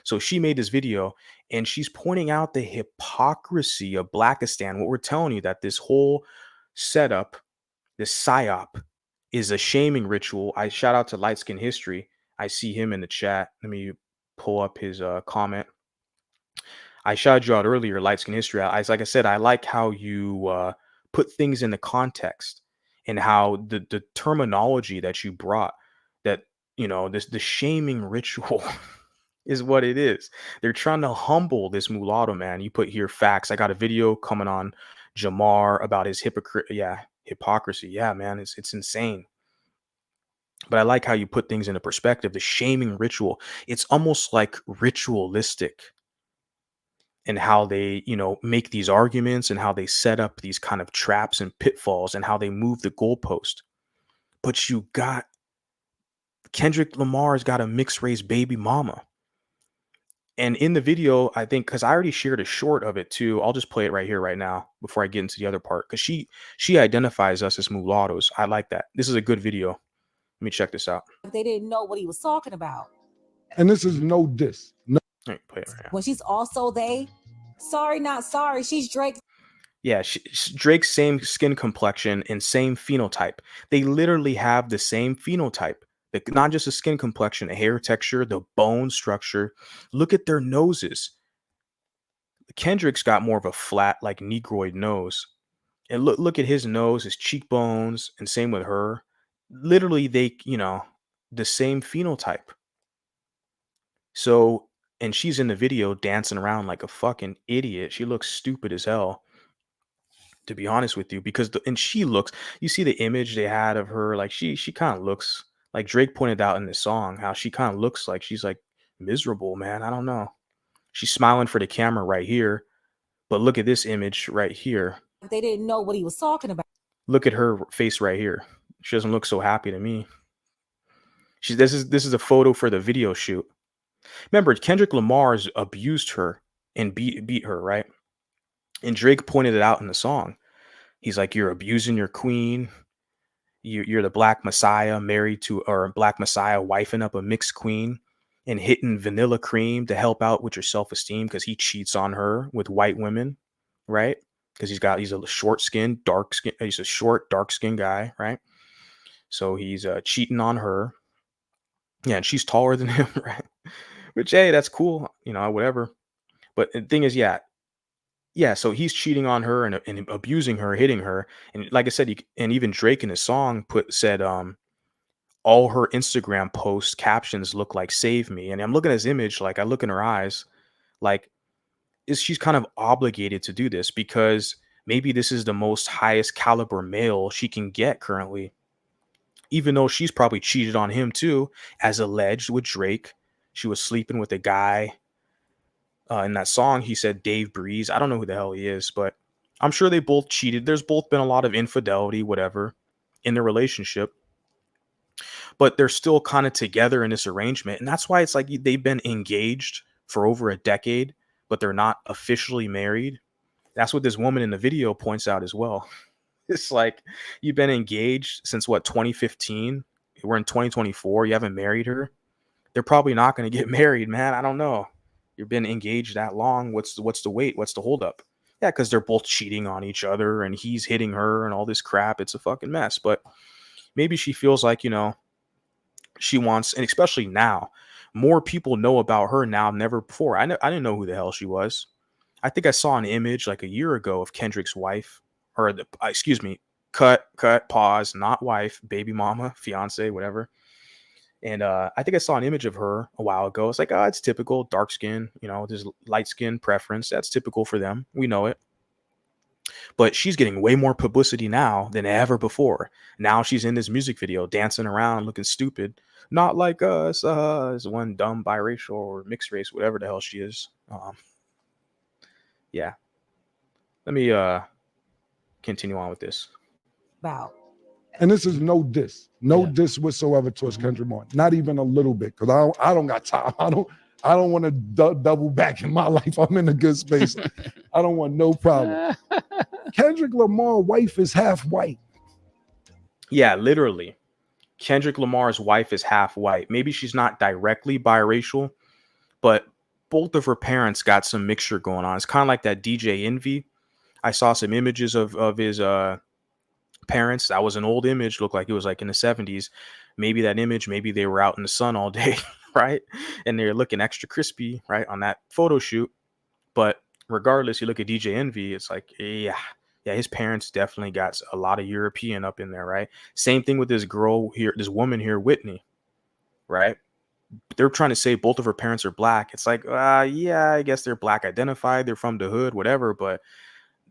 So she made this video and she's pointing out the hypocrisy of Blackistan. What we're telling you, that this whole setup, this psyop, is a shaming ritual. I shout out to Light Skin History. I see him in the chat. Let me pull up his comment. I shouted you out earlier, Light Skin History. Like I said, I like how you put things into context and how the terminology that you brought, that the shaming ritual is what it is. They're trying to humble this mulatto man. You put here facts. I got a video coming on Jamar about his hypocrisy. Yeah, man, it's insane. But I like how you put things into perspective. The shaming ritual, it's almost like ritualistic in how they, make these arguments and how they set up these kind of traps and pitfalls and how they move the goalpost. But you got Kendrick Lamar's got a mixed race baby mama. And in the video, I think, because I already shared a short of it too, I'll just play it right here, right now, before I get into the other part. Because she identifies us as mulattoes. I like that. This is a good video. Let me check this out. They didn't know what he was talking about. And this is no diss. No. Let me play it right now. When she's also they, sorry, not sorry. She's Drake. Yeah, Drake's same skin complexion and same phenotype. They literally have the same phenotype. Not just a skin complexion, a hair texture, the bone structure. Look at their noses. Kendrick's got more of a flat, like Negroid nose. And look at his nose, his cheekbones, and same with her. Literally, they, the same phenotype. So, and she's in the video dancing around like a fucking idiot. She looks stupid as hell, to be honest with you, because she looks, you see the image they had of her, like she kind of looks like Drake pointed out in the song, how she kind of looks like she's like miserable, man. I don't know. She's smiling for the camera right here, but look at this image right here. They didn't know what he was talking about. Look at her face right here. She doesn't look so happy to me. This is a photo for the video shoot. Remember, Kendrick Lamar's abused her and beat her, right? And Drake pointed it out in the song. He's like, you're abusing your queen. You're the Black Messiah Black Messiah wifing up a mixed queen and hitting vanilla cream to help out with your self-esteem because he cheats on her with white women, right? Because he's a short skin, dark skin. He's a short, dark skin guy, right? So he's cheating on her. Yeah, and she's taller than him, right? Which, hey, that's cool, whatever. But the thing is, yeah, so he's cheating on her and abusing her, hitting her. And like I said, and even Drake in his song said all her Instagram post captions look like "save me." And I'm looking at his image, like I look in her eyes, like she's kind of obligated to do this because maybe this is the most highest caliber male she can get currently. Even though she's probably cheated on him too, as alleged with Drake. She was sleeping with a guy. In that song, he said Dave Breeze. I don't know who the hell he is, but I'm sure they both cheated. There's both been a lot of infidelity, whatever, in their relationship. But they're still kind of together in this arrangement. And that's why it's like they've been engaged for over a decade, but they're not officially married. That's what this woman in the video points out as well. It's like, you've been engaged since what, 2015? We're in 2024. You haven't married her. They're probably not going to get married, man. I don't know. You've been engaged that long. What's the wait? What's the holdup? Yeah, because they're both cheating on each other and he's hitting her and all this crap. It's a fucking mess. But maybe she feels like, she wants, and especially now, more people know about her now than ever before. I didn't know who the hell she was. I think I saw an image like a year ago of Kendrick's wife, or excuse me, cut, pause, not wife, baby mama, fiance, whatever. And I think I saw an image of her a while ago. It's like, oh, it's typical, dark skin, there's light skin preference. That's typical for them. We know it. But she's getting way more publicity now than ever before. Now she's in this music video, dancing around, looking stupid. Not like us, as one dumb biracial or mixed race, whatever the hell she is. Yeah. Let me continue on with this. About. And this is no diss diss whatsoever towards Kendrick Lamar, not even a little bit, because I don't got time. I don't want to double back in my life. I'm in a good space. I don't want no problem. Kendrick Lamar's wife is half white. Yeah, literally. Kendrick Lamar's wife is half white. Maybe she's not directly biracial, but both of her parents got some mixture going on. It's kind of like that DJ Envy. I saw some images of his parents. That was an old image, looked like it was like in the 70s. Maybe that image, maybe they were out in the sun all day, right? And they're looking extra crispy, right, on that photo shoot. But regardless, you look at DJ Envy, it's like, yeah, his parents definitely got a lot of European up in there, right? Same thing with this girl here, this woman here, Whitney, right? They're trying to say both of her parents are black. It's like, yeah, I guess they're black identified. They're from the hood, whatever. But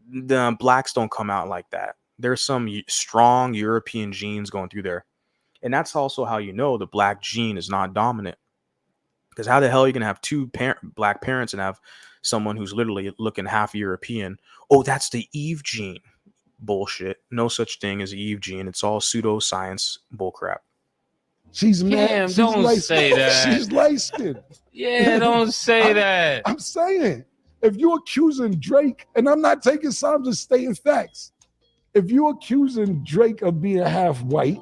the blacks don't come out like that. There's some strong European genes going through there. And that's also how you know the black gene is not dominant. Because how the hell are you going to have two black parents and have someone who's literally looking half European? Oh, that's the Eve gene. Bullshit. No such thing as Eve gene. It's all pseudoscience bullcrap. She's mad. Damn, She's don't light say that. She's light skinned. Yeah, don't say that. I'm saying, if you're accusing Drake, and I'm not taking sides, I'm just stating facts. If you're accusing Drake of being half white,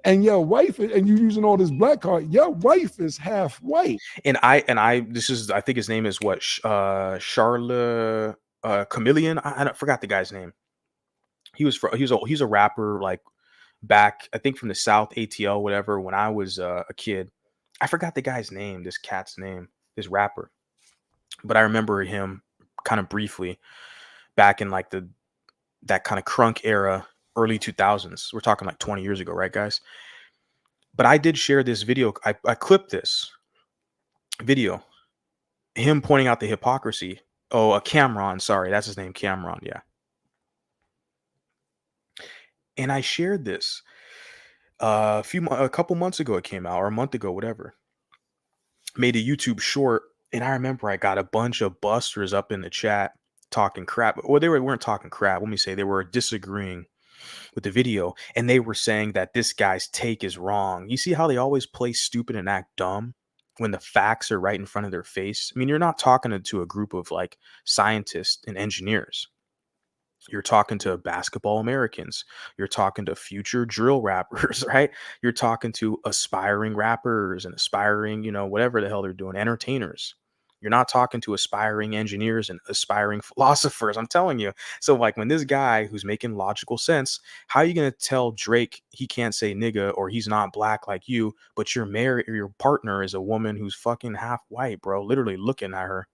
and your wife, and you using all this black card, your wife is half white. And I think his name is what? Chameleon. I forgot the guy's name. He's a rapper, like back, I think from the South, ATL, whatever. When I was a kid, I forgot the guy's name, this cat's name, this rapper. But I remember him kind of briefly back in like that kind of crunk era, early 2000s. We're talking like 20 years ago, right, guys? But I did share this video. I clipped this video, him pointing out the hypocrisy. Oh, Cameron. Sorry, that's his name, Cameron. Yeah. And I shared this a couple months ago. It came out, or a month ago, whatever. Made a YouTube short, and I remember I got a bunch of busters up in the chat talking crap. Well, they weren't talking crap. Let me say they were disagreeing with the video, and they were saying that this guy's take is wrong. You see how they always play stupid and act dumb when the facts are right in front of their face? I mean, you're not talking to a group of like scientists and engineers. You're talking to basketball Americans. You're talking to future drill rappers, right? You're talking to aspiring rappers and aspiring, whatever the hell they're doing, entertainers. You're not talking to aspiring engineers and aspiring philosophers. I'm telling you. So like when this guy who's making logical sense, how are you going to tell Drake he can't say nigga or he's not black like you, but your partner is a woman who's fucking half white, bro, literally looking at her.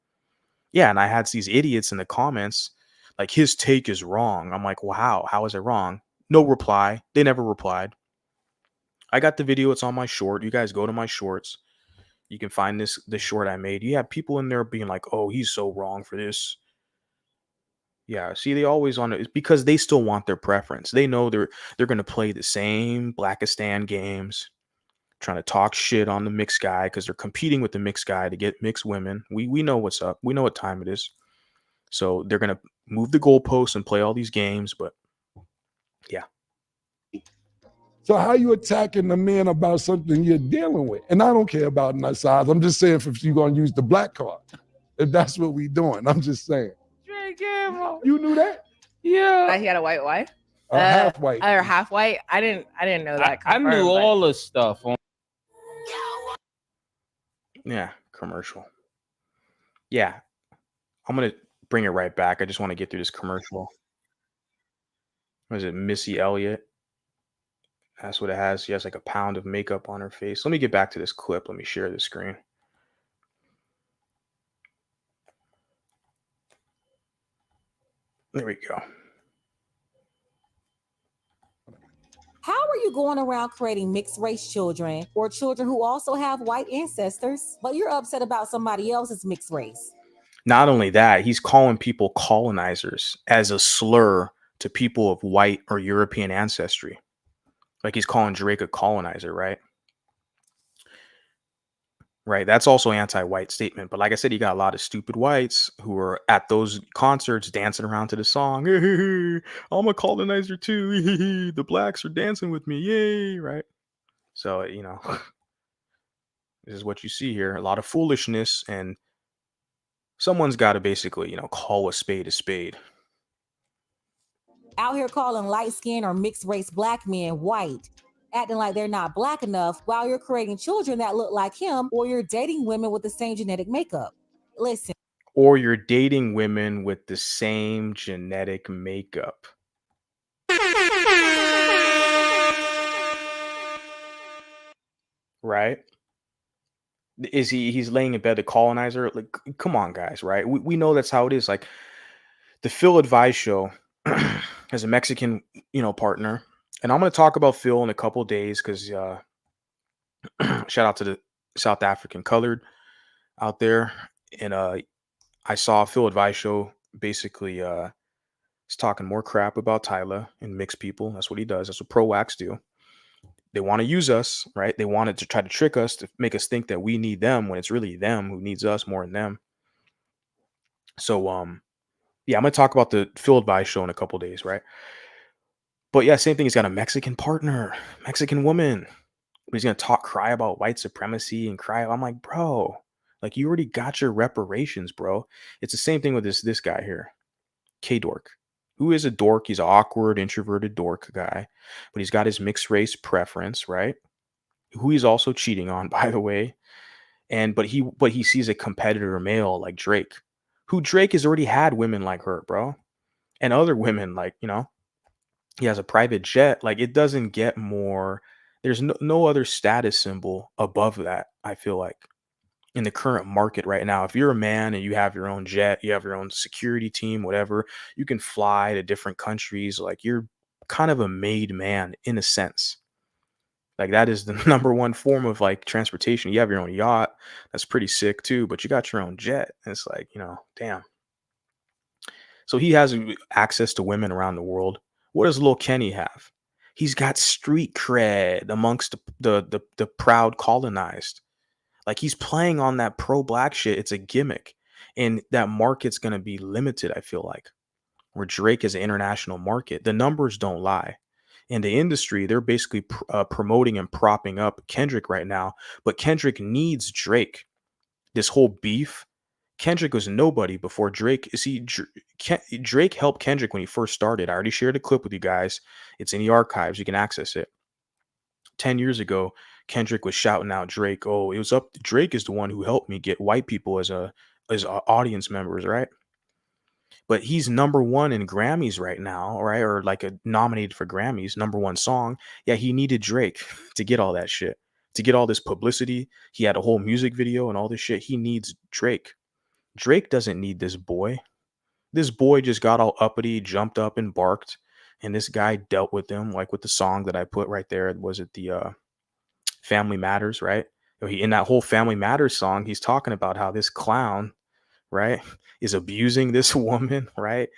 Yeah. And I had these idiots in the comments like his take is wrong. I'm like, wow, how is it wrong? No reply. They never replied. I got the video. It's on my short. You guys go to my shorts. You can find this short I made. You have people in there being like, oh, he's so wrong for this. Yeah, see, they always on it. It's because they still want their preference. They know they're going to play the same Blackistan games, trying to talk shit on the mixed guy because they're competing with the mixed guy to get mixed women. We know what's up. We know what time it is. So they're going to move the goalposts and play all these games. But yeah. So how you attacking the man about something you're dealing with? And I don't care about nut size. I'm just saying if you're going to use the black card, if that's what we doing. I'm just saying. You knew that? Yeah. That he had a white wife? Half white. Or half white. I didn't know that. I knew confirmed, but- all the stuff on. Yeah, commercial. Yeah, I'm gonna bring it right back. I just want to get through this commercial. What is it, Missy Elliott? That's what it has. She has like a pound of makeup on her face. Let me get back to this clip. Let me share the screen. There we go. How are you going around creating mixed race children or children who also have white ancestors, but you're upset about somebody else's mixed race? Not only that, he's calling people colonizers as a slur to people of white or European ancestry. Like he's calling Drake a colonizer, right? Right. That's also anti-white statement. But like I said, you got a lot of stupid whites who are at those concerts dancing around to the song. I'm a colonizer too. The blacks are dancing with me. Yay. Right. So, this is what you see here. A lot of foolishness, and someone's got to basically, call a spade a spade. Out here calling light skin or mixed race black men white, acting like they're not black enough while you're creating children that look like him, or you're dating women with the same genetic makeup. Listen. Or you're dating women with the same genetic makeup. Right? He's laying in bed, the colonizer? Like, come on, guys, right? We know that's how it is. Like, the Phil Advice show has a Mexican, partner. And I'm going to talk about Phil in a couple days because shout out to the South African colored out there. And I saw Phil Advice show basically he's talking more crap about Tyler and mixed people. That's what he does. That's what pro-wax do. They want to use us, right? They wanted to try to trick us to make us think that we need them when it's really them who needs us more than them. So, yeah, I'm going to talk about the Phil Advice show in a couple days, right? But yeah, same thing. He's got a Mexican partner, Mexican woman. But he's going to cry about white supremacy and cry. I'm like, bro, like you already got your reparations, bro. It's the same thing with this guy here, K-Dork. Who is a dork? He's an awkward, introverted dork guy, but he's got his mixed race preference, right? Who he's also cheating on, by the way. But he sees a competitor male like Drake, who Drake has already had women like her, bro, and other women like, he has a private jet. Like, it doesn't get more. There's no other status symbol above that, I feel like, in the current market right now. If you're a man and you have your own jet, you have your own security team, whatever, you can fly to different countries. Like, you're kind of a made man in a sense. Like, that is the number one form of like transportation. You have your own yacht. That's pretty sick too, but you got your own jet. And it's like, damn. So he has access to women around the world. What does Lil Kenny have? He's got street cred amongst the proud colonized. Like, he's playing on that pro-black shit. It's a gimmick. And that market's going to be limited, I feel like. Where Drake is an international market. The numbers don't lie. In the industry, they're basically promoting and propping up Kendrick right now. But Kendrick needs Drake. This whole beef. Kendrick was nobody before Drake. See, Drake helped Kendrick when he first started. I already shared a clip with you guys. It's in the archives. You can access it. 10 years ago, Kendrick was shouting out Drake. Oh, it was up. Drake is the one who helped me get white people as audience members, right? But he's number one in Grammys right now, right? Or like nominated for Grammys, number one song. Yeah, he needed Drake to get all that shit, to get all this publicity. He had a whole music video and all this shit. He needs Drake. Drake doesn't need this boy. This boy just got all uppity, jumped up and barked. And this guy dealt with him, like with the song that I put right there. Was it the Family Matters, right? In that whole Family Matters song, he's talking about how this clown, right, is abusing this woman, right?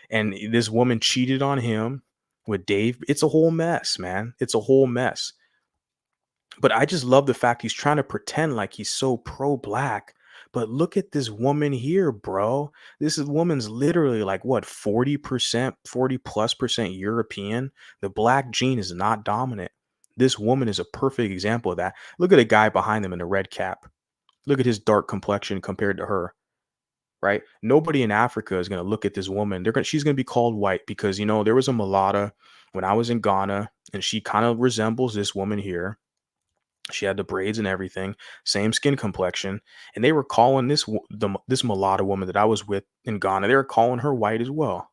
And this woman cheated on him with Dave. It's a whole mess, man. It's a whole mess. But I just love the fact he's trying to pretend like he's so pro-black. But look at this woman here, bro. This woman's literally like, what, 40%, 40+% European. The black gene is not dominant. This woman is a perfect example of that. Look at the guy behind him in the red cap. Look at his dark complexion compared to her. right? Nobody in Africa is going to look at this woman. She's going to be called white because, you know, there was a mulatto when I was in Ghana, and she kind of resembles this woman here. She had the braids and everything, same skin complexion, and they were calling this mulatto woman that I was with in Ghana, they were calling her white as well.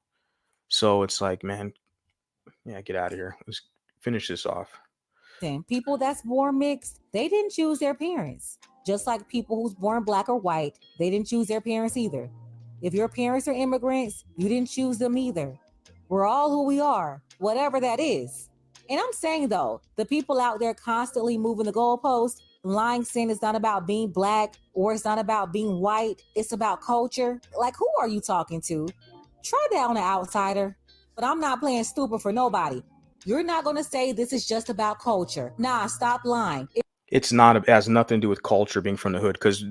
So it's like, man, yeah, get out of here. Let's finish this off. People that's born mixed, they didn't choose their parents. Just like people who's born black or white, they didn't choose their parents either. If your parents are immigrants, you didn't choose them either. We're all who we are, whatever that is. And I'm saying though, the people out there constantly moving the goalposts, lying, saying it's not about being black or it's not about being white, it's about culture. Like, who are you talking to? Try that on an outsider. But I'm not playing stupid for nobody. You're not going to say this is just about culture. Nah, stop lying. It's not, it has nothing to do with culture being from the hood. Because,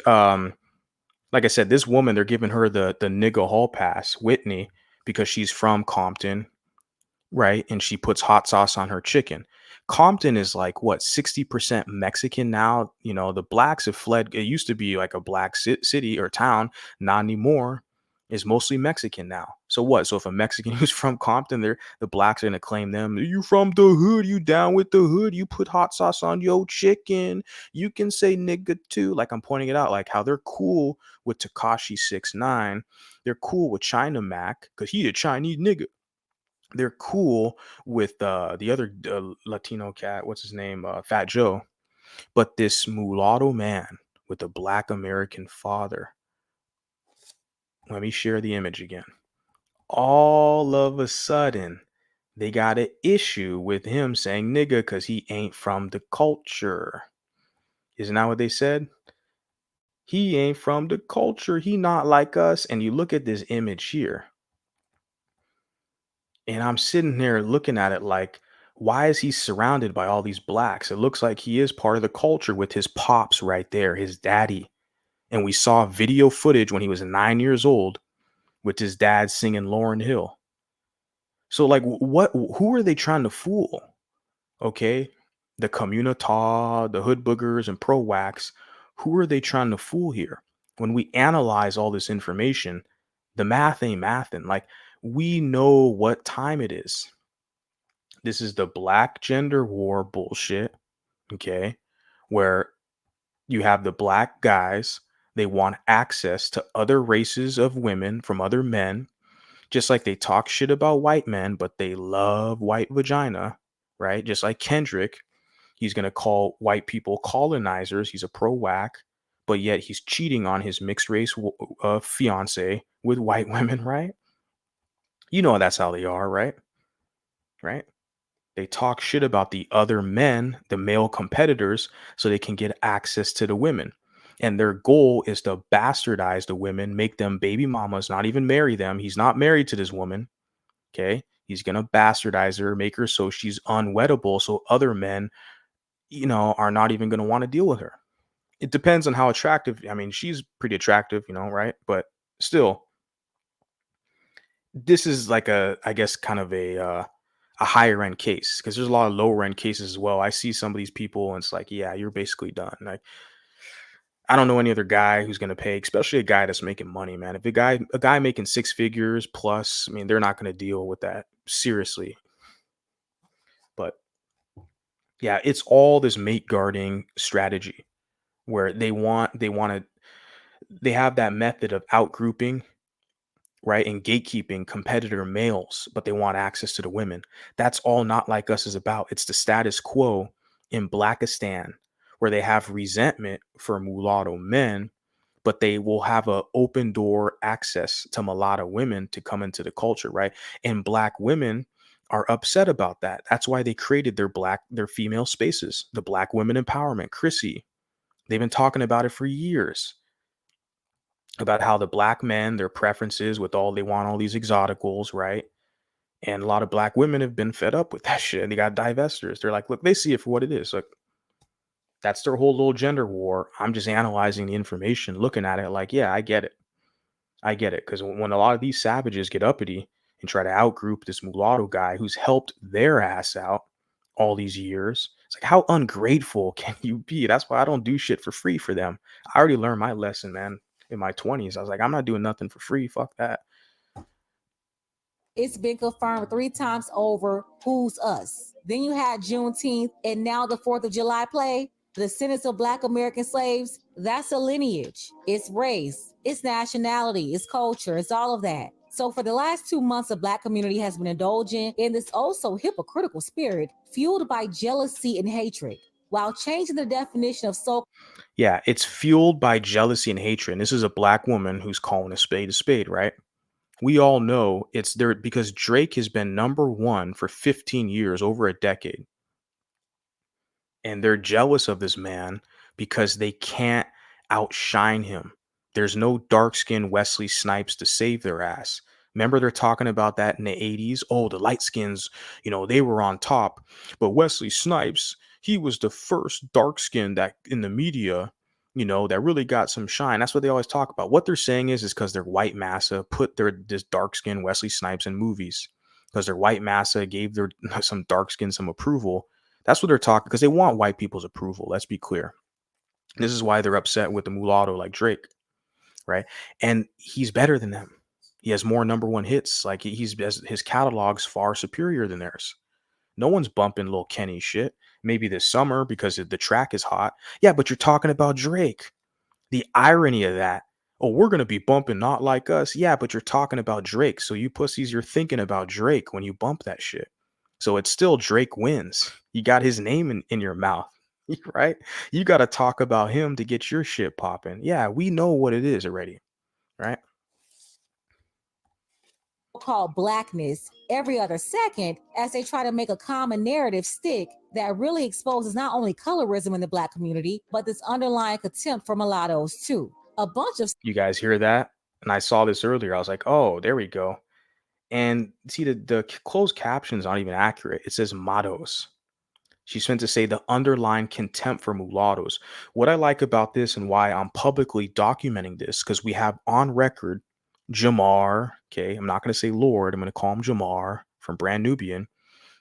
like I said, this woman, they're giving her the nigga hall pass, Whitney, because she's from Compton, right? And she puts hot sauce on her chicken. Compton is like, what, 60% Mexican now? You know, the blacks have fled. It used to be like a black city or town, not anymore. Is mostly Mexican now. So what? So if a Mexican who's from Compton, the blacks are gonna claim them. You from the hood? You down with the hood? You put hot sauce on your chicken? You can say nigga too. Like, I'm pointing it out, like how they're cool with Tekashi 6ix9ine. They're cool with China Mac because he a Chinese nigga. They're cool with the other Latino cat. What's his name? Fat Joe. But this mulatto man with a black American father. Let me share the image again. All of a sudden, they got an issue with him saying nigga because he ain't from the culture. Isn't that what they said? He ain't from the culture. He not like us. And you look at this image here. And I'm sitting there looking at it like, why is he surrounded by all these blacks? It looks like he is part of the culture with his pops right there, his daddy. And we saw video footage when he was 9 years old with his dad singing Lauryn Hill. So like, who are they trying to fool? Okay. The communita, the hood boogers and pro wax. Who are they trying to fool here? When we analyze all this information, the math ain't mathin'. Like, we know what time it is. This is the black gender war bullshit. Okay. Where you have the black guys, they want access to other races of women from other men. Just like they talk shit about white men, but they love white vagina, right? Just like Kendrick, he's going to call white people colonizers. He's a pro-whack, but yet he's cheating on his mixed race fiance with white women, right? You know that's how they are, right? Right? They talk shit about the other men, the male competitors, so they can get access to the women. And their goal is to bastardize the women, make them baby mamas, not even marry them. He's not married to this woman. Okay. He's going to bastardize her, make her so she's unwettable. So other men, you know, are not even going to want to deal with her. It depends on how attractive. I mean, she's pretty attractive, you know, right? But still, this is like I guess, kind of a higher end case because there's a lot of lower end cases as well. I see some of these people and it's like, yeah, you're basically done. Like, I don't know any other guy who's going to pay, especially a guy that's making money, man. If a guy making 6 figures plus, I mean, they're not going to deal with that seriously. But yeah, it's all this mate guarding strategy where they have that method of outgrouping, right? And gatekeeping competitor males, but they want access to the women. That's all Not Like Us is about. It's the status quo in Blackistan where they have resentment for mulatto men, but they will have a open door access to mulatto women to come into the culture, right? And black women are upset about that. That's why they created their female spaces, the Black Women Empowerment, Chrissy. They've been talking about it for years, about how the black men, their preferences with all, they want all these exoticals, right? And a lot of black women have been fed up with that shit. And they got divestors. They're like, look, they see it for what it is. Like, that's their whole little gender war. I'm just analyzing the information, looking at it like, yeah, I get it. I get it. Because when a lot of these savages get uppity and try to outgroup this mulatto guy who's helped their ass out all these years, it's like, how ungrateful can you be? That's why I don't do shit for free for them. I already learned my lesson, man. in my 20s. I was like, I'm not doing nothing for free. Fuck that. It's been confirmed 3 times over who's us. Then you had Juneteenth and now the 4th of July play. The descendants of Black American slaves, that's a lineage. It's race, it's nationality, it's culture, it's all of that. So for the last 2 months, the Black community has been indulging in this also hypocritical spirit fueled by jealousy and hatred, while changing the definition of Yeah, it's fueled by jealousy and hatred. And this is a Black woman who's calling a spade, right? We all know it's there because Drake has been #1 for 15 years, over a decade. And they're jealous of this man because they can't outshine him. There's no dark-skinned Wesley Snipes to save their ass. Remember they're talking about that in the 80s? Oh, the light skins, they were on top. But Wesley Snipes, he was the first dark skin that in the media, that really got some shine. That's what they always talk about. What they're saying is because their white massa put this dark skin Wesley Snipes in movies. Because their white massa gave their some dark skin some approval. That's what they're talking, because they want white people's approval. Let's be clear. This is why they're upset with the mulatto like Drake, right? And he's better than them. He has more #1 hits. Like his catalog's far superior than theirs. No one's bumping Lil Kenny shit. Maybe this summer because the track is hot. Yeah, but you're talking about Drake. The irony of that. Oh, we're going to be bumping Not Like Us. Yeah, but you're talking about Drake. So you pussies, you're thinking about Drake when you bump that shit. So it's still Drake wins. You got his name in your mouth, right? You got to talk about him to get your shit popping. Yeah, we know what it is already, right? called blackness every other second as they try to make a common narrative stick that really exposes not only colorism in the Black community, but this underlying contempt for mulattoes too. A bunch of You guys hear that? And I saw this earlier. I was like, oh, there we go. And see, the closed caption's not even accurate. It says mottos. She's meant to say the underlying contempt for mulattoes. What I like about this and why I'm publicly documenting this, because we have on record Jamar, okay, I'm not going to say Lord, I'm going to call him Jamar from Brand Nubian,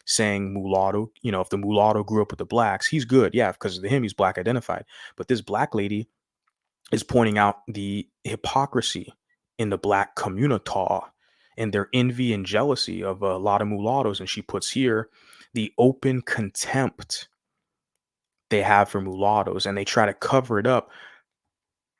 saying mulatto, if the mulatto grew up with the blacks, he's good. Yeah, because to him, he's Black identified. But this Black lady is pointing out the hypocrisy in the Black community and their envy and jealousy of a lot of mulattoes. And she puts here the open contempt they have for mulattoes, and they try to cover it up.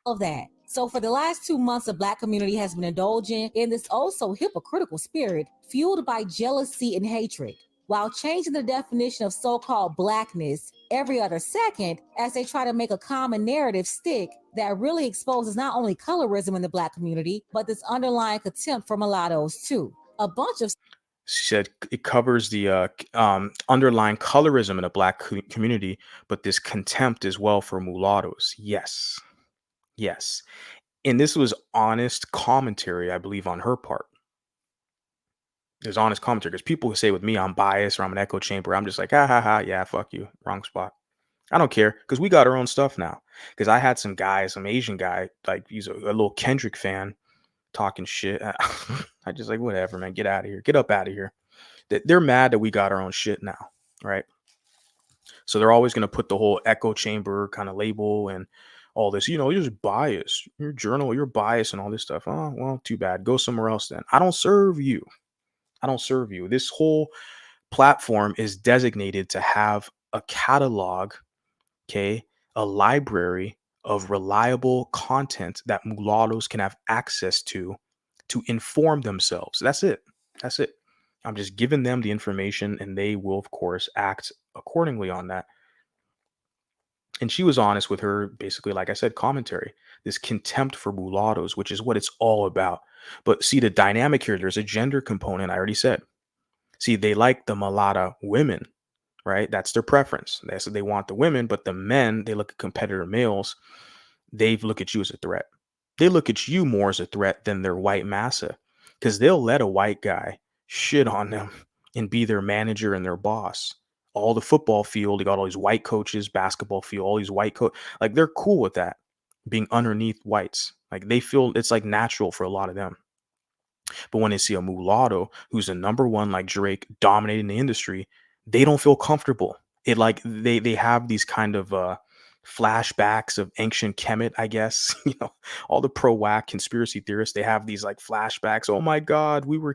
Of that. So for the last 2 months, the Black community has been indulging in this also hypocritical spirit fueled by jealousy and hatred, while changing the definition of so-called blackness every other second as they try to make a common narrative stick that really exposes not only colorism in the Black community, but this underlying contempt for mulattoes too. A bunch of She said it covers the underlying colorism in the Black community, but this contempt as well for mulattoes. Yes. Yes. And this was honest commentary, I believe, on her part. There's honest commentary because people who say with me I'm biased or I'm an echo chamber, I'm just like, yeah, fuck you. Wrong spot. I don't care because we got our own stuff now. Because I had some Asian guy, like he's a little Kendrick fan, talking shit. I just like, whatever, man, get out of here. Get up out of here. They're mad that we got our own shit now, right? So they're always going to put the whole echo chamber kind of label and all this, you're just biased. Your journal, you're biased and all this stuff. Oh, well, too bad. Go somewhere else then. I don't serve you. I don't serve you. This whole platform is designated to have a catalog, okay, a library of reliable content that mulattoes can have access to inform themselves. That's it. That's it. I'm just giving them the information and they will, of course, act accordingly on that. And she was honest with her, basically, like I said, commentary, this contempt for mulattoes, which is what it's all about. But see, the dynamic here, there's a gender component, I already said. See, they like the mulatto women, right? That's their preference. They want the women, but the men, they look at competitor males, they look at you as a threat. They look at you more as a threat than their white massa, because they'll let a white guy shit on them and be their manager and their boss. All the football field, you got all these white coaches, basketball field, all these white like they're cool with that, being underneath whites. Like they feel it's like natural for a lot of them. But when they see a mulatto who's the #1, like Drake, dominating the industry, they don't feel comfortable. It like they have these kind of flashbacks of ancient Kemet, I guess. All the pro-whack conspiracy theorists, they have these like flashbacks. Oh my God, we're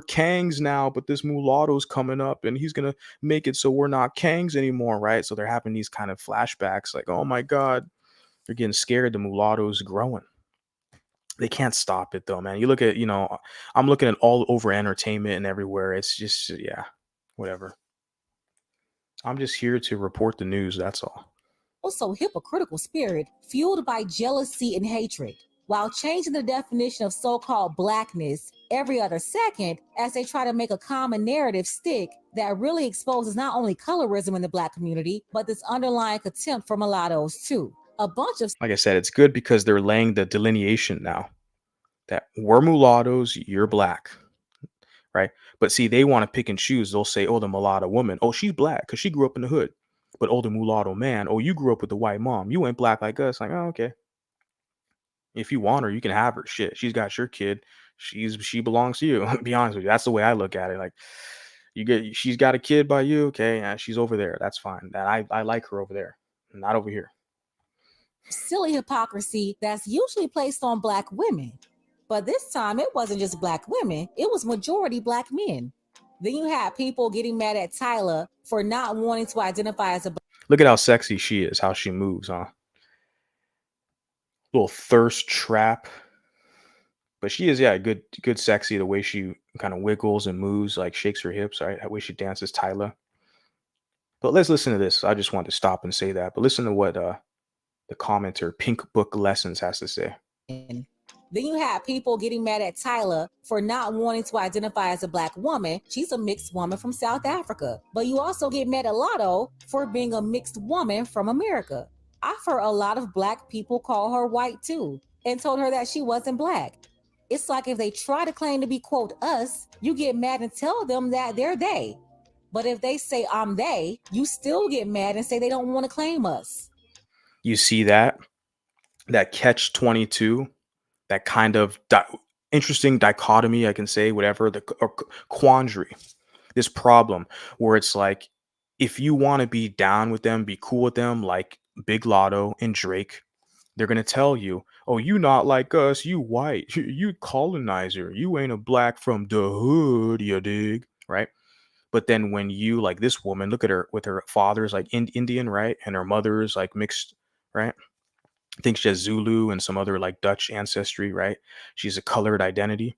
Kangs now, but this mulatto's coming up and he's gonna make it so we're not Kangs anymore, right? So they're having these kind of flashbacks, like, oh my God, they're getting scared. The mulatto's growing. They can't stop it though, man. You look at, I'm looking at all over entertainment and everywhere. It's just, yeah, whatever. I'm just here to report the news. That's all. Also, hypocritical spirit fueled by jealousy and hatred, while changing the definition of so-called blackness every other second as they try to make a common narrative stick that really exposes not only colorism in the Black community, but this underlying contempt for mulattoes too. A bunch of, like I said, it's good because they're laying the delineation now that we're mulattoes, you're Black, right? But see, they want to pick and choose. They'll say, oh, the mulatto woman, oh, she's Black because she grew up in the hood. But oh, the mulatto man, oh, you grew up with the white mom. You ain't Black like us. Like, oh, okay. If you want her, you can have her. Shit, she's got your kid. She belongs to you. Be honest with you. That's the way I look at it. Like, she's got a kid by you. Okay, yeah, she's over there. That's fine. That I like her over there, not over here. silly hypocrisy that's usually placed on Black women. But this time, it wasn't just Black women, it was majority Black men. Then you had people getting mad at Tyler for not wanting to identify as a Black. Look at how sexy she is, how she moves, huh? Little thirst trap. But she is, yeah, good sexy, the way she kind of wiggles and moves, like shakes her hips, right? The way she dances, Tyler. But let's listen to this. I just wanted to stop and say that. But listen to what the commenter, Pink Book Lessons, has to say. Then you have people getting mad at Tyler for not wanting to identify as a Black woman. She's a mixed woman from South Africa. But you also get mad at Lotto for being a mixed woman from America. I've heard a lot of Black people call her white too and told her that she wasn't Black. It's like if they try to claim to be, quote, us, you get mad and tell them that they're they. But if they say I'm they, you still get mad and say they don't want to claim us. You see that catch-22, that kind of interesting dichotomy, I can say, whatever, or quandary, this problem where it's like, if you want to be down with them, be cool with them, like Big Lotto and Drake, they're going to tell you, oh, you not like us, you white, you colonizer, you ain't a Black from the hood, you dig, right? But then when you, like this woman, look at her with her father's like Indian, right? And her mother's like mixed, right? I think she has Zulu and some other like Dutch ancestry, right? She's a colored identity.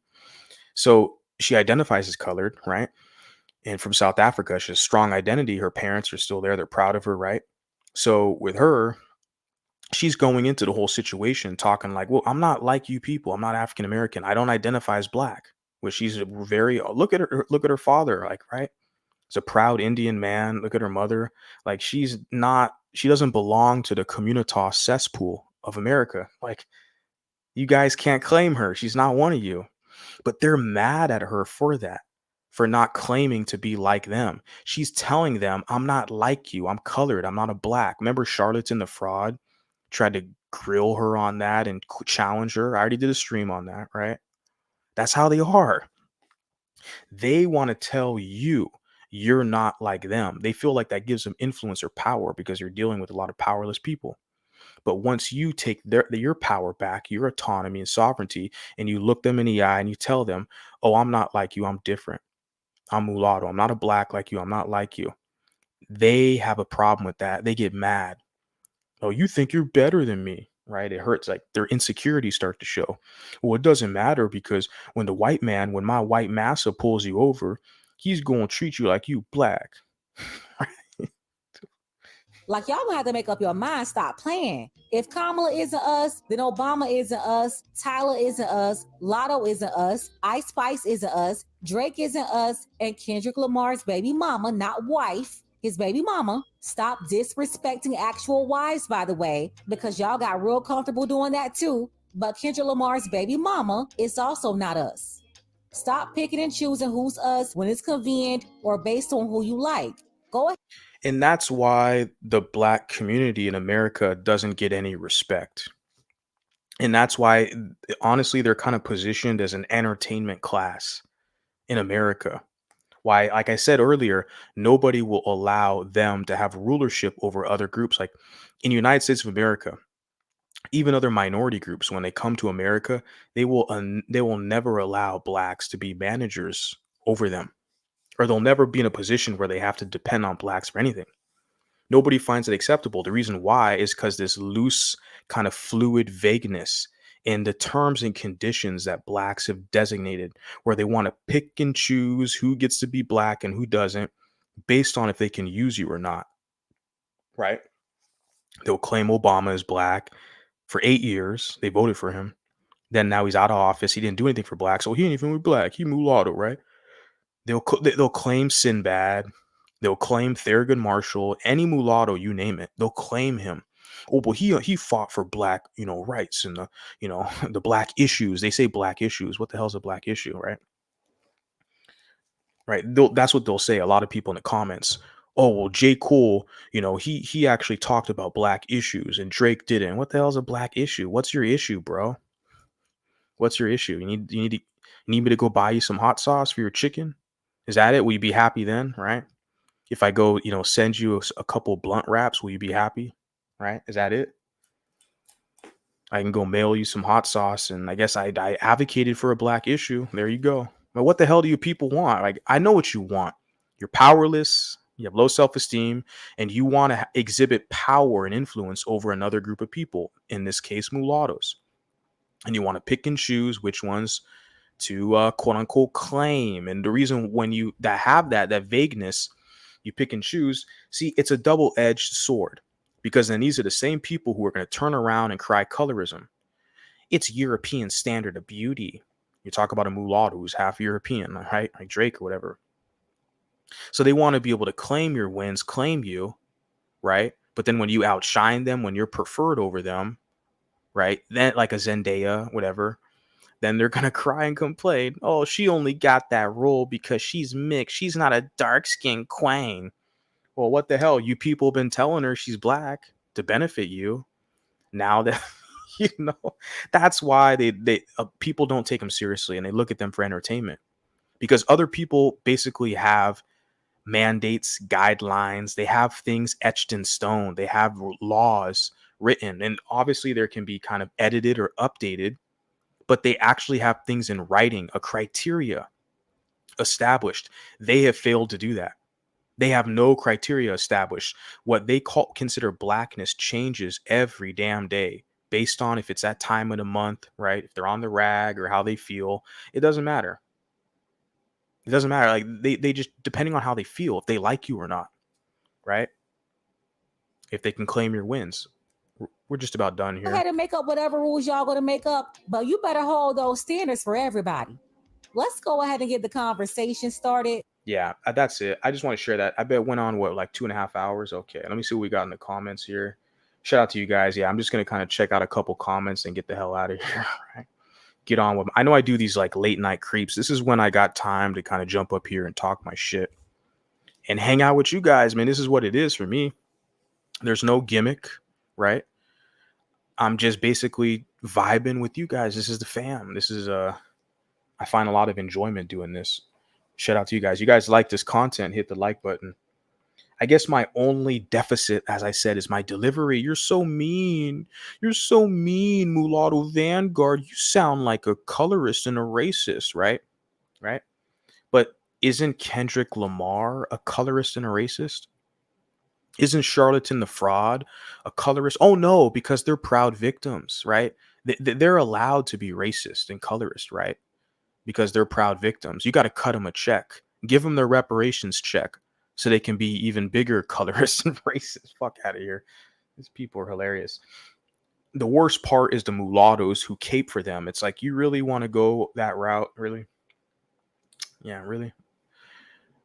So she identifies as colored, right? And from South Africa, she has a strong identity. Her parents are still there. They're proud of her, right? So with her, she's going into the whole situation talking like, well, I'm not like you people. I'm not African American. I don't identify as Black. Which she's very, look at her father, like, right? It's a proud Indian man. Look at her mother. Like, she doesn't belong to the communitas cesspool of America. Like, you guys can't claim her. She's not one of you. But they're mad at her for that, for not claiming to be like them. She's telling them, I'm not like you. I'm colored. I'm not a Black. Remember Charlatan the fraud? Tried to grill her on that and challenge her. I already did a stream on that, right? That's how they are. They want to tell you you're not like them. They feel like that gives them influence or power because you're dealing with a lot of powerless people. But once you take your power back, your autonomy and sovereignty, and you look them in the eye and you tell them, oh, I'm not like you. I'm different. I'm mulatto. I'm not a Black like you. I'm not like you. They have a problem with that. They get mad. Oh, you think you're better than me, right? It hurts. Like their insecurities start to show. Well, it doesn't matter because when my white massa pulls you over, he's going to treat you like you Black. Like, y'all gonna have to make up your mind, stop playing. If Kamala isn't us, then Obama isn't us, Tyler isn't us, Lotto isn't us, Ice Spice isn't us, Drake isn't us, and Kendrick Lamar's baby mama, not wife, his baby mama. Stop disrespecting actual wives, by the way, because y'all got real comfortable doing that too. But Kendrick Lamar's baby mama is also not us. Stop picking and choosing who's us when it's convenient or based on who you like. Go ahead. And that's why the Black community in America doesn't get any respect. And that's why, honestly, they're kind of positioned as an entertainment class in America. Why, like I said earlier, nobody will allow them to have rulership over other groups. Like in the United States of America, even other minority groups, when they come to America, they will never allow blacks to be managers over them, or they'll never be in a position where they have to depend on blacks for anything. Nobody finds it acceptable. The reason why is because this loose, kind of fluid vagueness in the terms and conditions that blacks have designated, where they want to pick and choose who gets to be black and who doesn't based on if they can use you or not, right? They'll claim Obama is black for 8 years. They voted for him. Then now he's out of office. He didn't do anything for blacks. So he ain't even black. He mulatto, right? They'll claim Sinbad. They'll claim Thurgood Marshall, any mulatto, you name it. They'll claim him. Oh, but he fought for black, rights and the, the black issues. They say black issues. What the hell's a black issue, right? Right. That's what they'll say. A lot of people in the comments. Oh, well, J. Cole, he actually talked about black issues and Drake didn't. What the hell's a black issue? What's your issue, bro? What's your issue? You need me to go buy you some hot sauce for your chicken? Is that it? Will you be happy then, right? If I go, send you a couple blunt wraps, will you be happy? Right? Is that it? I can go mail you some hot sauce, and I guess I advocated for a black issue. There you go. But what the hell do you people want? Like, I know what you want. You're powerless. You have low self-esteem, and you want to exhibit power and influence over another group of people. In this case, mulattoes. And you want to pick and choose which ones to quote unquote claim. And the reason when you have that vagueness, you pick and choose. See, it's a double-edged sword, because then these are the same people who are going to turn around and cry colorism. It's European standard of beauty. You talk about a mulatto who's half European, right? Like Drake or whatever. So they want to be able to claim your wins, claim you, right? But then when you outshine them, when you're preferred over them, right? Then like a Zendaya, whatever, then they're going to cry and complain. Oh, she only got that role because she's mixed. She's not a dark-skinned queen. Well, what the hell? You people been telling her she's black to benefit you. Now that, that's why they people don't take them seriously and they look at them for entertainment, because other people basically have mandates, guidelines. They have things etched in stone. They have laws written, and obviously there can be kind of edited or updated, but they actually have things in writing, a criteria established. They have failed to do that. They have no criteria established. What they consider blackness changes every damn day based on if it's that time of the month, right? If they're on the rag or how they feel, it doesn't matter. It doesn't matter. Like they just, depending on how they feel, if they like you or not, right? If they can claim your wins. We're just about done here. Go ahead and make up whatever rules y'all going to make up, but you better hold those standards for everybody. Let's go ahead and get the conversation started. Yeah, that's it. I just want to share that. I bet it went on, like 2.5 hours? Okay, let me see what we got in the comments here. Shout out to you guys. Yeah, I'm just going to kind of check out a couple comments and get the hell out of here. Right? Get on with I know I do these like late night creeps. This is when I got time to kind of jump up here and talk my shit and hang out with you guys, man. This is what it is for me. There's no gimmick, right? I'm just basically vibing with you guys. This is the fam. This is I find a lot of enjoyment doing this. Shout out to you guys. You guys like this content, hit the like button. I guess my only deficit, as I said, is my delivery. You're so mean. You're so mean, Mulatto Vanguard. You sound like a colorist and a racist, right? Right? But isn't Kendrick Lamar a colorist and a racist? Isn't Charlatan the fraud a colorist? Oh, no, because they're proud victims, right? They're allowed to be racist and colorist, right? Because they're proud victims. You got to cut them a check. Give them their reparations check so they can be even bigger colorists and racist. Fuck out of here. These people are hilarious. The worst part is the mulattoes who cape for them. It's like, you really want to go that route? Really? Yeah, really?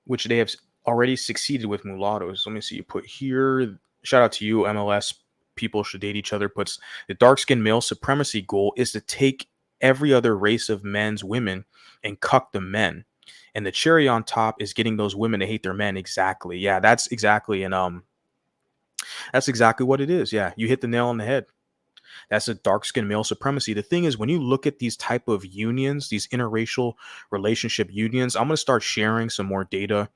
Which they have already succeeded with mulattoes. Let me see. You put here, shout out to you, MLS. People should date each other. Puts the dark-skinned male supremacy goal is to take every other race of men's women and cuck the men. And the cherry on top is getting those women to hate their men. Exactly. Yeah, that's exactly. And that's exactly what it is. Yeah, you hit the nail on the head. That's a dark skinned male supremacy. The thing is, when you look at these type of unions, these interracial relationship unions, I'm going to start sharing some more data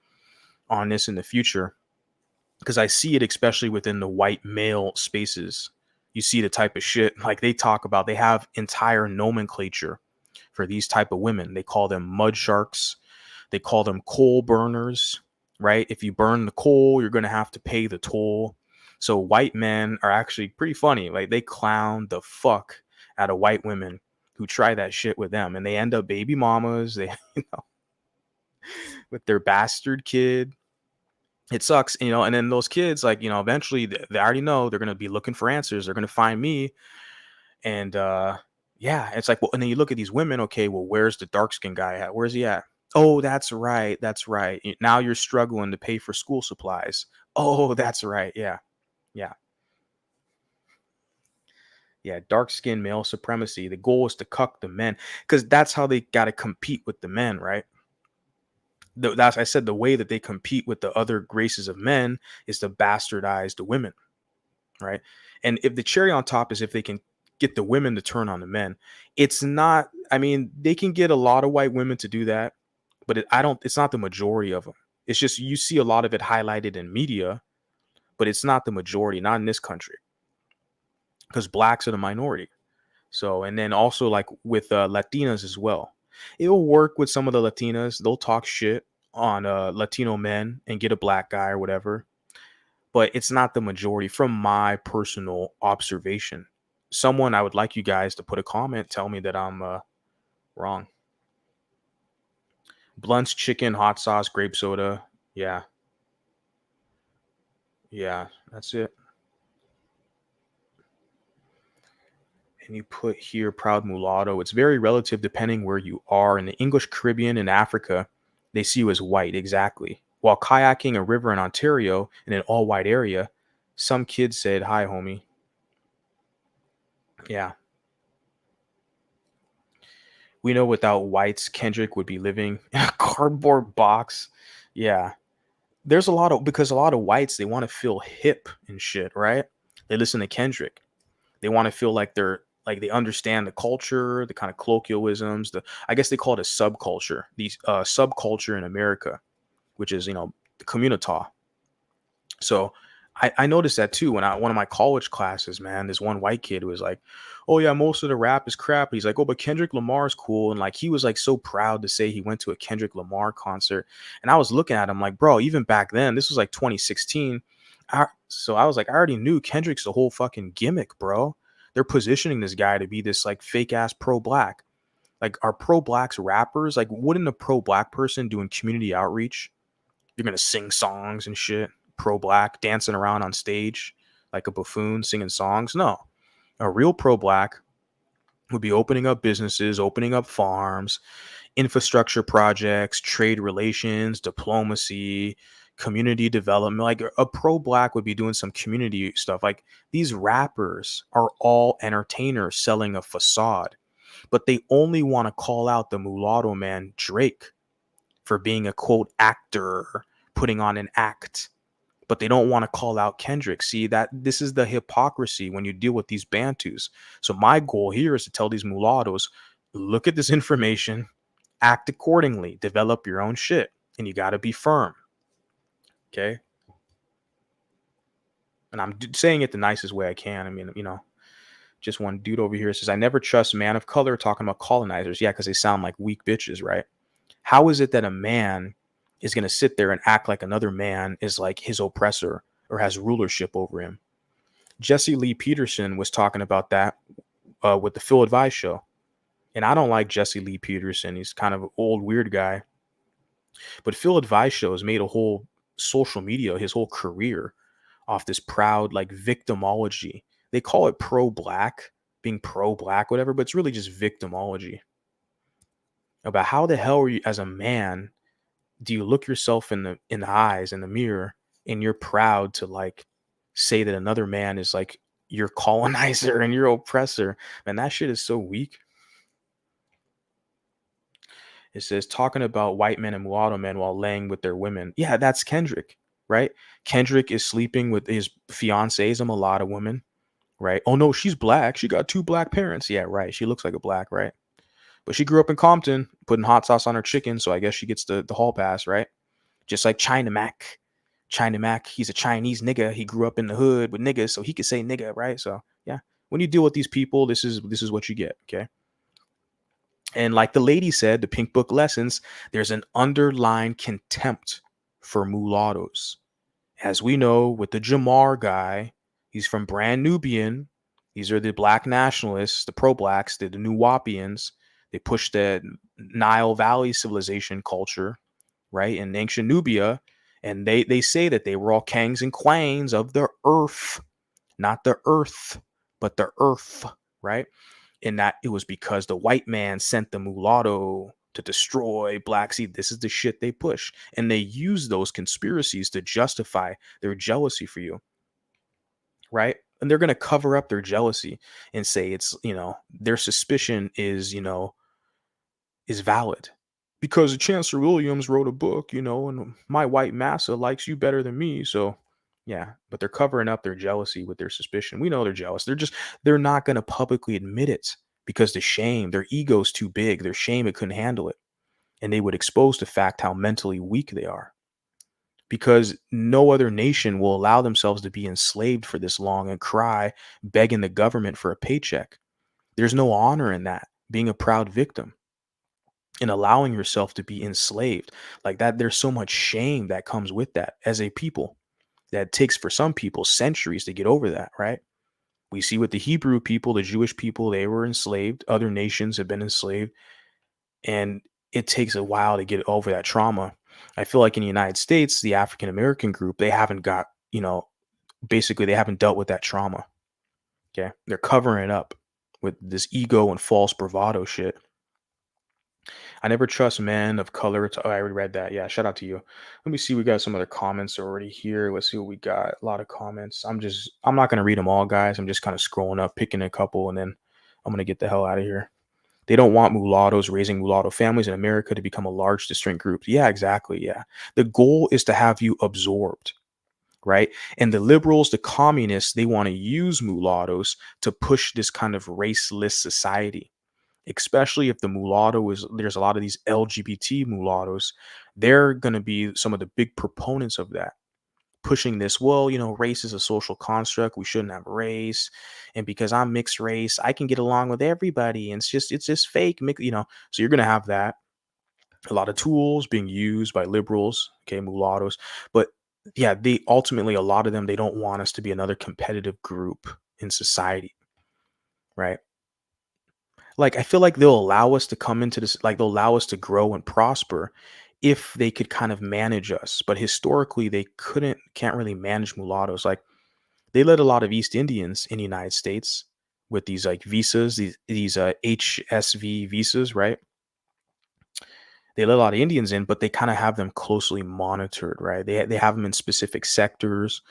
on this in the future, because I see it especially within the white male spaces. You see the type of shit like they talk about. They have entire nomenclature for these type of women. They call them mud sharks. They call them coal burners, right? If you burn the coal, you're going to have to pay the toll. So white men are actually pretty funny. Like they clown the fuck out of white women who try that shit with them, and they end up baby mamas. They, with their bastard kid. It sucks, and then those kids, like, eventually they already know they're going to be looking for answers. They're going to find me. And yeah, it's like, well, and then you look at these women. Okay, well, where's the dark skinned guy at? Where's he at? Oh, that's right. That's right. Now you're struggling to pay for school supplies. Oh, that's right. Yeah. Yeah. Yeah. Dark skinned male supremacy. The goal is to cuck the men, because that's how they got to compete with the men, right? That's, I said, the way that they compete with the other races of men is to bastardize the women, right? And if the cherry on top is if they can get the women to turn on the men, it's not. I mean, they can get a lot of white women to do that, but it's not the majority of them. It's just you see a lot of it highlighted in media, but it's not the majority, not in this country, because blacks are the minority. So, and then also like with Latinas as well. It'll work with some of the Latinas. They'll talk shit on Latino men and get a black guy or whatever. But it's not the majority from my personal observation. Someone, I would like you guys to put a comment, tell me that I'm wrong. Blunts, chicken, hot sauce, grape soda. Yeah. Yeah, that's it. And you put here proud mulatto. It's very relative depending where you are. In the English Caribbean and Africa, they see you as white. Exactly. While kayaking a river in Ontario in an all white area, some kids said, "Hi, homie." Yeah. We know without whites, Kendrick would be living in a cardboard box. Yeah. There's because a lot of whites, they want to feel hip and shit, right? They listen to Kendrick. They want to feel like they understand the culture, the kind of colloquialisms. I guess they call it a subculture. These subculture in America, which is the communita. So I noticed that too when one of my college classes, man, this one white kid was like, "Oh yeah, most of the rap is crap." He's like, "Oh, but Kendrick Lamar is cool," and like he was like so proud to say he went to a Kendrick Lamar concert. And I was looking at him like, bro, even back then, this was like 2016. So I was like, I already knew Kendrick's the whole fucking gimmick, bro. They're positioning this guy to be this like fake ass pro black. Like, are pro blacks rappers? Like, wouldn't a pro black person doing community outreach, you're gonna sing songs and shit, pro black, dancing around on stage like a buffoon singing songs? No. A real pro black would be opening up businesses, opening up farms, infrastructure projects, trade relations, diplomacy, community development. Like a pro black would be doing some community stuff. Like, these rappers are all entertainers selling a facade, but they only want to call out the mulatto man Drake for being a quote actor, putting on an act, but they don't want to call out Kendrick. See, that this is the hypocrisy when you deal with these Bantus. So my goal here is to tell these mulattoes, look at this information, act accordingly, develop your own shit, and you got to be firm. Okay. And I'm saying it the nicest way I can. I mean, just one dude over here says, "I never trust man of color," talking about colonizers. Yeah, because they sound like weak bitches, right? How is it that a man is going to sit there and act like another man is like his oppressor or has rulership over him? Jesse Lee Peterson was talking about that with the Phil Advice show. And I don't like Jesse Lee Peterson. He's kind of an old, weird guy. But Phil Advice show has made a whole social media, his whole career, off this proud like victimology. They call it pro-black, being pro-black, whatever, but it's really just victimology. About how the hell are you, as a man, do you look yourself in the eyes, in the mirror, and you're proud to like say that another man is like your colonizer and your oppressor? Man, that shit is so weak. It says, talking about white men and mulatto men while laying with their women. Yeah, that's Kendrick, right? Kendrick is sleeping with his fiancées, a mulatto woman, right? Oh no, she's black. She got 2 black parents. Yeah, right. She looks like a black, right? But she grew up in Compton, putting hot sauce on her chicken, so I guess she gets the hall pass, right? Just like China Mac. China Mac, he's a Chinese nigga. He grew up in the hood with niggas, so he could say nigga, right? So yeah, when you deal with these people, this is what you get, okay? And like the lady said, the Pink Book lessons, there's an underlying contempt for mulattoes. As we know, with the Jamar guy, he's from Brand Nubian. These are the black nationalists, the pro-blacks, the Nuwapians. They push the Nile Valley civilization culture, right, in ancient Nubia. And they say that they were all kangs and queens of the earth, not the earth, but the earth, right? And that it was because the white man sent the mulatto to destroy black. See, this is the shit they push. And they use those conspiracies to justify their jealousy for you, right? And they're going to cover up their jealousy and say it's, their suspicion is, is valid. Because Chancellor Williams wrote a book, and my white massa likes you better than me. So, yeah, but they're covering up their jealousy with their suspicion. We know they're jealous. They're not going to publicly admit it because the shame, their ego's too big. Their shame, it couldn't handle it. And they would expose the fact how mentally weak they are. Because no other nation will allow themselves to be enslaved for this long and cry, begging the government for a paycheck. There's no honor in that, being a proud victim and allowing yourself to be enslaved like that. There's so much shame that comes with that as a people that takes for some people centuries to get over that, right? We see with the Hebrew people, the Jewish people, they were enslaved. Other nations have been enslaved. And it takes a while to get over that trauma. I feel like in the United States, the African American group, they haven't got, basically they haven't dealt with that trauma. Okay. They're covering it up with this ego and false bravado shit. I never trust men of color. I already read that. Yeah, shout out to you. Let me see. We got some other comments already here. Let's see what we got. A lot of comments. I'm not going to read them all, guys. I'm just kind of scrolling up, picking a couple, and then I'm going to get the hell out of here. They don't want mulattoes raising mulatto families in America to become a large, distinct group. Yeah, exactly. Yeah. The goal is to have you absorbed, right? And the liberals, the communists, they want to use mulattoes to push this kind of raceless society. Especially if the mulatto there's a lot of these LGBT mulattoes, they're going to be some of the big proponents of that, pushing this. Well, race is a social construct. We shouldn't have race. And because I'm mixed race, I can get along with everybody. And it's just fake. So you're going to have that. A lot of tools being used by liberals, okay, mulattoes. But yeah, they ultimately, a lot of them, they don't want us to be another competitive group in society, right? Like, I feel like they'll allow us to come into this, like they'll allow us to grow and prosper if they could kind of manage us. But historically, they can't really manage mulattoes. Like, they let a lot of East Indians in the United States with these like visas, these HSV visas, right? They let a lot of Indians in, but they kind of have them closely monitored, right? They have them in specific sectors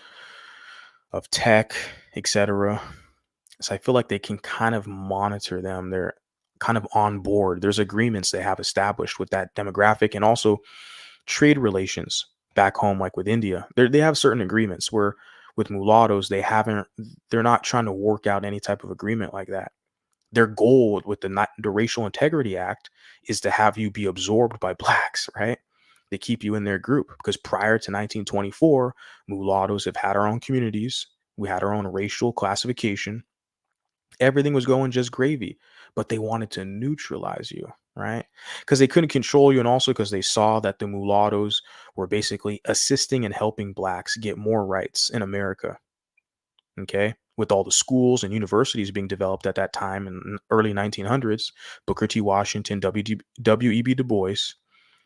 of tech, etc. So I feel like they can kind of monitor them. They're kind of on board. There's agreements they have established with that demographic, and also trade relations back home, like with India. They have certain agreements where with mulattoes, they're not trying to work out any type of agreement like that. Their goal with the Racial Integrity Act is to have you be absorbed by blacks, right? They keep you in their group because prior to 1924, mulattoes have had our own communities. We had our own racial classification. Everything was going just gravy, but they wanted to neutralize you, right? Because they couldn't control you, and also because they saw that the mulattoes were basically assisting and helping blacks get more rights in America. Okay, with all the schools and universities being developed at that time in the early 1900s, Booker T. Washington, W.E.B. Du Bois,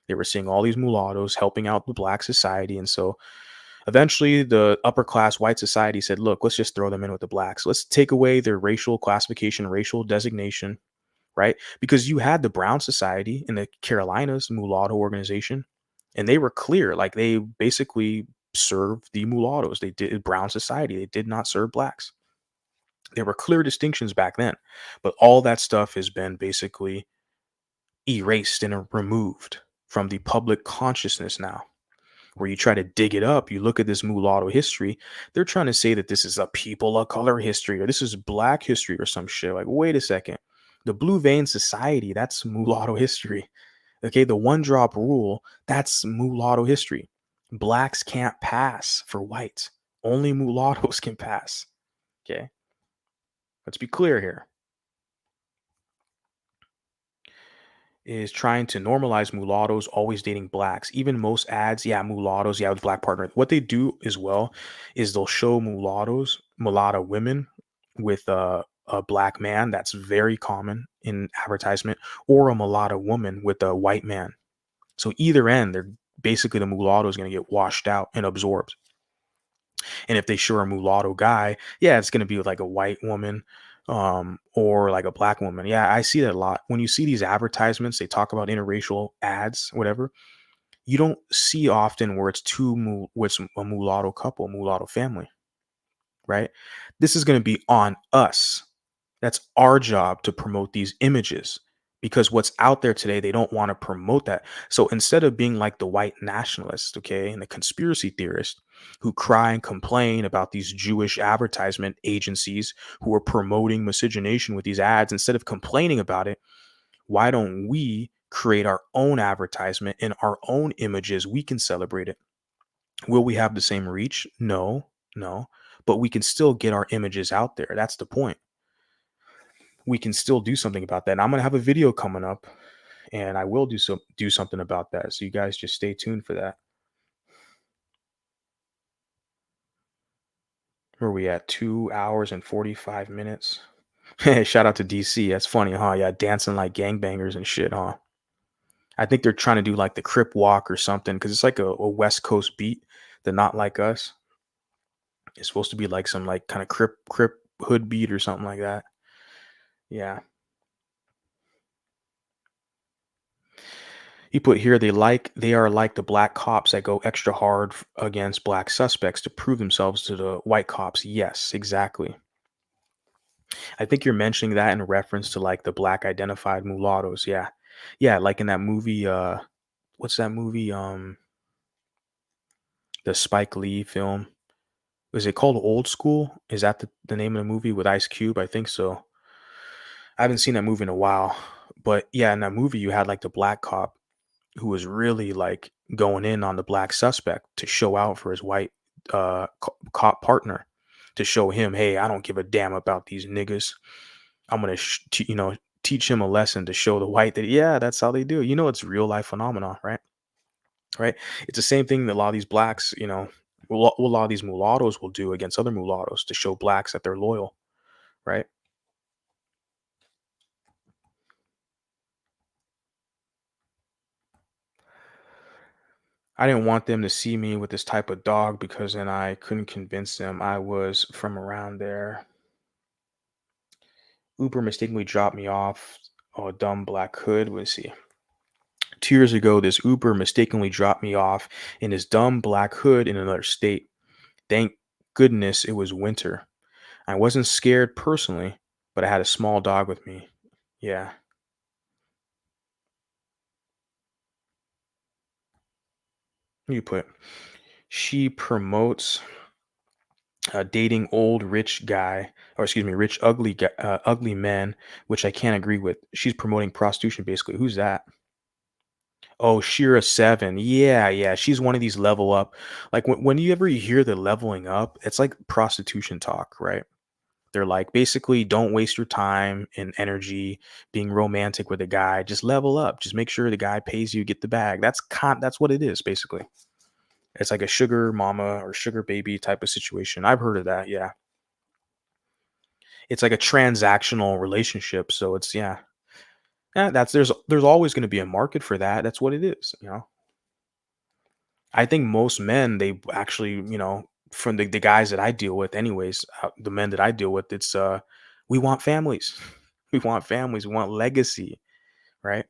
they were seeing all these mulattoes helping out the black society, and so eventually, the upper class white society said, look, let's just throw them in with the blacks. Let's take away their racial classification, racial designation, right? Because you had the brown society in the Carolinas, mulatto organization, and they were clear. Like, they basically served the mulattoes. They did brown society. They did not serve blacks. There were clear distinctions back then, but all that stuff has been basically erased and removed from the public consciousness now. where you try to dig it up, you look at this mulatto history, they're trying to say that this is a people of color history or this is black history or some shit. Like, wait a second. The Blue Vein Society, that's mulatto history. Okay, the one drop rule, that's mulatto history. Blacks can't pass for whites. Only mulattoes can pass. Okay, let's be clear here. Is trying to normalize mulattoes always dating blacks. Even most ads, yeah, mulattoes, yeah, with black partner. What they do as well is they'll show mulatto women with a black man. That's very common in advertisement, or a mulatto woman with a white man. So either end, they're basically the mulatto is going to get washed out and absorbed. And if they show a mulatto guy, yeah, it's going to be like a white woman or like a black woman. Yeah, I see that a lot. When you see these advertisements, they talk about interracial ads, whatever. You don't see often where it's where it's a mulatto couple, mulatto family, right? This is going to be on us. That's our job to promote these images because what's out there today, they don't want to promote that. So instead of being like the white nationalist, okay, and the conspiracy theorist who cry and complain about these Jewish advertisement agencies who are promoting miscegenation with these ads, instead of complaining about it, why don't we create our own advertisement in our own images? We can celebrate it. Will we have the same reach? No, but we can still get our images out there. That's the point. We can still do something about that. And I'm going to have a video coming up and I will do something about that. So you guys just stay tuned for that. Where are we at? 2 hours and 45 minutes. Shout out to DC. That's funny, huh? Yeah, dancing like gangbangers and shit, huh? I think they're trying to do like the Crip Walk or something because it's like a West Coast beat. They're not like us. It's supposed to be like some like kind of Crip hood beat or something like that. Yeah. He put here they are like the black cops that go extra hard against black suspects to prove themselves to the white cops. Yes, exactly. I think you're mentioning that in reference to like the black identified mulattoes. Yeah. Yeah, like in that movie, what's that movie? The Spike Lee film. Was it called Old School? Is that the name of the movie with Ice Cube? I think so. I haven't seen that movie in a while. But yeah, in that movie you had like the black cop who was really like going in on the black suspect to show out for his white cop partner, to show him, hey, I don't give a damn about these niggas. I'm gonna teach him a lesson to show the white that yeah, that's how they do it. It's real life phenomenon, right? It's the same thing that a lot of these blacks, a lot of these mulattoes will do against other mulattoes to show blacks that they're loyal, right? I didn't want them to see me with this type of dog because then I couldn't convince them I was from around there. Uber mistakenly dropped me off. Oh, a dumb black hood. Let's see. 2 years ago, this Uber mistakenly dropped me off in his dumb black hood in another state. Thank goodness it was winter. I wasn't scared personally, but I had a small dog with me. Yeah. You put, she promotes dating old rich guy, or excuse me, rich ugly ugly men, which I can't agree with. She's promoting prostitution basically. Who's that? Oh, Shira 7. Yeah. She's one of these level up. Like when you ever hear the leveling up, it's like prostitution talk, right? They're like, basically, don't waste your time and energy being romantic with a guy. Just level up. Just make sure the guy pays you, get the bag. That's what it is, basically. It's like a sugar mama or sugar baby type of situation. I've heard of that, yeah. It's like a transactional relationship. So it's yeah. Yeah, there's always going to be a market for that. That's what it is. I think most men, they actually, from the guys that I deal with anyways, the men that I deal with, it's we want families. We want families, we want legacy, right?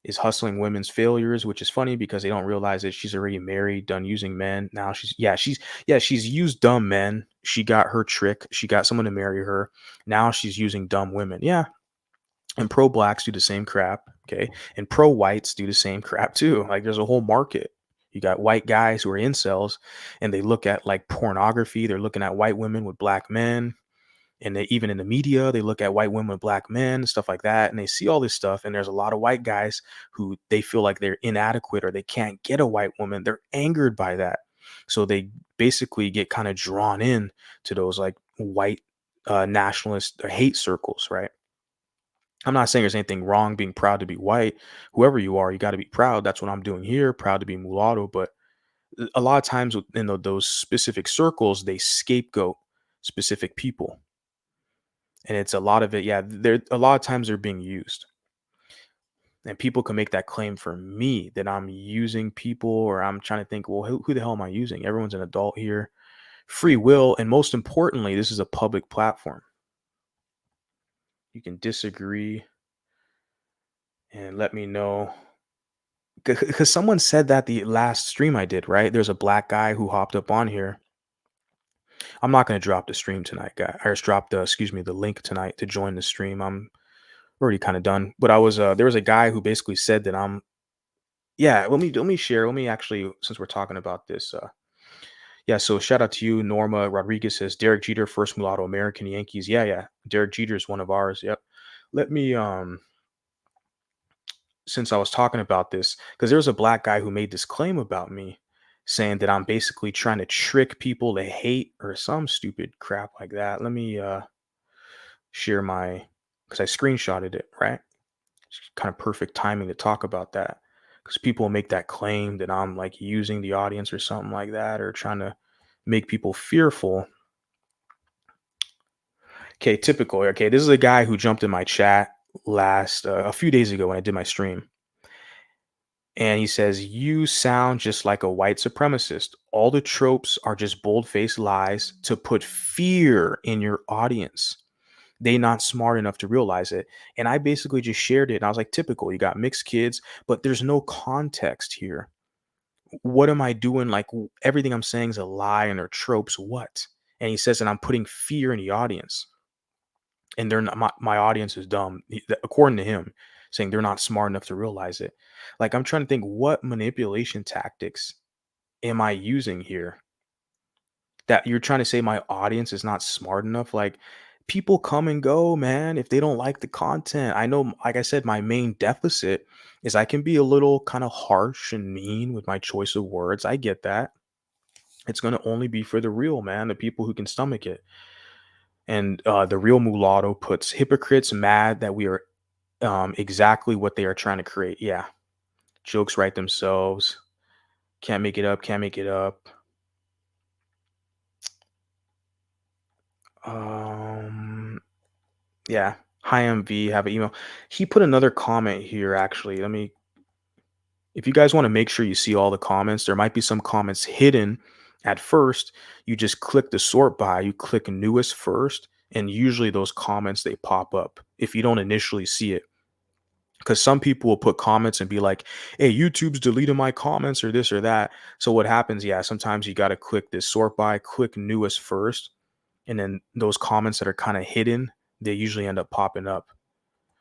Is hustling women's failures, which is funny because they don't realize that she's already married, done using men. Now she's used dumb men. She got her trick. She got someone to marry her. Now she's using dumb women. Yeah. And pro blacks do the same crap, okay? And pro whites do the same crap too. Like there's a whole market, You got white guys who are incels, and they look at like pornography. They're looking at white women with black men, and they even in the media they look at white women with black men, stuff like that, and they see all this stuff. And there's a lot of white guys who they feel like they're inadequate or they can't get a white woman. They're angered by that, so they basically get kind of drawn in to those like white nationalist or hate circles, right? I'm not saying there's anything wrong being proud to be white. Whoever you are, you got to be proud. That's what I'm doing here, proud to be mulatto. But a lot of times within those specific circles, they scapegoat specific people. And it's a lot of it. Yeah, they're a lot of times they're being used. And people can make that claim for me that I'm using people, or I'm trying to think, well, who the hell am I using? Everyone's an adult here. Free will. And most importantly, this is a public platform. You can disagree and let me know. Because someone said that the last stream I did, right? There's a black guy who hopped up on here. I'm not going to drop the stream tonight, guy. I just dropped the link tonight to join the stream. I'm already kind of done. But there was a guy who basically said that let me share. Let me actually, since we're talking about this, so shout out to you. Norma Rodriguez says Derek Jeter, first mulatto American Yankees. Yeah. Derek Jeter is one of ours. Yep. Let me since I was talking about this, because there was a black guy who made this claim about me, saying that I'm basically trying to trick people to hate or some stupid crap like that. Let me share because I screenshotted it, right? It's kind of perfect timing to talk about that, because people make that claim that I'm like using the audience or something like that, or trying to make people fearful. Okay, typical. Okay, this is a guy who jumped in my chat a few days ago when I did my stream. And he says, you sound just like a white supremacist. All the tropes are just bold-faced lies to put fear in your audience. They not smart enough to realize it. And I basically just shared it. And I was like, typical. You got mixed kids, but there's no context here. What am I doing? Like everything I'm saying is a lie and they're tropes. What? And he says that I'm putting fear in the audience. And they're not, my audience is dumb, according to him, saying they're not smart enough to realize it. Like, I'm trying to think, what manipulation tactics am I using here that you're trying to say my audience is not smart enough? Like, people come and go, man, if they don't like the content. I know, like I said, my main deficit is I can be a little kind of harsh and mean with my choice of words. I get that. It's going to only be for the real, man, the people who can stomach it. And the real mulatto puts hypocrites mad that we are exactly what they are trying to create. Yeah. Jokes write themselves. Can't make it up. Can't make it up. Yeah. Hi MV, have an email. He put another comment here, actually. If you guys want to make sure you see all the comments, there might be some comments hidden at first. You just click the sort by, you click newest first, and usually those comments, they pop up if you don't initially see it. Because some people will put comments and be like, hey, YouTube's deleting my comments or this or that. So what happens, sometimes you got to click this sort by, click newest first. And then those comments that are kind of hidden, they usually end up popping up.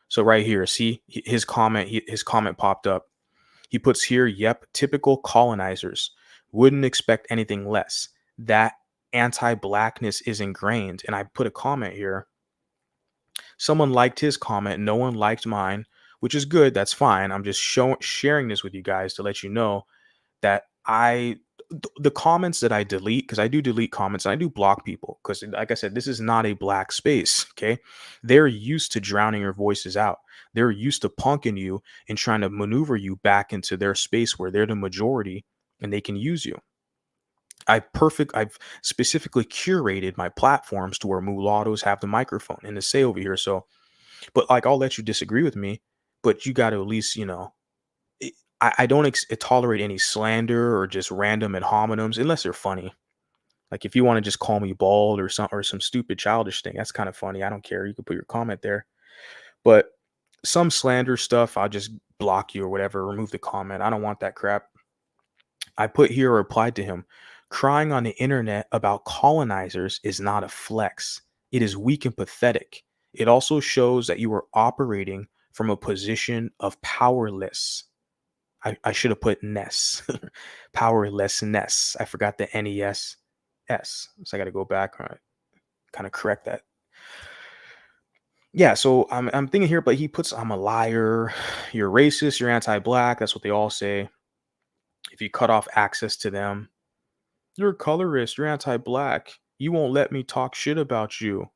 So right here, see his comment popped up. He puts here, yep, typical colonizers. Wouldn't expect anything less. That anti-blackness is ingrained. And I put a comment here. Someone liked his comment. No one liked mine, which is good. That's fine. I'm just sharing this with you guys to let you know that the comments that I delete, because I do delete comments and I do block people, because like I said, this is not a black space. Okay. They're used to drowning your voices out. They're used to punking you and trying to maneuver you back into their space where they're the majority and they can use you. I've specifically curated my platforms to where mulattoes have the microphone and the say over here. So, but like, I'll let you disagree with me, but you got to at least, I don't tolerate any slander or just random ad hominems unless they're funny. Like if you want to just call me bald or some stupid childish thing, that's kind of funny. I don't care. You can put your comment there. But some slander stuff, I'll just block you or whatever, remove the comment. I don't want that crap. I put here or replied to him, crying on the internet about colonizers is not a flex. It is weak and pathetic. It also shows that you are operating from a position of powerless. I should have put ness, powerlessness. I forgot the NES S. So I got to go back and kind of correct that. Yeah, so I'm thinking here, but he puts I'm a liar, you're racist, you're anti-black. That's what they all say. If you cut off access to them, you're a colorist, you're anti-black. You won't let me talk shit about you.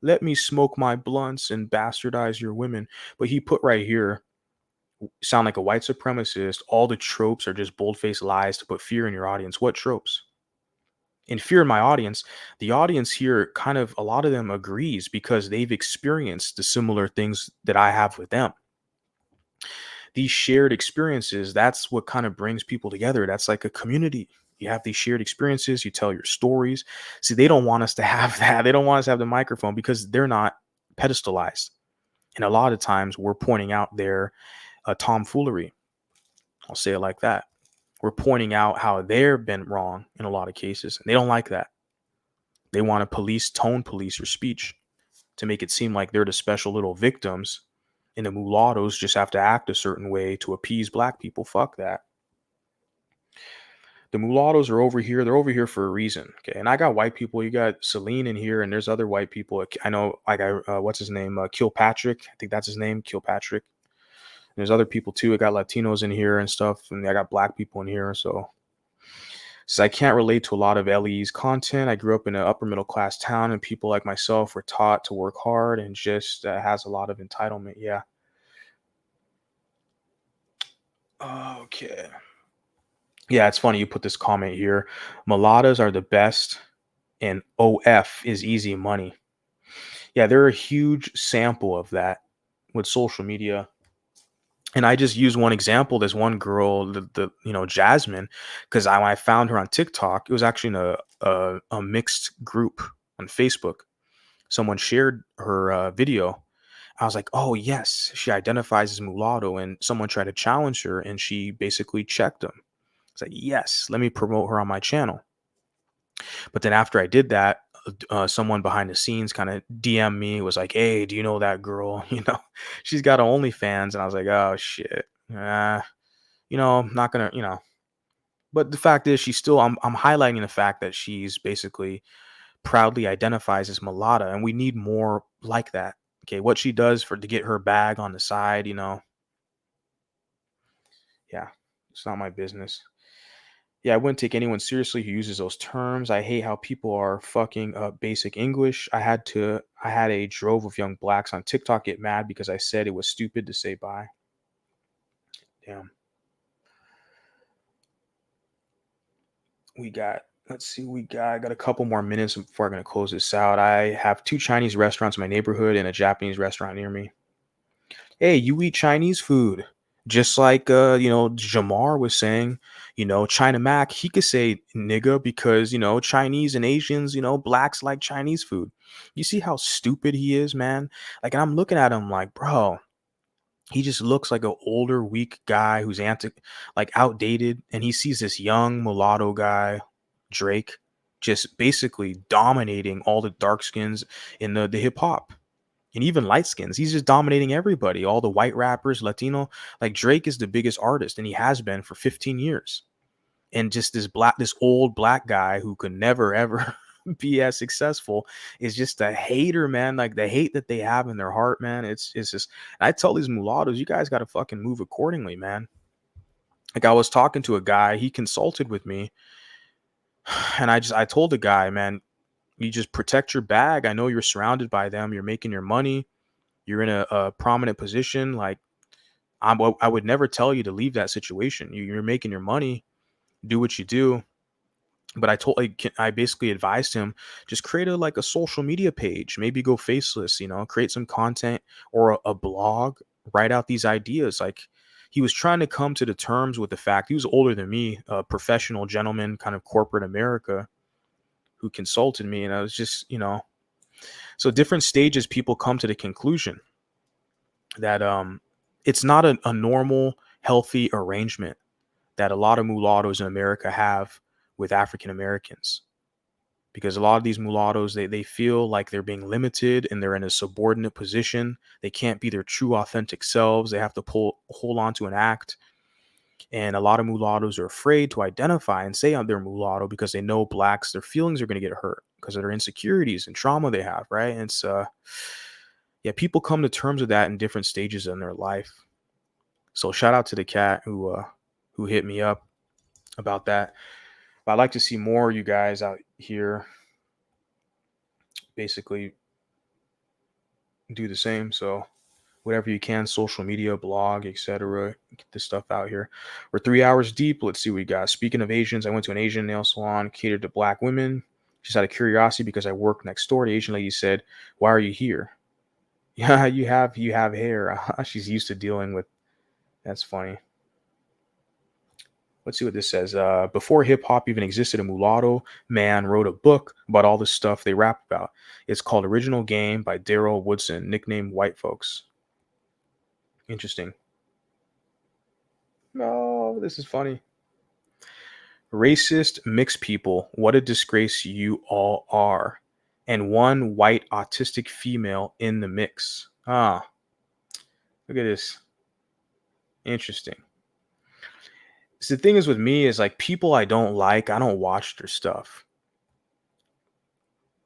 Let me smoke my blunts and bastardize your women. But he put right here, sound like a white supremacist. All the tropes are just bold-faced lies to put fear in your audience. What tropes? In fear in my audience, the audience here kind of a lot of them agrees because they've experienced the similar things that I have with them. These shared experiences, that's what kind of brings people together. That's like a community. You have these shared experiences, you tell your stories. See, they don't want us to have that. They don't want us to have the microphone because they're not pedestalized. And a lot of times we're pointing out their tomfoolery. I'll say it like that. We're pointing out how they've been wrong in a lot of cases. And they don't like that. They want to tone police your speech to make it seem like they're the special little victims. And the mulattoes just have to act a certain way to appease black people. Fuck that. The mulattoes are over here. They're over here for a reason. Okay. And I got white people. You got Celine in here, and there's other white people. I know, like, what's his name? Kilpatrick. I think that's his name, Kilpatrick. And there's other people too. I got Latinos in here and stuff. And I got black people in here. So I can't relate to a lot of LE's content. I grew up in an upper middle class town, and people like myself were taught to work hard and just has a lot of entitlement. Yeah. Okay. Yeah, it's funny you put this comment here. Mulattoes are the best, and OF is easy money. Yeah, they're a huge sample of that with social media. And I just use one example. There's one girl, the Jazmyn, because when I found her on TikTok, it was actually in a mixed group on Facebook. Someone shared her video. I was like, oh yes, she identifies as mulatto, and someone tried to challenge her, and she basically checked them. It's like, yes, let me promote her on my channel. But then after I did that, someone behind the scenes kind of DM me, was like, hey, do you know that girl? She's got OnlyFans. And I was like, oh shit. I'm not gonna. But the fact is, she's still, I'm highlighting the fact that she's basically proudly identifies as mulatto, and we need more like that. Okay, what she does to get her bag on the side, yeah, it's not my business. Yeah, I wouldn't take anyone seriously who uses those terms. I hate how people are fucking up basic English. I had a drove of young blacks on TikTok get mad because I said it was stupid to say bye. Damn. I got a couple more minutes before I'm going to close this out. I have 2 Chinese restaurants in my neighborhood and a Japanese restaurant near me. Hey, you eat Chinese food. Just like, Jamar was saying, China Mac, he could say nigga because, Chinese and Asians, blacks like Chinese food. You see how stupid he is, man? Like, I'm looking at him like, bro, he just looks like an older, weak guy who's outdated. And he sees this young mulatto guy, Drake, just basically dominating all the dark skins in the hip hop. And even light skins, he's just dominating everybody. All the white rappers, Latino, like Drake is the biggest artist, and he has been for 15 years. And just this old black guy who could never ever be as successful is just a hater, man. Like the hate that they have in their heart, man. It's just. I tell these mulattoes, you guys got to fucking move accordingly, man. Like I was talking to a guy, he consulted with me, and I told the guy, man, you just protect your bag. I know you're surrounded by them. You're making your money. You're in a prominent position. Like I would never tell you to leave that situation. You're making your money. Do what you do. But I basically advised him, just create a social media page. Maybe go faceless. Create some content or a blog. Write out these ideas. Like he was trying to come to the terms with the fact he was older than me, a professional gentleman, kind of corporate America, who consulted me, and I was just, so different stages people come to the conclusion that it's not a normal, healthy arrangement that a lot of mulattoes in America have with African Americans. Because a lot of these mulattoes, they feel like they're being limited and they're in a subordinate position. They can't be their true, authentic selves. They have to hold on to an act. And a lot of mulattoes are afraid to identify and say they're mulatto because they know blacks, their feelings are going to get hurt because of their insecurities and trauma they have, right? And it's yeah, people come to terms with that in different stages in their life. So shout out to the cat who hit me up about that. But I'd like to see more of you guys out here basically do the same. So whatever you can, social media, blog, etc. Get this stuff out here. We're 3 hours deep. Let's see what we got. Speaking of Asians, I went to an Asian nail salon catered to black women. Just out of curiosity, because I work next door, the Asian lady said, "Why are you here?" Yeah, you have hair. She's used to dealing with. That's funny. Let's see what this says. Before hip hop even existed, a mulatto man wrote a book about all the stuff they rap about. It's called Original Game by Daryl Woodson, nicknamed White Folks. Interesting. Oh, this is funny. Racist mixed people, what a disgrace you all are. And one white autistic female in the mix. Ah, look at this. Interesting. So the thing is with me is like people I don't like, I don't watch their stuff.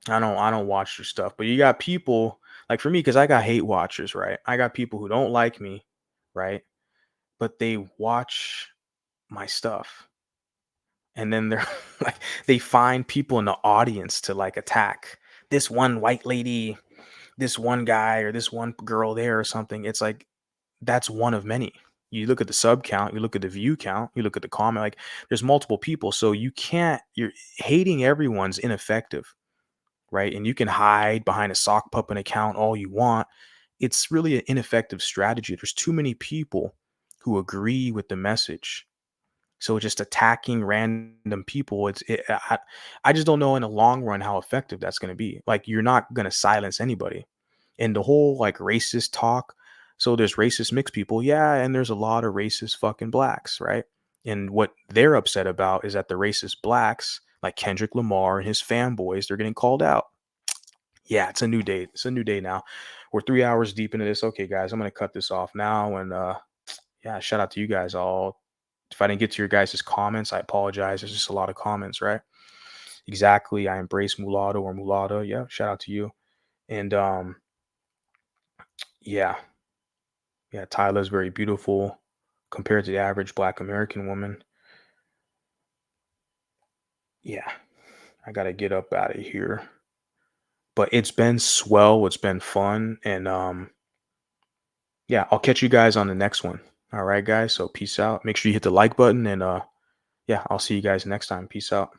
I don't watch their stuff. But you got people like for me, because I got hate watchers, right? I got people who don't like me, right? But they watch my stuff. And then they're like they find people in the audience to like attack this one white lady, this one guy, or this one girl there or something. It's like that's one of many. You look at the sub count, you look at the view count, you look at the comment, like there's multiple people. So you're hating everyone's ineffective, right? And you can hide behind a sock puppet account all you want. It's really an ineffective strategy. There's too many people who agree with the message. So just attacking random people, I just don't know in the long run how effective that's going to be. Like you're not going to silence anybody. And the whole like racist talk. So there's racist mixed people, yeah, and there's a lot of racist fucking blacks, right? And what they're upset about is that the racist blacks, like Kendrick Lamar and his fanboys, they're getting called out. Yeah, it's a new day. It's a new day now. We're 3 hours deep into this. Okay, guys, I'm gonna cut this off now. And yeah, shout out to you guys all. If I didn't get to your guys' comments, I apologize. There's just a lot of comments, right? Exactly. I embrace mulatto or mulatta. Yeah, shout out to you. And yeah. Yeah, Tyla's very beautiful compared to the average black American woman. Yeah, I gotta get up out of here. But it's been swell, it's been fun, and yeah, I'll catch you guys on the next one. All right, guys. So peace out. Make sure you hit the like button, and yeah, I'll see you guys next time. Peace out.